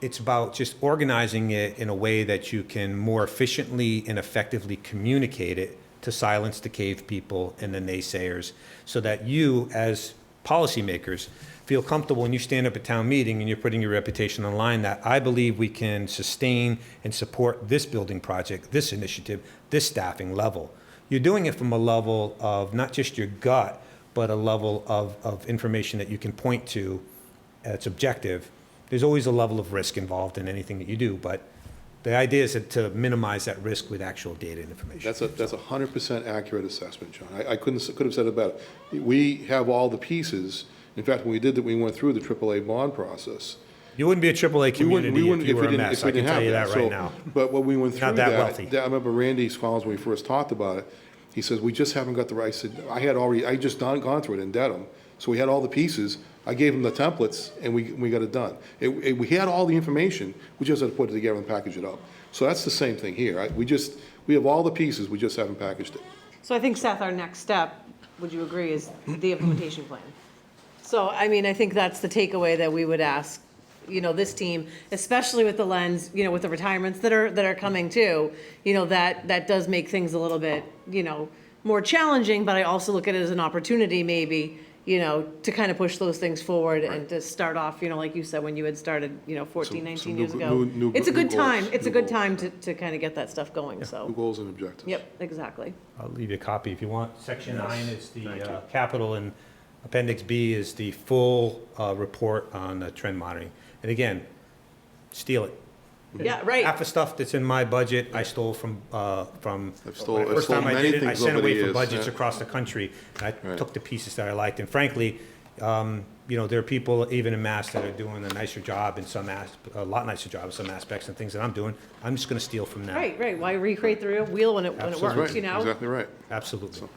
It's about just organizing it in a way that you can more efficiently and effectively communicate it to silence the cave people and the naysayers, so that you, as policymakers, feel comfortable when you stand up at town meeting and you're putting your reputation on the line, that I believe we can sustain and support this building project, this initiative, this staffing level. You're doing it from a level of not just your gut, but a level of information that you can point to that's objective. There's always a level of risk involved in anything that you do, but the idea is to minimize that risk with actual data and information. That's a 100% accurate assessment, John. I could have said it better. We have all the pieces. In fact, when we did that, we went through the AAA bond process. You wouldn't be a AAA community if you were a mess, I can tell you that right now. But when we went through Not that wealthy. I remember Randy Scholes, when we first talked about it, he says, we just haven't got the right, I said, I just gone through it in Dedham, so we had all the pieces. I gave him the templates, and we got it done. We had all the information, we just had to put it together and package it up. So that's the same thing here. We have all the pieces, we just haven't packaged it. So I think, Seth, our next step, would you agree, is the implementation plan? So, I mean, I think that's the takeaway that we would ask, this team, especially with the lens, with the retirements that are coming too, that does make things a little bit, more challenging, but I also look at it as an opportunity maybe, to kind of push those things forward and to start off, like you said, when you had started, 14, 19 years ago. It's a good time. It's a good time to kind of get that stuff going, so. New goals and objectives. Yep, exactly. I'll leave you a copy if you want. Section 9 is the capital, and Appendix B is the full report on trend monitoring. And again, steal it. Yeah, right. Half the stuff that's in my budget, I stole from stole first time I many did it, I things sent over the away for years, budgets yeah. across the country, and I Right. took the pieces that I liked. And frankly, there are people even in Mass that are doing a nicer job a lot nicer job in some aspects and things that I'm doing. I'm just gonna steal from them. Right. Why recreate the real wheel when it Absolutely. works, Exactly right. Absolutely.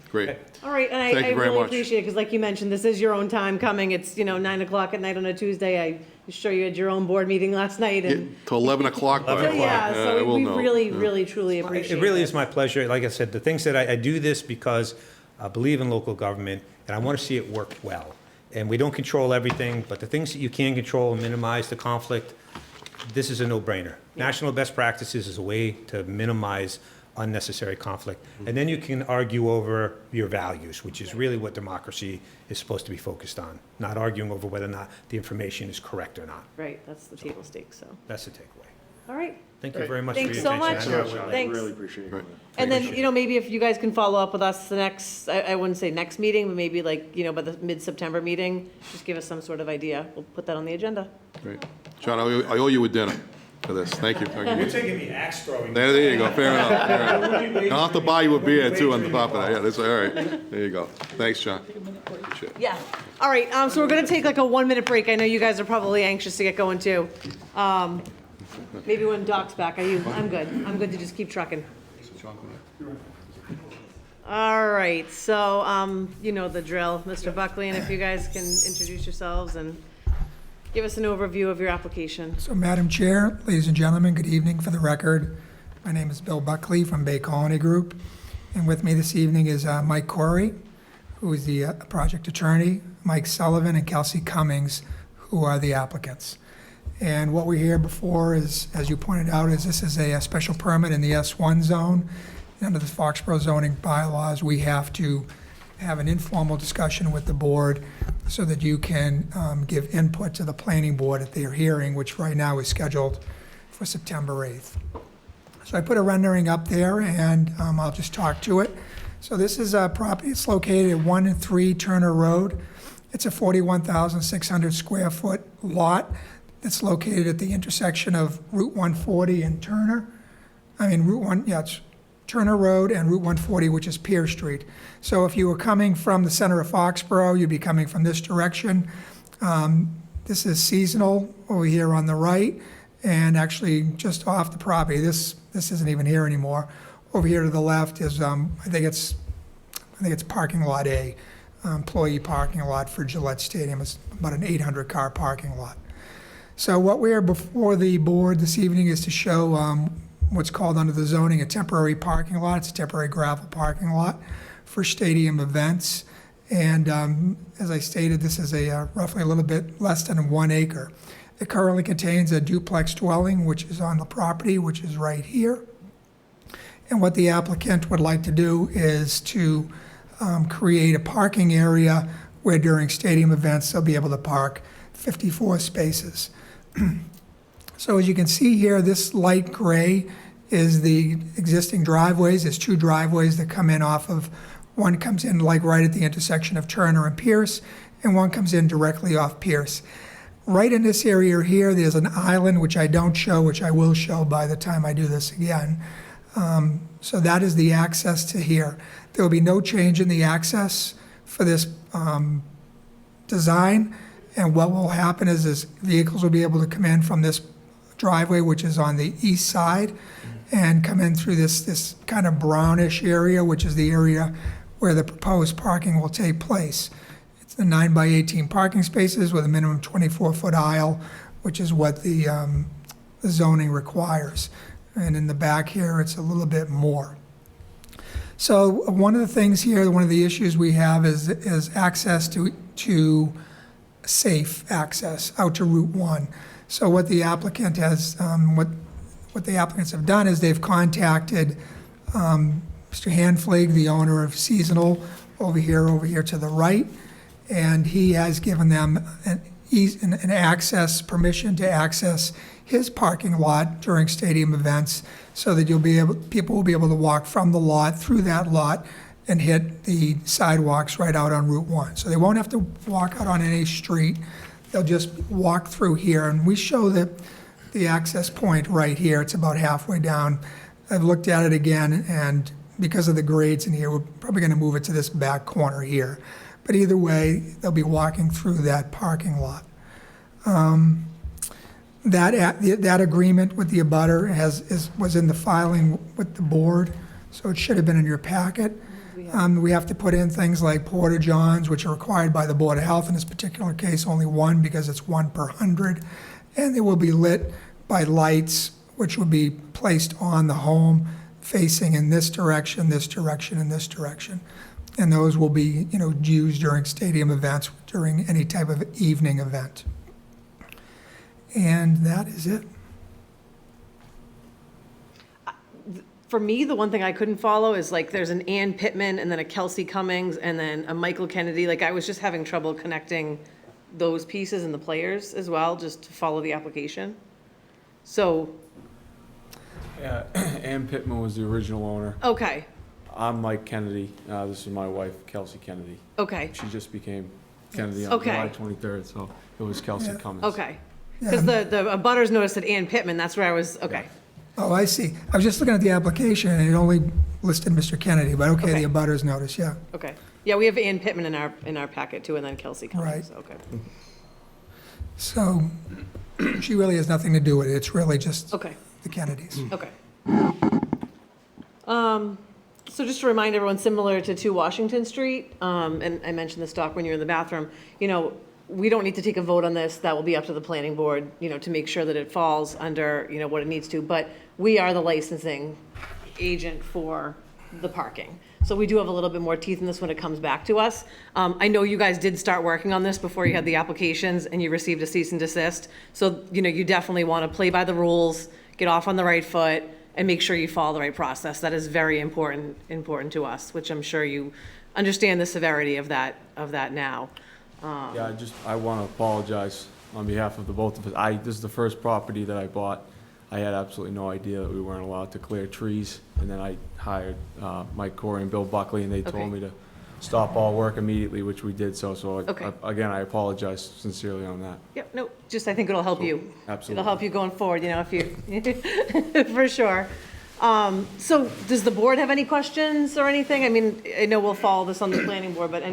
Great. All right, and Thank I you very really much. appreciate it, because like you mentioned, this is your own time coming. It's, 9 o'clock at night on a Tuesday. I'm sure you had your own board meeting last night, and. Till 11 o'clock. by So, the way. yeah, so we'll we know. really, Yeah. really, truly appreciate it. It really is my pleasure. Like I said, the things that I do this because I believe in local government, and I want to see it work well. And we don't control everything, but the things that you can control and minimize the conflict, this is a no-brainer. National best practices is a way to minimize unnecessary conflict. And then you can argue over your values, which is really what democracy is supposed to be focused on, not arguing over whether or not the information is correct or not. Right, that's the table stakes, so. That's the takeaway. All right. Thank you very much for your Thanks attention. so I know much. it's late. Thanks. Really appreciate it. And then, maybe if you guys can follow up with us the next, I wouldn't say next meeting, but maybe like, by the mid-September meeting, just give us some sort of idea. We'll put that on the agenda. Great. John, I owe you a dinner for this. Thank you. You're taking me axe throwing. There you go. Fair enough. All right. I'll have to buy you a beer too on the top of that. Yeah, that's all right. There you go. Thanks, John. Appreciate it. Yeah. All right, so we're gonna take like a 1-minute break. I know you guys are probably anxious to get going too. Maybe when Doc's back, I'm good. I'm good to just keep trucking. All right, so, you know the drill, Mr. Buckley, and if you guys can introduce yourselves and give us an overview of your application. So, Madam Chair, ladies and gentlemen, good evening. For the record, my name is Bill Buckley from Bay Colony Group, and with me this evening is Mike Corey, who is the project attorney, Mike Sullivan, and Kelsey Cummings, who are the applicants. And what we're here before is, as you pointed out, is this is a special permit in the S1 zone. Under the Foxborough zoning bylaws, we have to have an informal discussion with the board so that you can give input to the planning board at their hearing, which right now is scheduled for September 8th. So I put a rendering up there, and I'll just talk to it. So this is a property. It's located at 1 and 3 Turner Road. It's a 41,600 square foot lot that's located at the intersection of Route 140 and Turner. It's Turner Road and Route 140, which is Pier Street. So if you were coming from the center of Foxborough, you'd be coming from this direction. This is seasonal over here on the right, and actually just off the property. This isn't even here anymore. Over here to the left is I think it's parking lot A, employee parking lot for Gillette Stadium. It's about an 800 car parking lot. So what we are before the board this evening is to show what's called under the zoning a temporary parking lot. It's a temporary gravel parking lot for stadium events. And as I stated, this is a roughly a little bit less than 1 acre. It currently contains a duplex dwelling, which is on the property, which is right here. And what the applicant would like to do is to create a parking area where during stadium events, they'll be able to park 54 spaces. So as you can see here, this light gray is the existing driveways. There's 2 driveways that come in off of, one comes in like right at the intersection of Turner and Pierce, and one comes in directly off Pierce. Right in this area here, there's an island, which I don't show, which I will show by the time I do this again. So that is the access to here. There will be no change in the access for this design, and what will happen is vehicles will be able to come in from this driveway, which is on the east side, and come in through this kind of brownish area, which is the area where the proposed parking will take place. It's the 9 by 18 parking spaces with a minimum 24-foot aisle, which is what the zoning requires. And in the back here, it's a little bit more. So one of the things here, one of the issues we have is access to safe access out to Route 1. So what the applicant has, what the applicants have done is they've contacted Mr. Hanflig, the owner of Seasonal, over here to the right, and he has given them an access, permission to access his parking lot during stadium events, so that people will be able to walk from the lot, through that lot, and hit the sidewalks right out on Route 1. So they won't have to walk out on any street. They'll just walk through here, and we show the access point right here. It's about halfway down. I've looked at it again, and because of the grades in here, we're probably going to move it to this back corner here. But either way, they'll be walking through that parking lot. That agreement with the abutter was in the filing with the board, so it should have been in your packet. We have to put in things like porta johns, which are required by the Board of Health. In this particular case, only 1, because it's 1 per 100. And they will be lit by lights, which will be placed on the home, facing in this direction, this direction, and this direction. And those will be, used during stadium events, during any type of evening event. And that is it. For me, the one thing I couldn't follow is like there's an Ann Pittman and then a Kelsey Cummings and then a Michael Kennedy. Like I was just having trouble connecting those pieces and the players as well, just to follow the application. So. Yeah, Ann Pittman was the original owner. Okay. I'm Mike Kennedy. This is my wife, Kelsey Kennedy. Okay. She just became Kennedy on Okay. July 23rd, so it was Kelsey Cummings. Okay. Because the abutters noticed that Ann Pittman, that's where I was, okay. Oh, I see. I was just looking at the application, and it only listed Mr. Kennedy, but okay, the abutters notice, yeah. Okay. Yeah, we have Ann Pittman in our packet too, and then Kelsey Cummings. Right. Okay. So she really has nothing to do with it. It's really just Okay. the Kennedys. Okay. So just to remind everyone, similar to 2 Washington Street, and I mentioned this, Doc, when you were in the bathroom, we don't need to take a vote on this. That will be up to the planning board, to make sure that it falls under, what it needs to. But we are the licensing agent for the parking. So we do have a little bit more teeth in this when it comes back to us. I know you guys did start working on this before you had the applications and you received a cease and desist. So, you definitely want to play by the rules, get off on the right foot, and make sure you follow the right process. That is very important to us, which I'm sure you understand the severity of that now. Yeah, I want to apologize on behalf of the both of us. This is the first property that I bought. I had absolutely no idea that we weren't allowed to clear trees, and then I hired Mike Corey and Bill Buckley, and they told me to stop all work immediately, which we did so. Again, I apologize sincerely on that. Yep, no, just I think it'll help you. Absolutely. It'll help you going forward, if you, for sure. So does the board have any questions or anything? I mean, I know we'll follow this on the planning board, but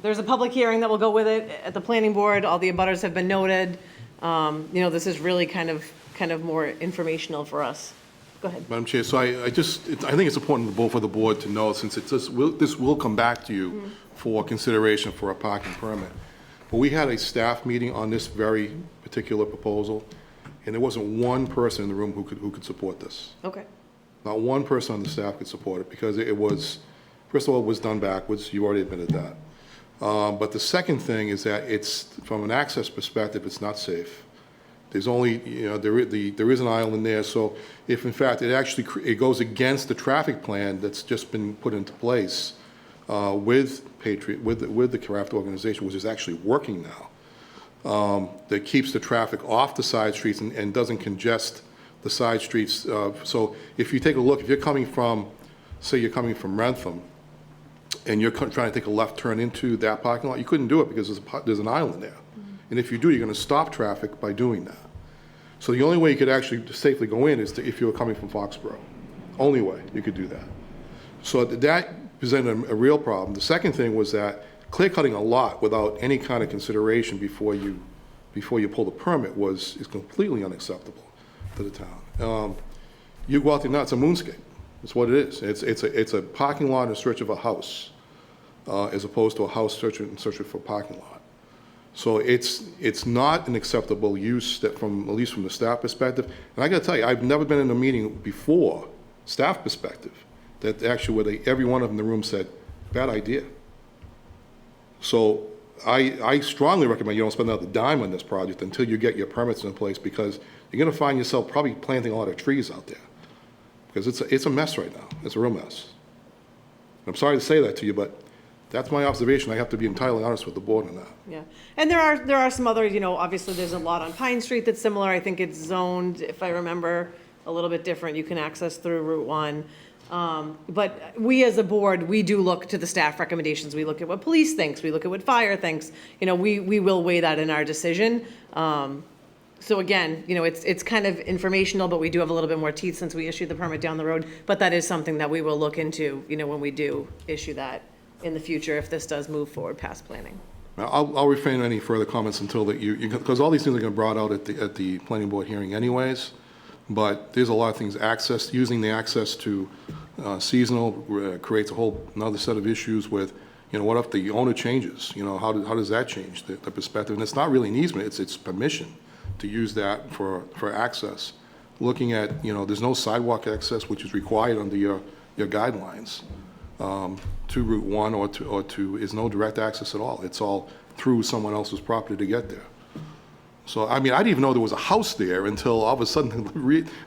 there's a public hearing that will go with it at the planning board. All the abutters have been noted. This is really kind of more informational for us. Go ahead. Madam Chair, so I think it's important for the board to know, since this will come back to you for consideration for a parking permit. But we had a staff meeting on this very particular proposal, and there wasn't one person in the room who could support this. Okay. Not one person on the staff could support it because it was, first of all, it was done backwards. You already admitted that. But the second thing is that it's, from an access perspective, it's not safe. There's only, there is an island there, so if in fact it goes against the traffic plan that's just been put into place with Patriot, with the craft organization, which is actually working now, that keeps the traffic off the side streets and doesn't congest the side streets. So if you take a look, if you're coming from, say you're coming from Rentham, and you're trying to take a left turn into that parking lot, you couldn't do it because there's an island there. And if you do, you're going to stop traffic by doing that. So the only way you could actually safely go in is if you were coming from Foxboro. Only way you could do that. So that presented a real problem. The second thing was that clear cutting a lot without any kind of consideration before you pull the permit is completely unacceptable to the town. You go out there now, it's a moonscape. It's what it is. It's a parking lot in search of a house, as opposed to a house searching for a parking lot. So it's not an acceptable use that at least from the staff perspective. And I got to tell you, I've never been in a meeting before, staff perspective, that actually where every one of them in the room said, bad idea. So I strongly recommend you don't spend another dime on this project until you get your permits in place, because you're going to find yourself probably planting a lot of trees out there. Because it's a mess right now. It's a real mess. I'm sorry to say that to you, but that's my observation. I have to be entirely honest with the board on that. Yeah, and there are some other, obviously there's a lot on Pine Street that's similar. I think it's zoned, if I remember, a little bit different. You can access through Route 1. But we as a board, we do look to the staff recommendations. We look at what police thinks. We look at what fire thinks. We will weigh that in our decision. So again, it's kind of informational, but we do have a little bit more teeth since we issued the permit down the road. But that is something that we will look into, when we do issue that in the future, if this does move forward past planning. I'll refrain any further comments until that because all these things are going to be brought out at the planning board hearing anyways. But there's a lot of things, using the access to seasonal creates a whole another set of issues with, what if the owner changes? How does that change the perspective? And it's not really an easement, it's permission to use that for access. Looking at, there's no sidewalk access, which is required under your guidelines. To Route 1 or to is no direct access at all. It's all through someone else's property to get there. So, I didn't even know there was a house there until all of a sudden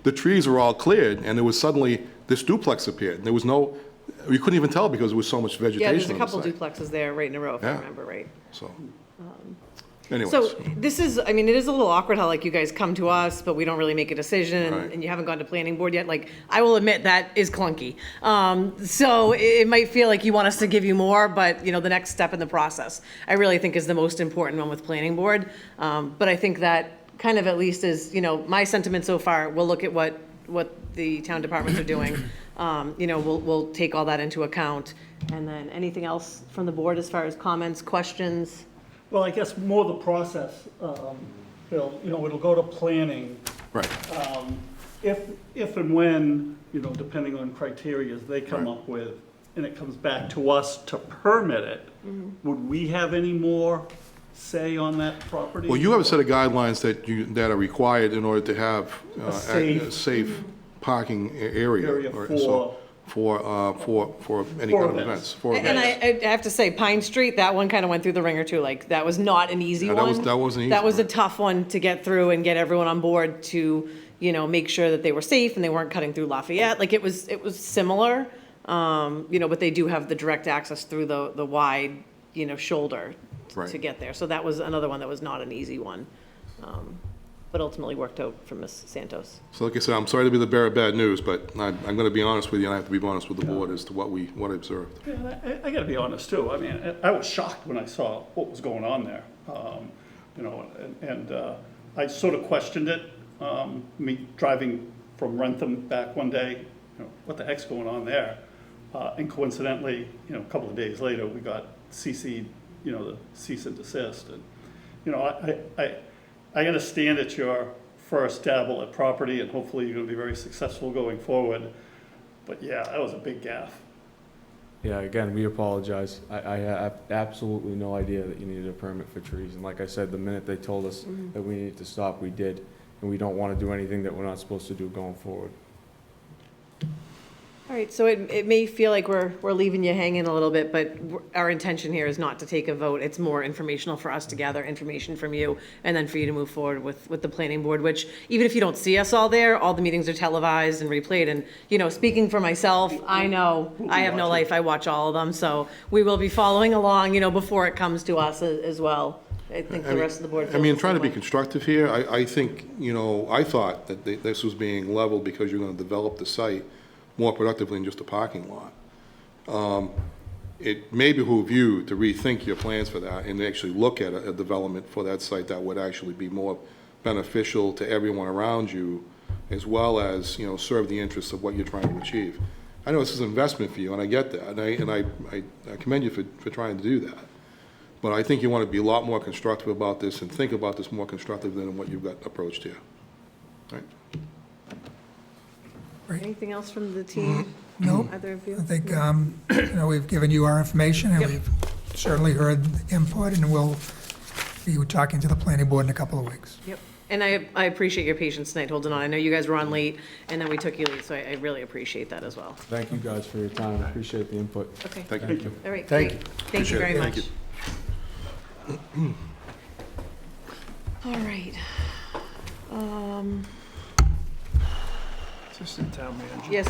the trees were all cleared and there was suddenly this duplex appeared. And there was you couldn't even tell because there was so much vegetation. Yeah, there's a on couple the site. duplexes there right in a row, if I remember right. So, anyways. So this is, it is a little awkward how you guys come to us, but we don't really make a decision Right. and you haven't gone to planning board yet. I will admit that is clunky. So it might feel like you want us to give you more, but the next step in the process, I really think is the most important one with planning board. But I think that kind of at least is, my sentiment so far. We'll look at what the town departments are doing. We'll take all that into account. And then anything else from the board as far as comments, questions? Well, I guess more the process, Bill, it'll go to planning. Right. If and when, depending on criteria they come up with, and it comes back to us to permit it, would we have any more say on that property? Well, you have a set of guidelines that are required in order to have A safe parking area. For any kind of events. And I have to say, Pine Street, that one kind of went through the ringer too. That was not an easy one. That wasn't easy. That was a tough one to get through and get everyone on board to, make sure that they were safe and they weren't cutting through Lafayette. It was similar, but they do have the direct access through the wide, shoulder to get there. So that was another one that was not an easy one. But ultimately worked out for Ms. Santos. So like I said, I'm sorry to be the bearer of bad news, but I'm going to be honest with you, and I have to be honest with the board as to what I observed. Yeah, I got to be honest too. I was shocked when I saw what was going on there. I sort of questioned it. Me driving from Rentham back one day, what the heck's going on there? And coincidentally, a couple of days later, we got CC'd, the cease and desist. And, I understand it's your first dabble at property, and hopefully you're going to be very successful going forward. But yeah, that was a big gaffe. Yeah, again, we apologize. I have absolutely no idea that you needed a permit for trees. And like I said, the minute they told us that we needed to stop, we did. And we don't want to do anything that we're not supposed to do going forward. All right, so it may feel like we're leaving you hanging a little bit, but our intention here is not to take a vote. It's more informational for us to gather information from you, and then for you to move forward with the planning board, which, even if you don't see us all there, all the meetings are televised and replayed. And, you know, speaking for myself, I know I have no life. I watch all of them, so we will be following along, you know, before it comes to us as well. I think the rest of the board feels I mean, the trying to same be way. constructive here, I think, you know, I thought that this was being leveled because you're going to develop the site more productively than just a parking lot. It may behoove you to rethink your plans for that and actually look at a development for that site that would actually be more beneficial to everyone around you, as well as, you know, serve the interests of what you're trying to achieve. I know this is an investment for you, and I get that, and I commend you for trying to do that. But I think you want to be a lot more constructive about this and think about this more constructively than what you've got approached here. All right? Anything else from the team? Nope. Either of you? I think, you know, we've given you our information, and Yep. we've certainly heard the input, and we'll be talking to the planning board in a couple of weeks. Yep. And I appreciate your patience tonight holding on. I know you guys were on late, and then we took you late, so I really appreciate that as well. Thank you guys for your time. I appreciate the input. Okay. Thank you. All right, Thank great. you. Thank you Appreciate very it. much. Thank All right. Assistant Town Manager. Yeah,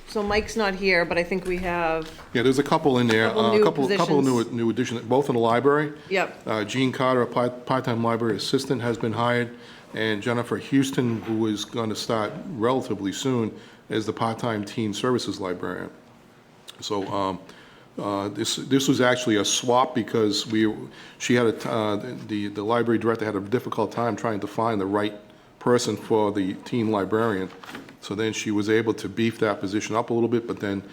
so Mike's not here, but I think we have, Yeah, there's a couple in there, Couple new couple of positions. new additions, both in the library. yep, Gene Carter, a part-time library assistant, has been hired, and Jennifer Houston, who is going to start relatively soon, as the part-time teen services librarian. So this was actually a swap because she had the library director had a difficult time trying to find the right person for the teen librarian. So then she was able to beef that position up a little bit, but then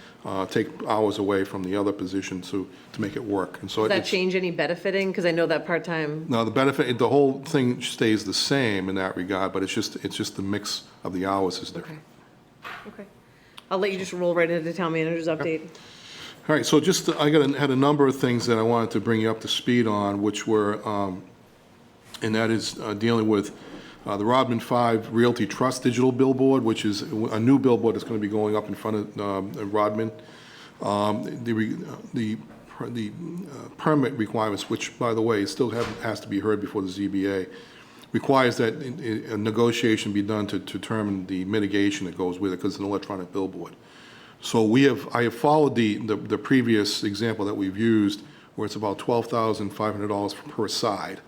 take hours away from the other position to make it work. And so does that it's, change any benefiting? Because I know that part-time, no, the benefit, the whole thing stays the same in that regard, but it's just the mix of the hours is different. okay. I'll let you just roll right into the town manager's update. All right, so just, had a number of things that I wanted to bring you up to speed on, which were, and that is dealing with the Rodman 5 Realty Trust digital billboard, which is a new billboard that's going to be going up in front of Rodman. The permit requirements, which, by the way, still has to be heard before the ZBA, requires that a negotiation be done to determine the mitigation that goes with it, because it's an electronic billboard. So I have followed the previous example that we've used, where it's about $12,500 per side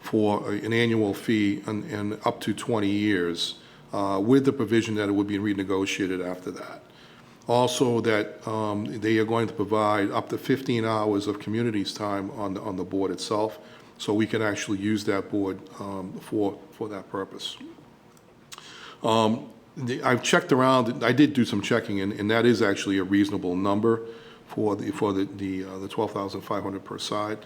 for an annual fee and up to 20 years, with the provision that it would be renegotiated after that. Also, that they are going to provide up to 15 hours of community's time on the board itself, so we can actually use that board for that purpose. I've checked around. I did do some checking, and that is actually a reasonable number for the 12,500 per side.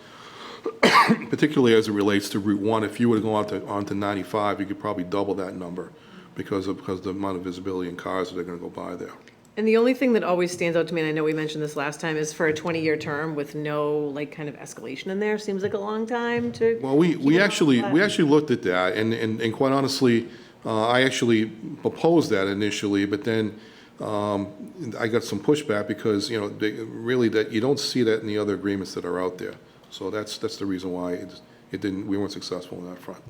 Particularly as it relates to Route 1, if you were to go onto 95, you could probably double that number because of the amount of visibility in cars that are going to go by there. And the only thing that always stands out to me, and I know we mentioned this last time, is for a 20-year term with no, like, kind of escalation in there, seems like a long time to. Well, we actually looked at that, and quite honestly, I actually proposed that initially, but then I got some pushback because, you know, really that you don't see that in the other agreements that are out there. So that's the reason why we weren't successful on that front.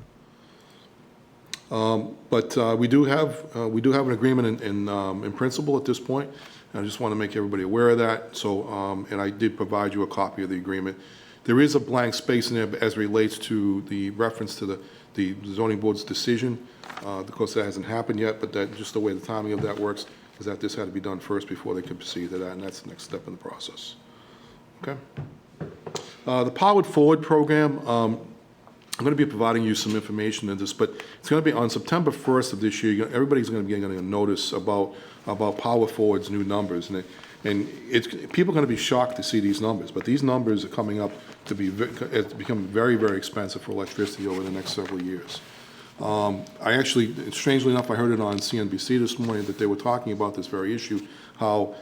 But we do have an agreement in principle at this point. And I just want to make everybody aware of that. So and I did provide you a copy of the agreement. There is a blank space in there as relates to the reference to the zoning board's decision. Of course, that hasn't happened yet, but that just the way the timing of that works is that this had to be done first before they could proceed to that, and that's the next step in the process. Okay. The Powered Forward program, I'm going to be providing you some information in this, but it's going to be on September 1st of this year. Everybody's going to be getting a notice about Power Forward's new numbers, and people are going to be shocked to see these numbers. But these numbers are coming up to become very, very expensive for electricity over the next several years. I actually, strangely enough, I heard it on CNBC this morning that they were talking about this very issue, how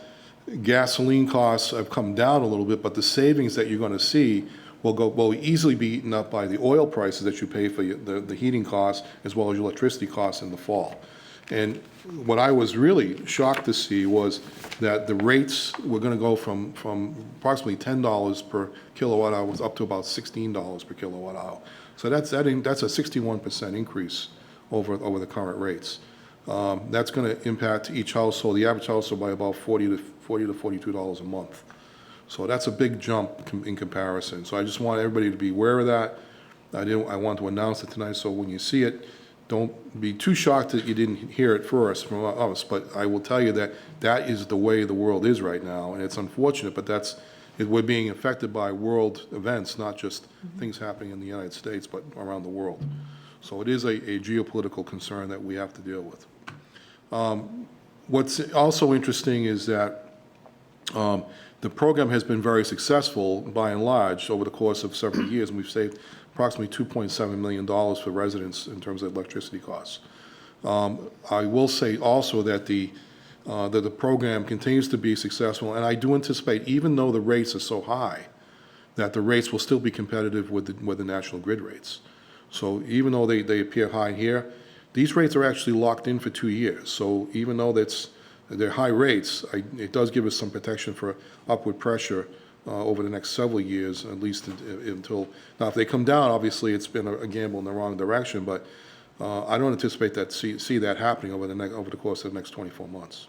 gasoline costs have come down a little bit, but the savings that you're going to see will easily be eaten up by the oil prices that you pay for the heating costs as well as your electricity costs in the fall. And what I was really shocked to see was that the rates were going to go from approximately $10 per kilowatt hour up to about $16 per kilowatt hour. So that's a 61% increase over the current rates. That's going to impact each household, the average household, by about $40 to $42 a month. So that's a big jump in comparison. So I just want everybody to be aware of that. I want to announce it tonight, so when you see it, don't be too shocked that you didn't hear it first from us. But I will tell you that that is the way the world is right now, and it's unfortunate, but we're being affected by world events, not just things happening in the United States, but around the world. So it is a geopolitical concern that we have to deal with. What's also interesting is that the program has been very successful by and large over the course of several years, and we've saved approximately $2.7 million for residents in terms of electricity costs. I will say also that the program continues to be successful, and I do anticipate, even though the rates are so high, that the rates will still be competitive with the national grid rates. So even though they appear high here, these rates are actually locked in for 2 years. So even though they're high rates, it does give us some protection for upward pressure over the next several years, at least until, now if they come down, obviously it's been a gamble in the wrong direction, but I don't anticipate that see that happening over the course of the next 24 months.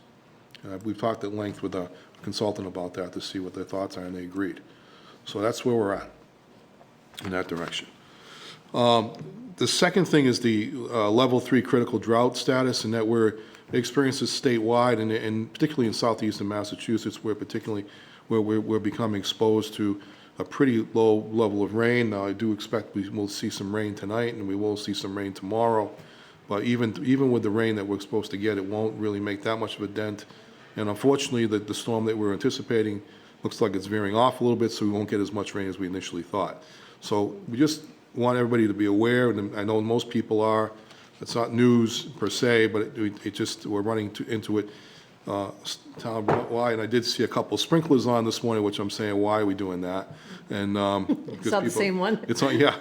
We've talked at length with a consultant about that to see what their thoughts are, and they agreed. So that's where we're at in that direction. The second thing is the level 3 critical drought status, and that we're experiencing statewide, and particularly in southeastern Massachusetts, where we're becoming exposed to a pretty low level of rain. Now, I do expect we will see some rain tonight, and we will see some rain tomorrow. But even with the rain that we're supposed to get, it won't really make that much of a dent. And unfortunately, the storm that we're anticipating looks like it's veering off a little bit, so we won't get as much rain as we initially thought. So we just want everybody to be aware, and I know most people are. It's not news per se, but we're running into it town-wide. And I did see a couple sprinklers on this morning, which I'm saying, why are we doing that? And it's not the same one. It's on, yeah,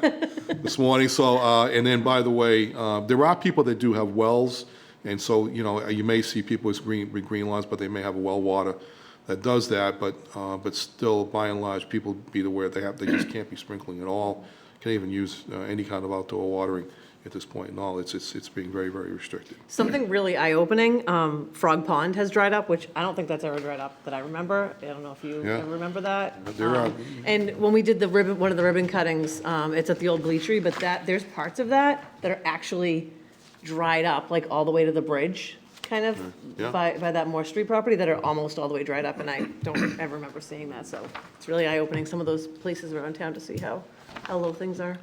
this morning. So and then, by the way, there are people that do have wells, and so you may see people with green lawns, but they may have a well water that does that. But still, by and large, people be aware they just can't be sprinkling at all. Can't even use any kind of outdoor watering at this point. No, it's being very, very restricted. Something really eye-opening, Frog Pond has dried up, which I don't think that's ever dried up that I remember. I don't know if you ever remember that. There are. And when we did one of the ribbon cuttings, it's at the old bleachery, but there's parts of that are actually dried up, like all the way to the bridge, kind of, by that Moore Street property, that are almost all the way dried up, and I don't ever remember seeing that. So it's really eye-opening, some of those places around town, to see how low things are.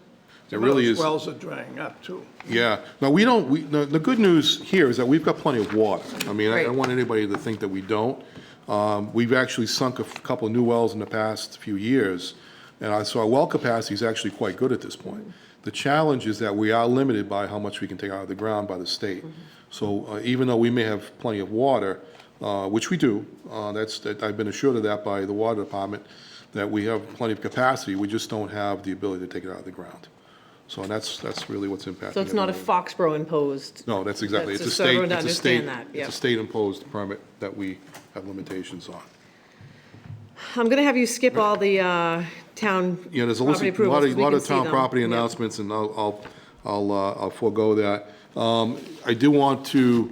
It really is. Wells are drying up, too. Yeah. Now, the good news here is that we've got plenty of water. I mean, I don't want anybody to think that we don't. We've actually sunk a couple of new wells in the past few years, and so our well capacity is actually quite good at this point. The challenge is that we are limited by how much we can take out of the ground by the state. So even though we may have plenty of water, which we do, I've been assured of that by the water department, that we have plenty of capacity, we just don't have the ability to take it out of the ground. So that's really what's impacting. So it's not a Foxborough imposed. No, that's exactly. It's a so state. everyone It's a understand state. that, It's a state imposed permit that we have limitations on. I'm going to have you skip all the town Yeah, there's a property approvals, 'cause we lot can of see town them. property Yeah. announcements, and I'll forego that. I do want to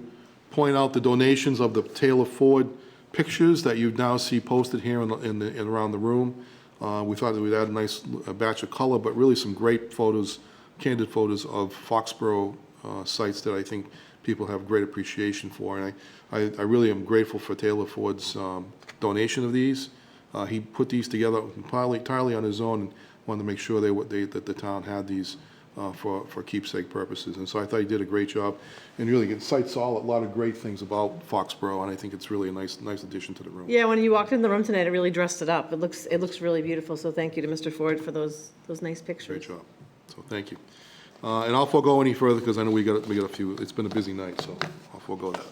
point out the donations of the Taylor Ford pictures that you now see posted here around the room. We thought that we'd add a nice batch of color, but really some great photos, candid photos of Foxboro sites that I think people have great appreciation for. And I really am grateful for Taylor Ford's donation of these. He put these together entirely on his own and wanted to make sure that the town had these for keepsake purposes. And so I thought he did a great job. And really, it cites a lot of great things about Foxboro, and I think it's really a nice addition to the room. Yeah, when you walked in the room tonight, it really dressed it up. It looks really beautiful, so thank you to Mr. Ford for those nice pictures. Great job. So thank you. And I'll forego any further because I know we got a few. It's been a busy night, so I'll forego that.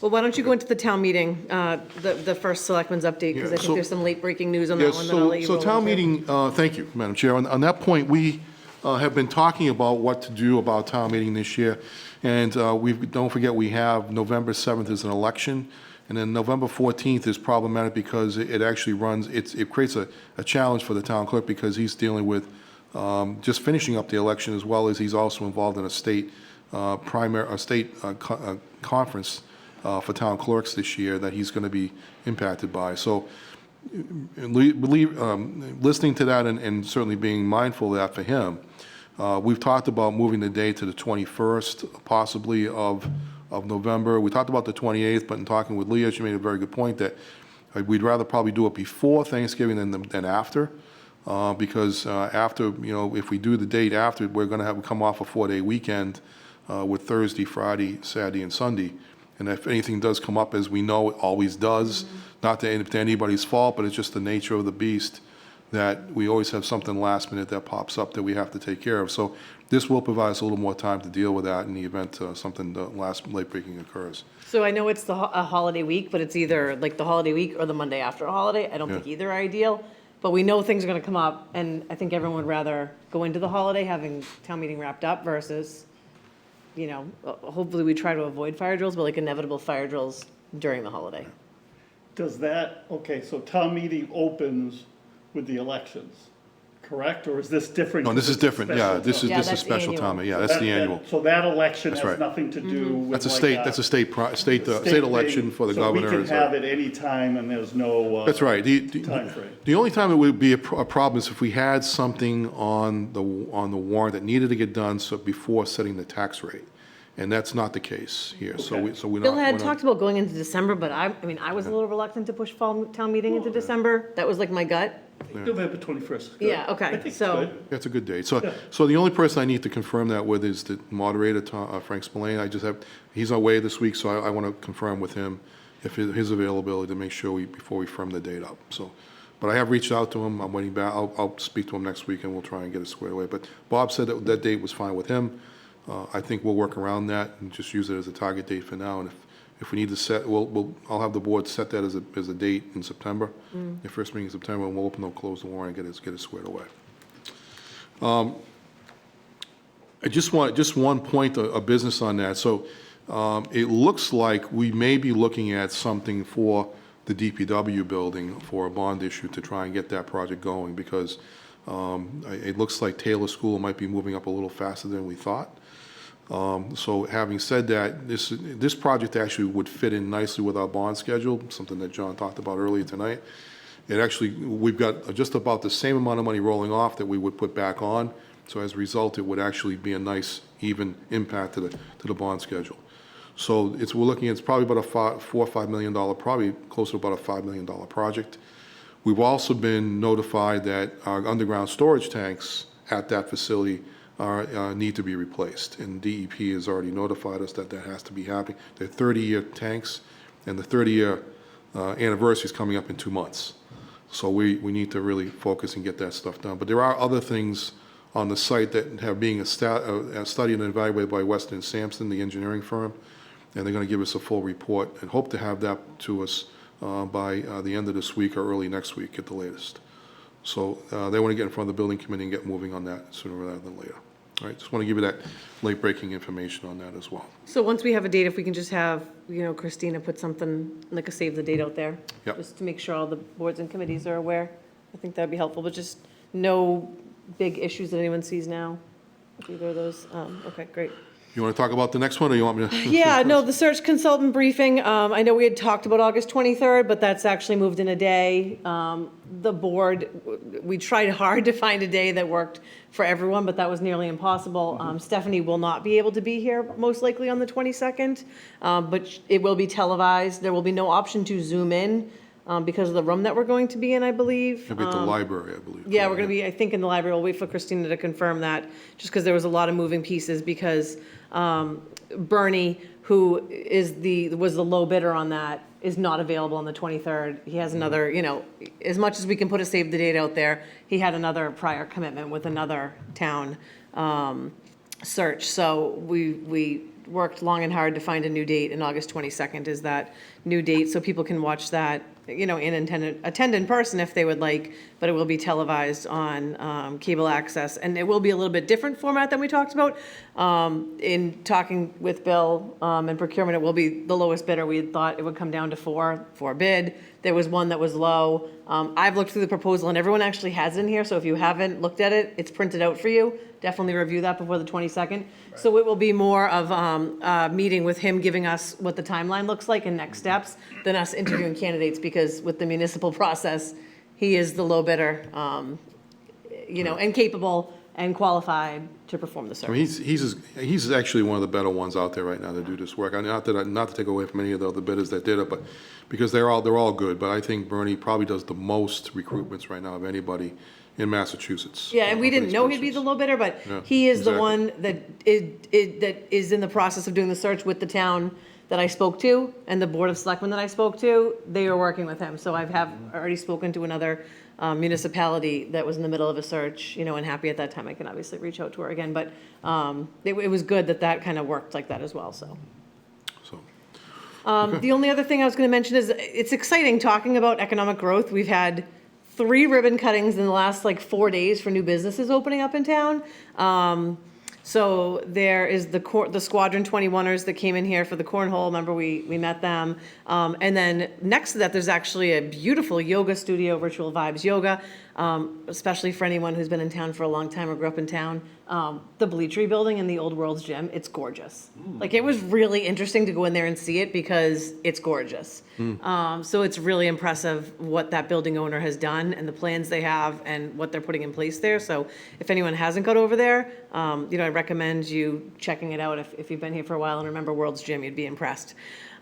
Well, why don't you go into the town meeting, the first selectmen's update, because I think there's some late breaking news on that one that I'll let you So roll town into. meeting, thank you, Madam Chair. On that point, we have been talking about what to do about town meeting this year. And don't forget, we have November 7th is an election. And then November 14th is problematic because it actually runs, it creates a challenge for the town clerk because he's dealing with just finishing up the election, as well as he's also involved in a state conference for town clerks this year that he's going to be impacted by. So listening to that and certainly being mindful of that for him, we've talked about moving the date to the 21st, possibly of November. We talked about the 28th, but in talking with Leah, she made a very good point that we'd rather probably do it before Thanksgiving than after, because after, if we do the date after, we're going to come off a 4-day weekend with Thursday, Friday, Saturday, and Sunday. And if anything does come up, as we know it always does, not to anybody's fault, but it's just the nature of the beast, that we always have something last minute that pops up that we have to take care of. So this will provide us a little more time to deal with that in the event something late breaking occurs. So I know it's a holiday week, but it's either like the holiday week or the Monday after a holiday. I don't think either are ideal, but we know things are going to come up, and I think everyone would rather go into the holiday having town meeting wrapped up versus, hopefully we try to avoid fire drills, but like inevitable fire drills during the holiday. Does that, okay, so town meeting opens with the elections, correct? Or is this different? No, this is different, yeah, this is that's special annual. town meeting, yeah, that's the annual. So that election That's has right. nothing to do with That's a state election for the governor. So we can have it any time and there's no That's right. time frame. The only time it would be a problem is if we had something on the warrant that needed to get done before setting the tax rate. And that's not the case here, so we're not. Bill had talked about going into December, but I was a little reluctant to push fall town meeting into December. That was like my gut. November 21st. Yeah, okay, I think so- it's good. That's a good date. So the only person I need to confirm that with is the moderator, Frank Spillane. He's away this week, so I want to confirm with him if his availability to make sure before we firm the date up. So, but I have reached out to him. I'm waiting back. I'll speak to him next week and we'll try and get it squared away. But Bob said that date was fine with him. I think we'll work around that and just use it as a target date for now. And if we need to set, I'll have the board set that as a date in September, the first meeting in September, and we'll close the warrant and get it squared away. I just one point of business on that. So it looks like we may be looking at something for the DPW building for a bond issue to try and get that project going, because it looks like Taylor School might be moving up a little faster than we thought. So having said that, this project actually would fit in nicely with our bond schedule, something that John talked about earlier tonight. We've got just about the same amount of money rolling off that we would put back on. So as a result, it would actually be a nice, even impact to the bond schedule. So we're looking at, it's probably about a $4 or $5 million, probably closer to about a $5 million project. We've also been notified that our underground storage tanks at that facility need to be replaced, and DEP has already notified us that has to be happening. They're 30-year tanks, and the 30-year anniversary is coming up in 2 months. So we need to really focus and get that stuff done. But there are other things on the site that have being studied and evaluated by Weston & Sampson, the engineering firm, and they're going to give us a full report and hope to have that to us by the end of this week or early next week at the latest. So they want to get in front of the building committee and get moving on that sooner rather than later. All right, just want to give you that late-breaking information on that as well. So once we have a date, if we can just have, Christina put something, like a save the date out there. Yep. Just to make sure all the boards and committees are aware. I think that'd be helpful, but just no big issues that anyone sees now with either of those. Okay, great. You want to talk about the next one, or you want me to? Yeah, no, the search consultant briefing, I know we had talked about August 23rd, but that's actually moved in a day. The board, we tried hard to find a day that worked for everyone, but that was nearly impossible. Stephanie will not be able to be here, most likely on the 22nd, but it will be televised. There will be no option to Zoom in because of the room that we're going to be in, I believe. Maybe at the library, I believe. Yeah, we're going to be, I think, in the library. We'll wait for Christina to confirm that, just because there was a lot of moving pieces, because Bernie, who was the low bidder on that, is not available on the 23rd. He has another, as much as we can put a save the date out there, he had another prior commitment with another town search. So we worked long and hard to find a new date, and August 22nd is that new date, so people can watch that, you know, attend in person if they would like, but it will be televised on cable access, and it will be a little bit different format than we talked about. In talking with Bill and procurement, it will be the lowest bidder. We had thought it would come down to four bid. There was one that was low. I've looked through the proposal, and everyone actually has it in here, so if you haven't looked at it, it's printed out for you. Definitely review that before the 22nd. So it will be more of a meeting with him giving us what the timeline looks like and next steps than us interviewing candidates, because with the municipal process, he is the low bidder, you know, and capable and qualified to perform the I mean, service. he's actually one of the better ones out there right now to do this work. I mean, not to take away from any of the other bidders that did it, but because they're all good. But I think Bernie probably does the most recruitments right now of anybody in Massachusetts. Yeah, and we didn't know he'd be the low bidder, but Yeah, he is the exactly. one that is in the process of doing the search with the town that I spoke to, and the Board of Selectmen that I spoke to. They are working with him. So I have already spoken to another municipality that was in the middle of a search, you know, and happy at that time. I can obviously reach out to her again, but it was good that kind of worked like that as well, so. The only other thing I was going to mention is it's exciting talking about economic growth. We've had 3 ribbon cuttings in the last like 4 days for new businesses opening up in town. So there is the Squadron 21ers that came in here for the cornhole. Remember, we met them. And then next to that, there's actually a beautiful yoga studio, Virtual Vibes Yoga, especially for anyone who's been in town for a long time or grew up in town. The Bleachery Building in the Old World's Gym, it's gorgeous. Like, it was really interesting to go in there and see it because it's gorgeous. So it's really impressive what that building owner has done and the plans they have and what they're putting in place there. So if anyone hasn't got over there, you know, I recommend you checking it out if you've been here for a while and remember World's Gym, you'd be impressed.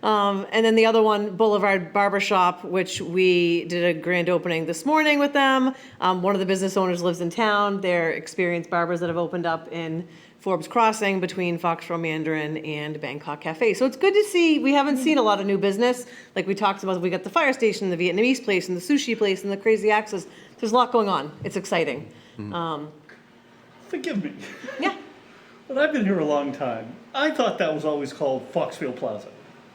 And then the other one, Boulevard Barbershop, which we did a grand opening this morning with them. One of the business owners lives in town. They're experienced barbers that have opened up in Forbes Crossing between Foxborough Mandarin and Bangkok Cafe. So it's good to see. We haven't seen a lot of new business. Like we talked about, we got the fire station, the Vietnamese place, and the sushi place, and the Crazy Axes. There's a lot going on. It's exciting. Forgive me. Yeah. But I've been here a long time. I thought that was always called Foxfield Plaza.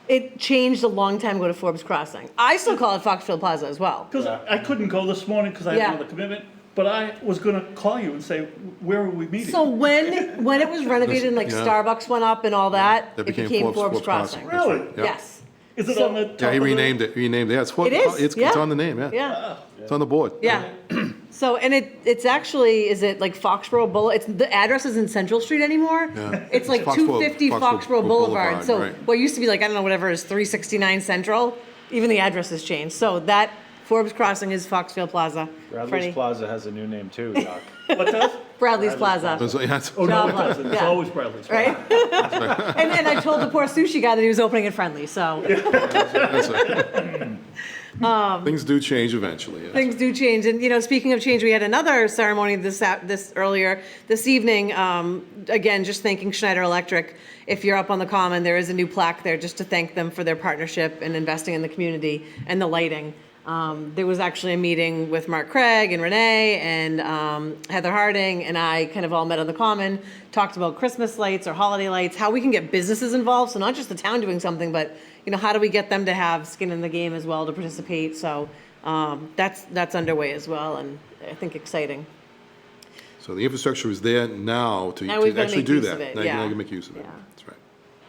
It changed a long time ago to Forbes Crossing. I still call it Foxfield Plaza as well. Because I couldn't go this morning because I had another commitment, but I was going to call you and say, where are we meeting? So when it was renovated and like Yeah. Starbucks went up and all that, That it became Forbes Crossing. That's right, Really? yeah. Yes. Is it So- on the top Yeah, he of the- renamed it. Yeah, it's It is, It's yeah. on the name. Yeah. Yeah. It's on the board. Yeah. So, and it's actually, is it like Foxborough Boulevard? It's, the address isn't Central Street anymore. Yeah. It's like Foxborough- 250 Foxborough Foxborough Boulevard. Boulevard, So right. what used to be like, I don't know, whatever it is 369 Central, even the address has changed. So that Forbes Crossing is Foxfield Plaza. Bradley's Freddie. Plaza has a new name too, Doc. What does? Bradley's Plaza. Yeah, it's- Oh, no, it Java, doesn't. It's yeah. always Bradley's. Right? and I told the poor sushi guy that he was opening it friendly, so that's right. Things do change eventually. yeah. things do change. And, you know, speaking of change, we had another ceremony this evening. Again, just thanking Schneider Electric. If you're up on the Common, there is a new plaque there just to thank them for their partnership and investing in the community and the lighting. There was actually a meeting with Mark Craig and Renee and Heather Harding, and I kind of all met on the Common, talked about Christmas lights or holiday lights, how we can get businesses involved. So not just the town doing something, but, you know, how do we get them to have skin in the game as well to participate? So that's underway as well, and I think exciting. So the infrastructure is there now to Now we've gotta actually make do use that. of it, Now yeah. you can make use of it. Yeah. That's right.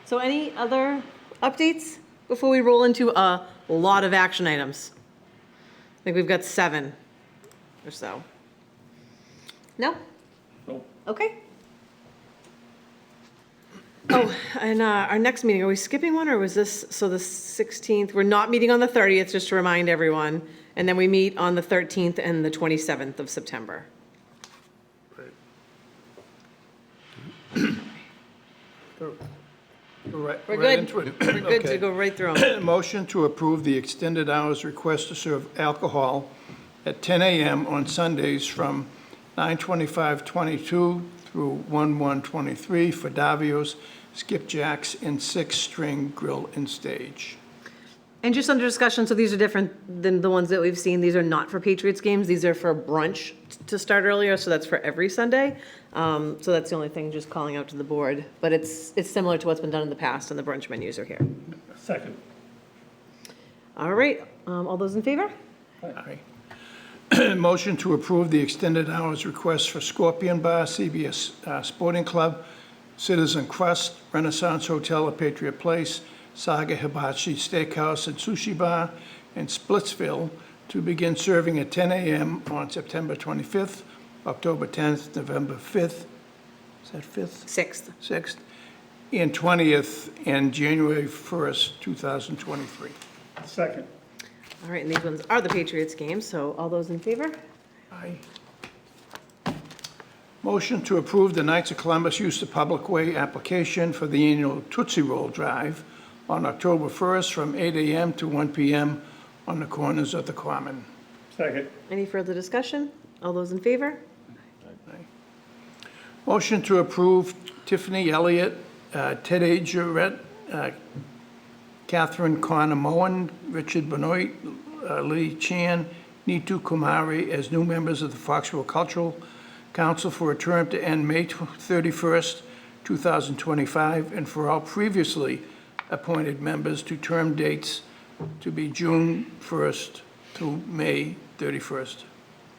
So any other updates before we roll into a lot of action items? I think we've got 7 or so. No? Nope. Okay. Oh, and our next meeting, are we skipping one, or was this, so the 16th? We're not meeting on the 30th, just to remind everyone. And then we meet on the 13th and the 27th of September. We're good. We're good to go right through them. Motion to approve the extended hours request to serve alcohol at 10 a.m. on Sundays from 9/25/22 through 1/1/23 for Davio's, Skipjack's, and Six String Grill and Stage. And just under discussion, so these are different than the ones that we've seen. These are not for Patriots games. These are for brunch to start earlier, so that's for every Sunday. So that's the only thing, just calling out to the board. But it's similar to what's been done in the past, and the brunch menus are here. Second. All right, all those in favor? Aye. Motion to approve the extended hours request for Scorpion Bar, CBS Sporting Club, Citizen Crust, Renaissance Hotel at Patriot Place, Saga Hibachi Steakhouse and Sushi Bar in Splitsville to begin serving at 10 a.m. on September 25th, October 10th, November 5th, is that 5th? 6th. 6th, and 20th, and January 1st, 2023. Second. All right, and these ones are the Patriots games, so all those in favor? Aye. Motion to approve the Knights of Columbus use of public way application for the annual Tootsie Roll Drive on October 1st from 8 a.m. to 1 p.m. on the corners of the Common. Second. Any further discussion? All those in favor? Motion to approve Tiffany Elliott, Ted A. Jarrett, Catherine Connor Moen, Richard Benoit, Lee Chan, Neetu Kumari as new members of the Foxborough Cultural Council for a term to end May 31st, 2025, and for all previously appointed members to term dates to be June 1st to May 31st.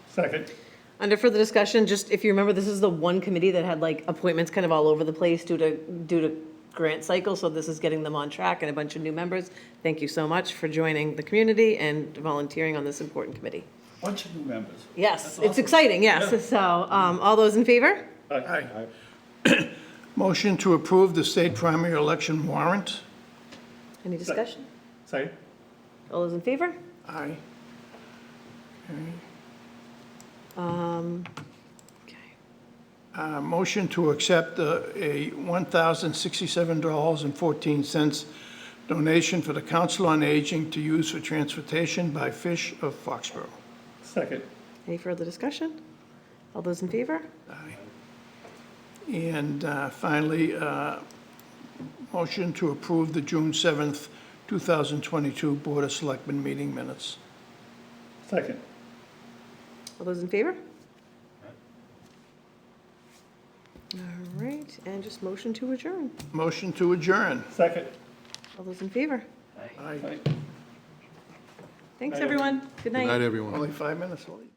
Second. Under further discussion, just if you remember, this is the one committee that had like appointments kind of all over the place due to grant cycle, so this is getting them on track and a bunch of new members. Thank you so much for joining the community and volunteering on this important committee. Bunch of new members. Yes, it's exciting, yes. So, all those in favor? Aye. Motion to approve the state primary election warrant. Any discussion? Second. All those in favor? Aye. Motion to accept a $1,067.14 donation for the Council on Aging to use for transportation by Fish of Foxborough. Second. Any further discussion? All those in favor? Aye. And finally, motion to approve the June 7th, 2022 Board of Selectmen meeting minutes. Second. All those in favor? All right, and just motion to adjourn. Motion to adjourn. Second. All those in favor? Aye. Thanks, everyone. Good night. Good night, everyone. Only 5 minutes late.